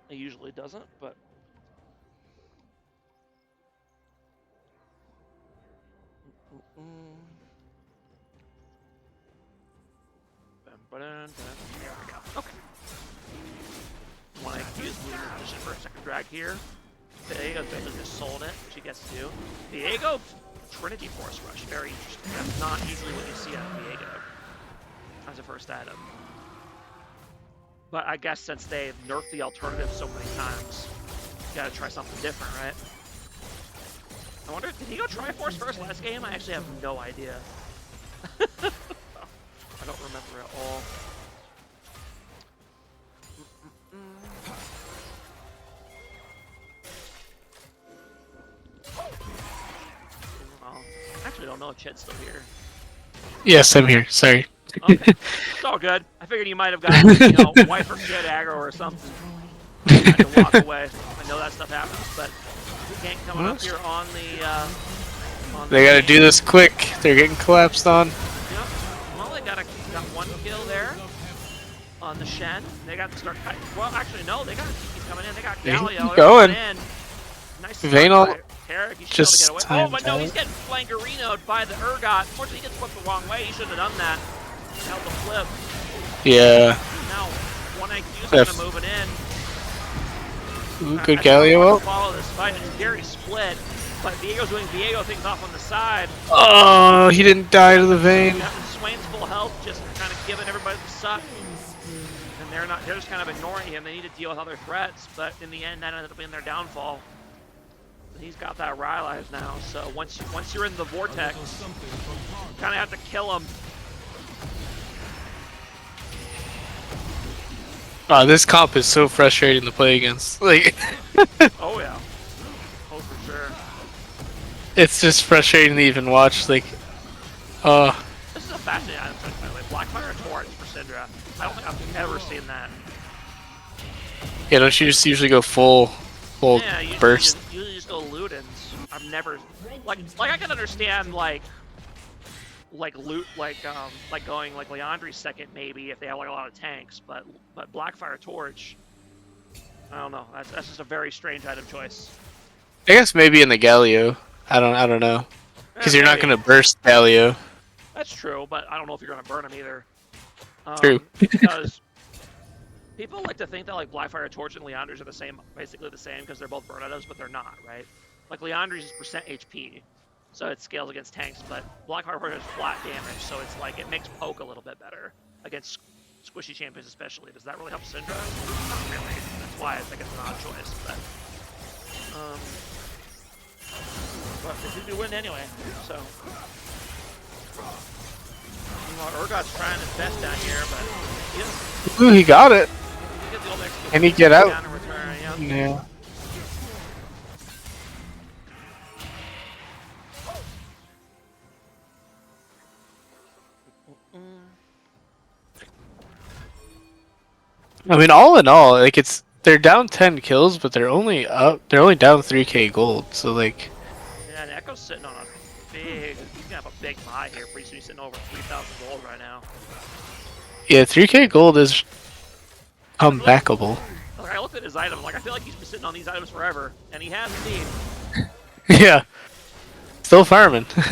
It usually doesn't, but there we go. Okay. One IQ is moving in position for a second drag here. Diego just sold it, which he gets to do. Diego, Trinity Force Rush, very interesting. That's not usually what you see out of Diego as a first item. But I guess since they've nerfed the alternative so many times, you gotta try something different, right? I wonder, did he go Triforce first last game? I actually have no idea. I don't remember at all. Well, I actually don't know if Ched's still here. Yes, I'm here. Sorry. Okay. It's all good. I figured you might have gotten, wife or kid aggro or something. I had to walk away. I know that stuff happens, but Gank coming up here on the they gotta do this quick. They're getting collapsed on. Yep. Well, they got one kill there on the Shen. They got to start cutting. Well, actually, no. They got Kiki's coming in. They got Galio. Going. In. Nice. Vayne Tarek, he's just to get away. Oh, but no, out. he's getting flankerinoed by the Urgot. Unfortunately, he gets flipped the wrong way. He shouldn't have done that. Held the flip. Yeah. Now, 1 IQ's going to move it in. Ooh, good Galio. Follow this fight. And Gary split. But Diego's doing Diego things off on the side. Oh, he didn't die to the Vayne. Swain's full health, just kind of giving everybody the suck. just kind of ignoring him. They need to deal with other threats, but in the end, that ended up being their downfall. He's got that Rylai's now, so once you're in the vortex, you kind of have to kill him. Oh, this comp is so frustrating to play against. Like, Oh yeah, oh for sure. it's just frustrating to even watch. Like, This is a fascinating item set, by the way. Blackfire Torch for Syndra. I don't think I've ever seen that. yeah, don't you just usually go full Yeah, usually burst? usually just go Ludens. I've never like I can understand like loot like going like Leandri's second maybe if they have like a lot of tanks, but Blackfire Torch, I don't know. That's just a very strange item choice. I guess maybe in the Galio. I don't know, because you're not Maybe. gonna burst Galio. That's true, but I don't know if you're gonna burn him either. True. Because people like to think that like Blackfire Torch and Leandri's are the same, basically the same, because they're both burn items, but they're not, right? Like Leandri's is percent HP, so it scales against tanks, but Blackfire Torch is flat damage, so it's like it makes poke a little bit better against squishy champions especially. Does that really help Syndra? Not really. That's why I think it's an odd choice, but they seem to win anyway, so. Urgot's trying his best down here, but he doesn't. Ooh, he got it. He gets the old extra Can he get out? down in return, yeah. Yeah. I mean, all in all, like they're down 10 kills, but they're only down 3k gold. So like, Yeah, and Echo's sitting on a big. He's gonna have a big buy here. Pretty soon he's sitting over 3,000 gold right now. yeah, 3k gold is comebackable. Like I looked at his item, like I feel like he's been sitting on these items forever, and he has indeed. Yeah, still farming. So.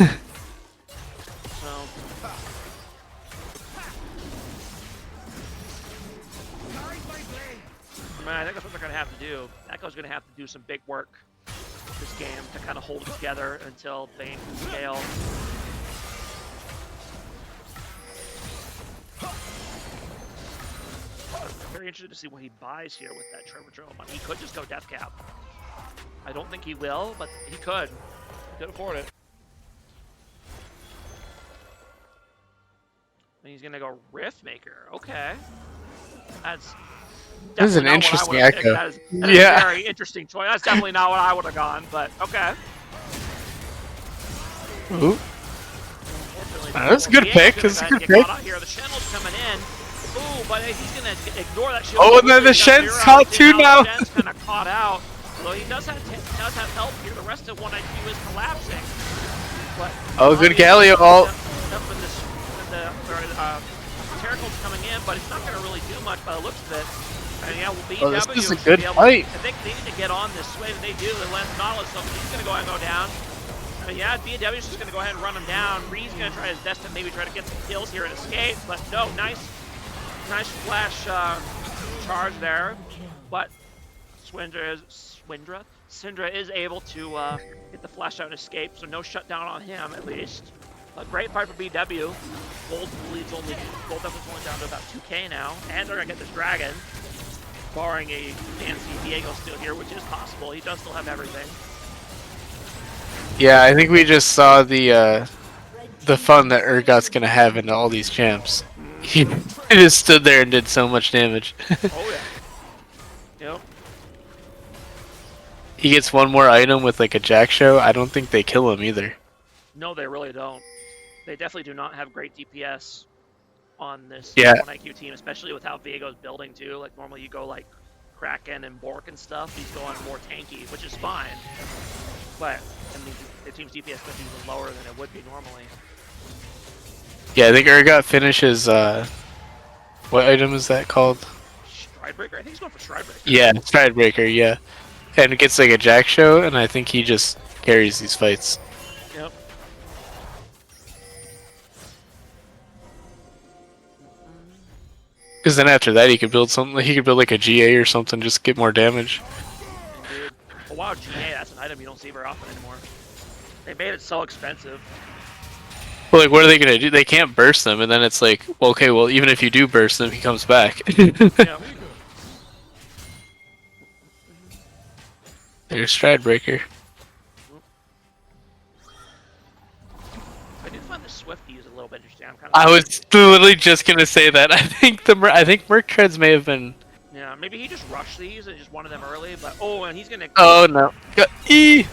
Man, I think that's what they're gonna have to do. Echo's gonna have to do some big work this game to kind of hold it together until Bane can scale. I'm very interested to see what he buys here with that Trevor Drone. He could just go Death Cap. I don't think he will, but he could. He could afford it. And he's gonna go Riftmaker. Okay. That's This is an definitely not what I interesting would've picked. Echo. That is Yeah. a very interesting choice. That's definitely not what I would have gone, but okay. Ooh. Unfortunately, That's a good Diego's pick. gonna That's a go ahead good and get pick. caught out here. The Shen's coming in. Ooh, but he's gonna ignore that shield. Oh, and then the Shen's caught too now. The Shen's kind of caught out. So he does have help here. The rest of 1IQ is collapsing. But Oh, good Galio ult. Terrico's coming in, but it's not going to really do much by the looks of it. And yeah, Oh, this BW is a should good be able- fight. I think they need to get on this way. They do. They land Nautilus, so he's going to go ahead and go down. Yeah, BW's just going to go ahead and run him down. Reed's going to try his best to maybe try to get some kills here and escape, but no, nice flash charge there. But Syndra is able to get the flash out and escape, so no shutdown on him at least. A great fight for BW. Gold definitely only down to about 2k now, and they're gonna get this dragon, barring a fancy Diego steal here, which is possible. He does still have everything. Yeah, I think we just saw the fun that Urgot's gonna have into all these champs. He just stood there and did so much damage. Oh yeah. Yep. He gets one more item with like a Jack Show. I don't think they kill him either. No, they really don't. They definitely do not have great DPS on this Yeah. 1IQ team, especially with how Viego's building too. Like normally you go like Kraken and Bork and stuff. He's going more tanky, which is fine. But I mean, the team's DPS could be even lower than it would be normally. Yeah, I think Urgot finishes. What item is that called? Stridebreaker? I think he's going for Stridebreaker. Yeah, Stridebreaker. Yeah, and it gets like a Jack Show, and I think he just carries these fights. Yep. Because then after that, he could build something. He could build like a GA or something, just get more damage. Indeed. But wow, GA, that's an item you don't see very often anymore. They made it so expensive. Well, like, what are they gonna do? They can't burst them, and then it's like, well, okay, well, even if you do burst them, he comes back. Yeah. There's Stride Breaker. I do find the Swifties a little bit interesting. I'm kind of I was literally just gonna say that. I think Merc Treads may have been. yeah, maybe he just rushed these and just wanted them early, but oh, and he's gonna Oh no!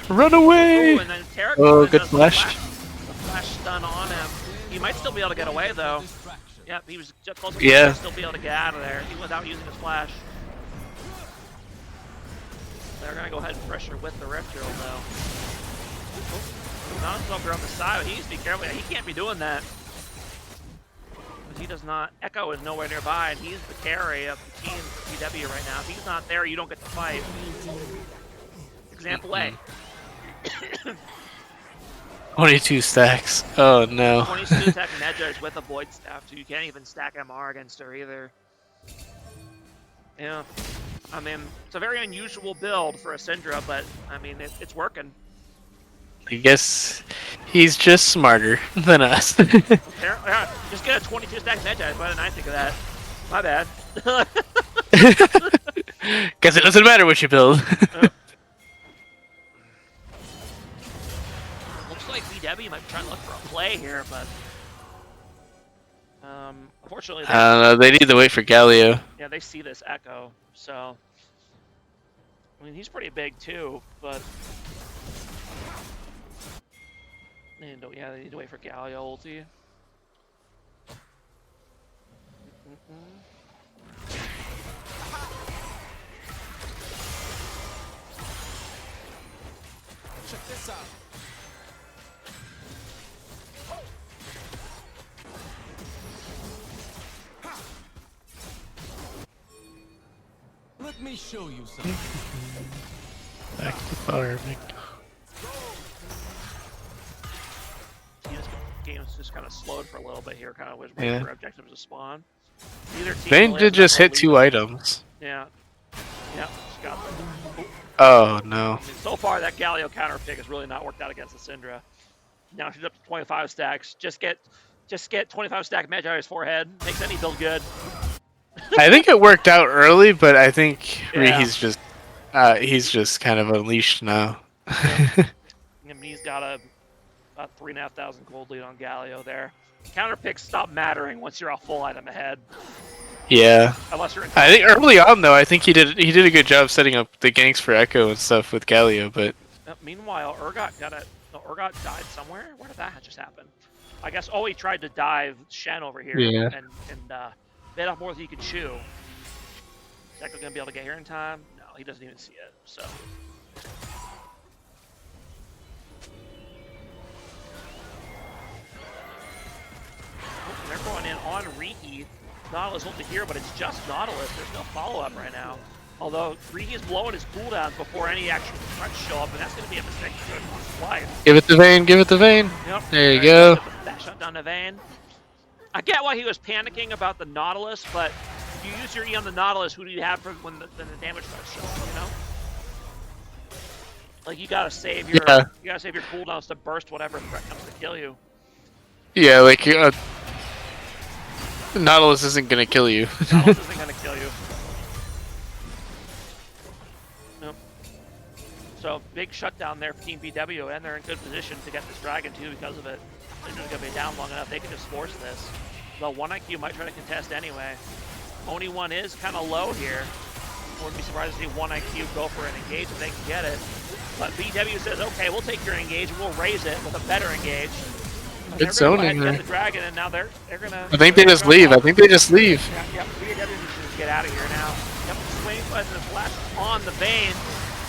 Run away! oh, and then Tarek Oh, does good the flash. the flash stun on him. He might still be able to get away though. Yep, he was just close enough Yeah. to still be able to get out of there even without using his flash. They're gonna go ahead and pressure with the Rift Drill though. Non-smoker on the side, but he needs to be careful. He can't be doing that. Because he does not. Echo is nowhere nearby, and he's the carry of the team PW right now. If he's not there, you don't get to fight. Example A. 22 stacks. Oh no. 22 stack Medjars with a Void Staff, so you can't even stack MR against her either. Yeah. I mean, it's a very unusual build for a Syndra, but I mean, it's working. I guess he's just smarter than us. Yeah, just get a 22 stack Medjars. Why didn't I think of that? My bad. Guess it doesn't matter what you build. Looks like VW might be trying to look for a play here, but unfortunately, I don't know. They need to wait for Galio. yeah, they see this Echo, so I mean he's pretty big too, but they need to wait for Galio ulti. Check this out. Let me show you something. Back to farming. This game's just kind of slowed for a little bit here, kind of was Yeah. waiting for objectives to spawn. Neither team Vayne really did has just enough hit 2 lead. items. Yeah, just got them. Oh no. I mean, so far, that Galio counter pick has really not worked out against the Syndra. Now she's up to 25 stacks. Just get 25 stack Magi on his forehead. Makes any build good. I think it worked out early, but I think Yeah. he's just kind of unleashed now. I mean, he's got about 3,500 gold lead on Galio there. Counter picks stop mattering once you're a full item ahead. Yeah. Unless you're in I think early on though, I think he did a good job setting up the ganks for Echo and stuff with Galio, but Meanwhile, Urgot Urgot died somewhere? Where did that just happen? I guess, oh, he tried to dive Shen over here Yeah. and bit off more than he could chew. Is Echo going to be able to get here in time? No, he doesn't even see it, so. Oh, they're going in on Riki. Nautilus ulti here, but it's just Nautilus. There's no follow-up right now. Although Riki's blowing his cooldowns before any actual threats show up, and that's going to be a mistake for his life. give it to Vayne, give it to Vayne. Yep. There you go. That shut down to Vayne. I get why he was panicking about the Nautilus, but if you use your E on the Nautilus, who do you have for when the damage starts showing, you know? Like you gotta save your cooldowns to burst whatever threat comes to kill you. Yeah, like Nautilus isn't gonna kill you. Nautilus isn't gonna kill you. Nope. So big shutdown there for Team BW, and they're in good position to get this dragon too because of it. They're just gonna be down long enough; they can just force this. Though 1IQ might try to contest anyway. Only one is kind of low here. Wouldn't be surprised to see 1IQ go for an engage if they can get it. But BW says, okay, we'll take your engage and we'll raise it with a better engage. And Good they're gonna go zoning ahead and there. get the dragon, and now they're gonna. I think they just leave. I think they just leave. Yeah, BW needs to just get out of here now. Yep, swing button and flash on the Vayne,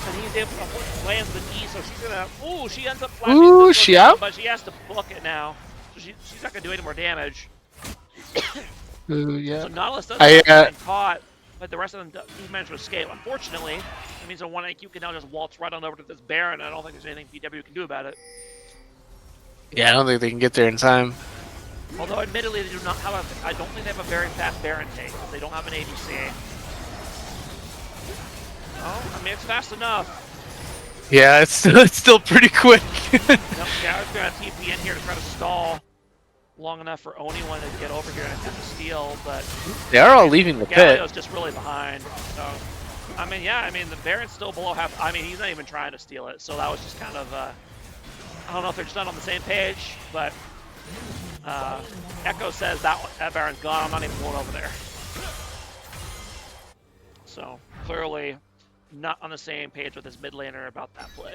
and he's able to land the E, so she's gonna. Ooh, she ends up flashing. Ooh, this she down, out? But she has to book it now, so she's not gonna do any more damage. Ooh, yeah. So Nautilus doesn't I, get caught, but the rest of them do manage to escape. Unfortunately, that means a 1IQ can now just waltz right on over to this Baron. I don't think there's anything BW can do about it. Yeah, I don't think they can get there in time. Although, admittedly, they do not have I don't think they have a very fast Baron take. They don't have an ADC. Oh, I mean, it's fast enough. Yeah, it's still pretty quick. Yep, Garrett's going to TP in here to try to stall long enough for Oni1 to get over here and attempt to steal, but They are all leaving the pit. Galio's just really behind. So I mean, yeah, I mean, the Baron's still below half. I mean, he's not even trying to steal it, so that was just kind of, I don't know if they're just not on the same page, but Echo says that Baron's gone. I'm not even going over there. So, clearly not on the same page with his mid laner about that play.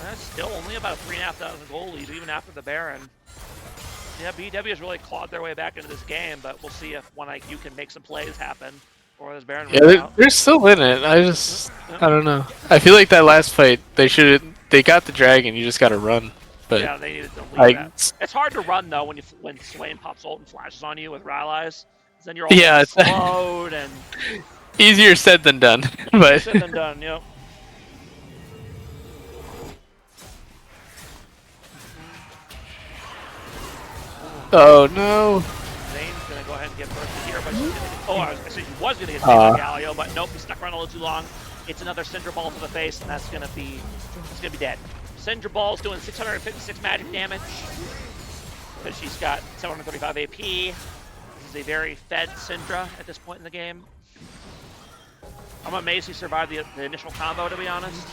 That's still only about a 3,500 gold lead, even after the Baron. Yeah, BW has really clawed their way back into this game, but we'll see if one like you can make some plays happen or this Baron runs Yeah, out. they're still in it. I don't know. I feel like that last fight, they got the dragon. You just got to run. But Yeah, they needed to leave like, that. It's hard to run though when Swain pops ult and flashes on you with Rallies. Then you're all yeah, it's slowed and easier said than done. But said than done. Yep. oh no. Zane's gonna go ahead and get bursted here, but she's gonna I said he was gonna get saved by Galio, but nope, he stuck around a little too long. It's another Cinder Ball to the face, and it's gonna be dead. Cinder Ball's doing 656 magic damage, but she's got 735 AP. This is a very fed Syndra at this point in the game. I'm amazed he survived the initial combo, to be honest.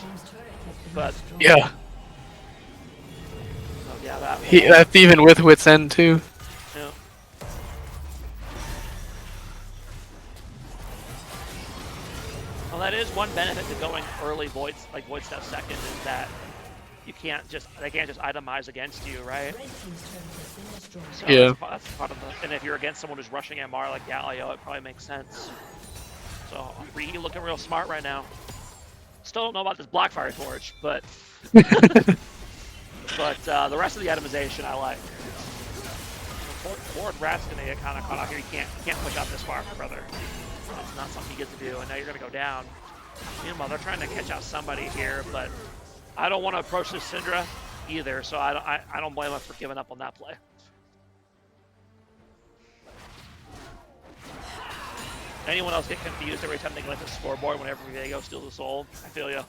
But Yeah. oh, yeah, That's even with Wit's End too. yeah. Well, that is one benefit to going early Void Step second is that they can't just itemize against you, right? So Yeah. that's part of and if you're against someone who's rushing MR like Galio, it probably makes sense. So Riki looking real smart right now. Still don't know about this Blackfire Torch, but the rest of the itemization I like. Lord Rat's gonna get kind of caught out here. You can't push out this far, brother. It's not something you get to do, and now you're gonna go down. Meanwhile, they're trying to catch out somebody here, but I don't want to approach this Syndra either, so I don't blame them for giving up on that play. Anyone else get confused every time they go into the scoreboard whenever Viego steals a soul? I feel you.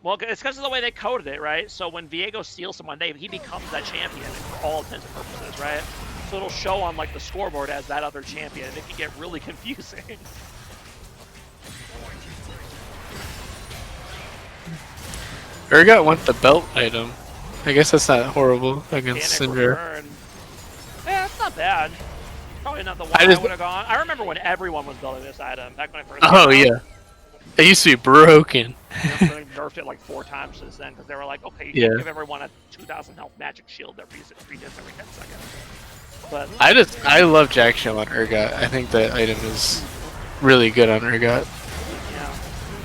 Well, it's because of the way they coded it, right? So when Viego steals someone, he becomes that champion for all intents and purposes, right? So it'll show on like the scoreboard as that other champion, and it can get really confusing. Urgot wants the belt item. I guess that's not horrible against Panic Syndra. return. Yeah, it's not bad. Probably not the one I would have gone. I remember when everyone was building this item back when I first. Oh yeah, it used to be broken. They nerfed it like 4 times since then because they were like, okay, you Yeah. can't give everyone a 2,000 health magic shield that resets every 10 seconds. But I love Jack Show on Urgot. I think that item is really good on Urgot. yeah,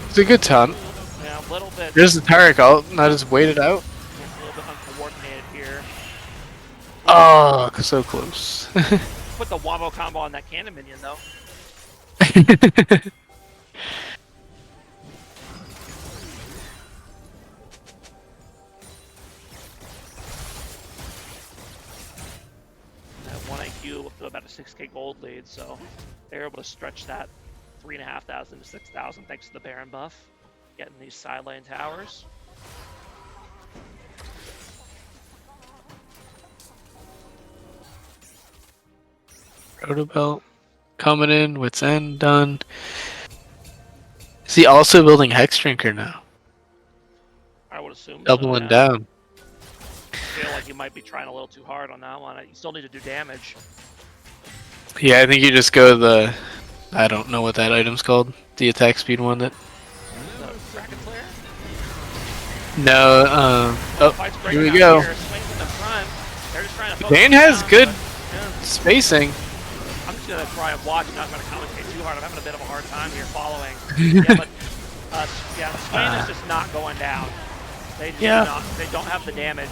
It's a good taunt. yeah, a little bit. There's the Taric ult, and I just waited out. A little bit uncoordinated here. Oh, so close. Put the Wombo combo on that cannon minion though. That 1 IQ with about a 6k gold lead, so they're able to stretch that 3,500 to 6,000 thanks to the Baron buff. Getting these side lane towers. Protobelt coming in, Wit's End done. Is he also building Hex Drinker now? I would assume. Doubling yeah. down. I feel like you might be trying a little too hard on that one. You still need to do damage. Yeah, I think you just go the. I don't know what that item's called. The attack speed one that. The Dragon Slayer? No, oh, Fight's here breaking we out go. here. Swings in the front. They're just trying to focus Dane him has down, good but, yeah. spacing. I'm just gonna try and watch, not gonna commentate too hard. I'm having a bit of a hard time here following. Yeah, but yeah, Swain is just not going down. They just they don't have the damage.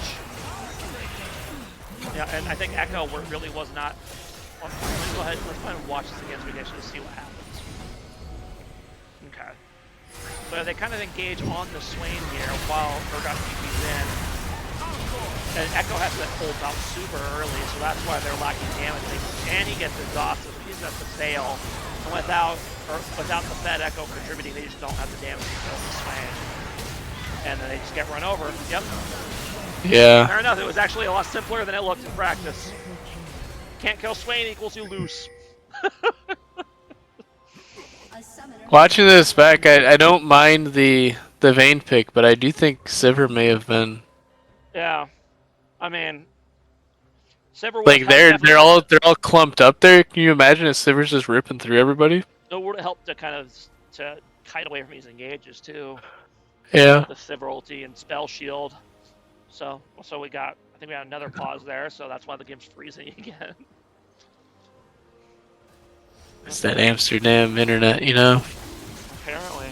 Yeah, and I think Echo really was not. Well, let's go ahead and watch this against Viego to see what happens. Okay. So they kind of engage on the Swain here while Urgot TP's in. And Echo has to ult out super early, so that's why they're lacking damage. And he gets exhausted, so he's got to fail. And without the Fed Echo contributing, they just don't have the damage to kill the Swain. And then they just get run over. Yep. Yeah. Fair enough, it was actually a lot simpler than it looked in practice. Can't kill Swain equals you lose. Watching this back, I don't mind the Vayne pick, but I do think Sivir may have been Yeah, I mean, Sivir would like have they're definitely helped. all clumped up there. Can you imagine if Sivir's just ripping through everybody? It would have helped to kind of to kite away from these engages too. Yeah. The Sivir ulti and spell shield. So we got. I think we had another pause there, so that's why the game's freezing again. It's that Amsterdam internet, you know. Apparently.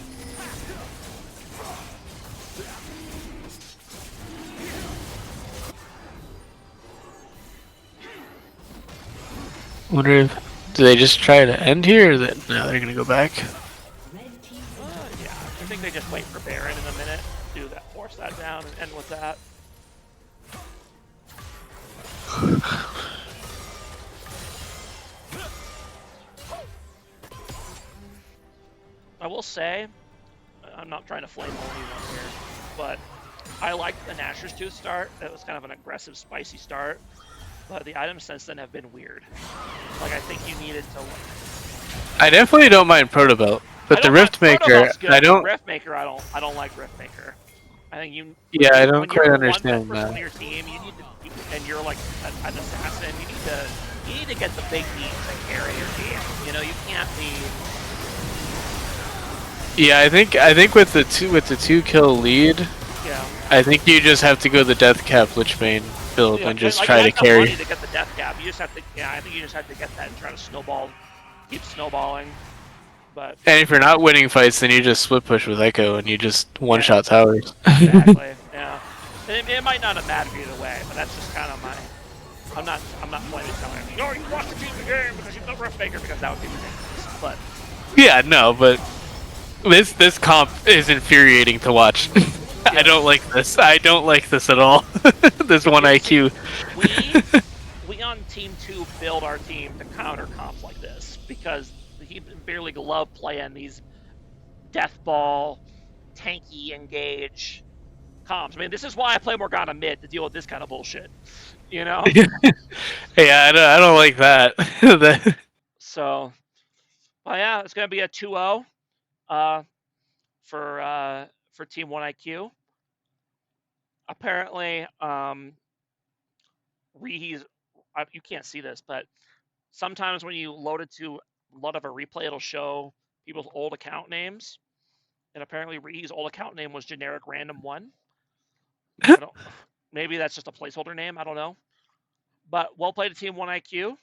Wonder if do they just try to end here, or that no, they're gonna go back. Yeah, I think they just wait for Baron in a minute, do that, force that down, and end with that. I will say, I'm not trying to flame anyone here, but I liked the Nashor's Tooth start. It was kind of an aggressive, spicy start, but the items since then have been weird. Like, I think you needed to... I definitely don't mind Protobelt, but the Riftmaker, I don't. Riftmaker, I don't like Riftmaker. I think you. Yeah, I don't quite when understand you're one that. of your team, you need to, and you're like an assassin. You need to get the big needs to carry your team. You know, you can't be. Yeah, I think with the 2-kill lead, Yeah. I think you just have to go the Death Cap Lichbane build and just like, try to carry. Money to get the death cap. You just have to. Yeah, I think you just have to get that and try to snowball, keep snowballing. But. And if you're not winning fights, then you just split push with Echo and you just one-shot towers. Exactly. Yeah. It might not have mattered either way, but that's just kind of my. I'm not blaming someone. Oh, you lost your team the game because you've got Riftmaker, because that would be ridiculous. But. Yeah, no, but this comp is infuriating to watch. Yeah. I don't like this. I don't like this at all. This one IQ. We on Team 2 build our team to counter comps like this because he barely love playing these death ball, tanky engage comps. I mean, this is why I play Morgana mid to deal with this kind of bullshit. You know? Yeah, I don't like that. So, well, yeah, it's gonna be a 2-0 for Team 1IQ. Apparently, Rihi's. You can't see this, but sometimes when you load it to a lot of a replay, it'll show people's old account names. And apparently Rihi's old account name was generic random 1. Maybe that's just a placeholder name. I don't know. But well played to Team 1IQ.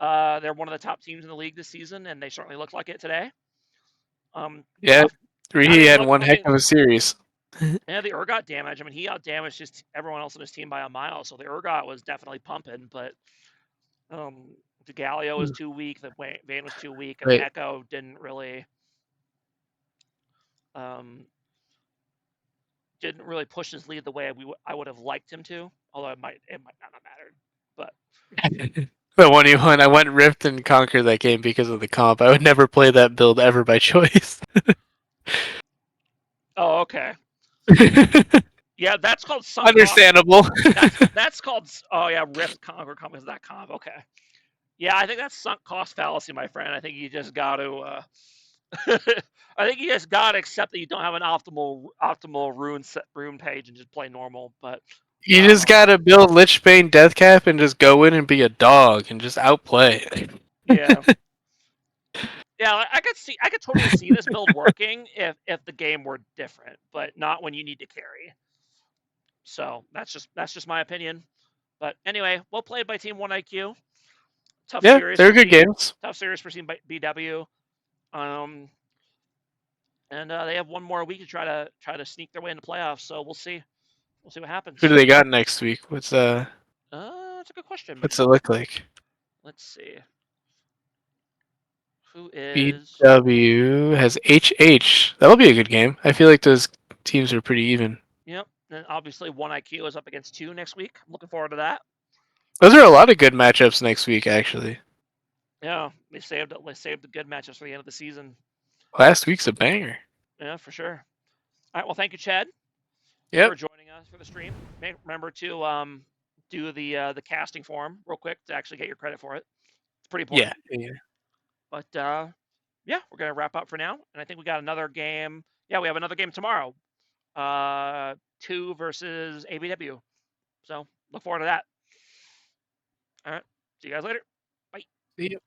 They're one of the top teams in the league this season, and they certainly look like it today. Yeah, Rihi had one heck of a series. Yeah, the Urgot damage. I mean, he outdamaged just everyone else in his team by a mile, so the Urgot was definitely pumping. But the Galio was too weak, the Vayne was too weak, and Echo didn't really push his lead the way I would have liked him to. Although it might not have mattered. But the one he won, I went Rift and conquered that game because of the comp. I would never play that build ever by choice. Oh, okay. Yeah, that's called sunk understandable. That's called Rift conquer comp is that comp. Okay. Yeah, I think that's sunk cost fallacy, my friend. I think you just got to. I think you just got to accept that you don't have an optimal rune page and just play normal. But you just got to build Lichbane Deathcap and just go in and be a dog and just outplay. Yeah. Yeah, I could totally see this build working if the game were different, but not when you need to carry. So that's just my opinion. But anyway, well played by Team 1IQ. Tough series. They're good games. Tough series for Team BW. And they have one more week to try to sneak their way into playoffs. So we'll see. We'll see what happens. Who do they got next week? What's That's a good question. What's it look like? Let's see. Who is BW has HH. That'll be a good game. I feel like those teams are pretty even. Yep. And obviously 1IQ is up against 2 next week. I'm looking forward to that. Those are a lot of good matchups next week, actually. Yeah, they saved the good matchups for the end of the season. Last week's a banger. Yeah, for sure. All right, well, thank you, Chad, for joining us for the stream. Remember to do the casting form real quick to actually get your credit for it. It's pretty important. Yeah. But yeah, we're gonna wrap up for now, and I think we got another game. Yeah, we have another game tomorrow. 2 versus ABW. So look forward to that. All right, see you guys later. Bye. See ya.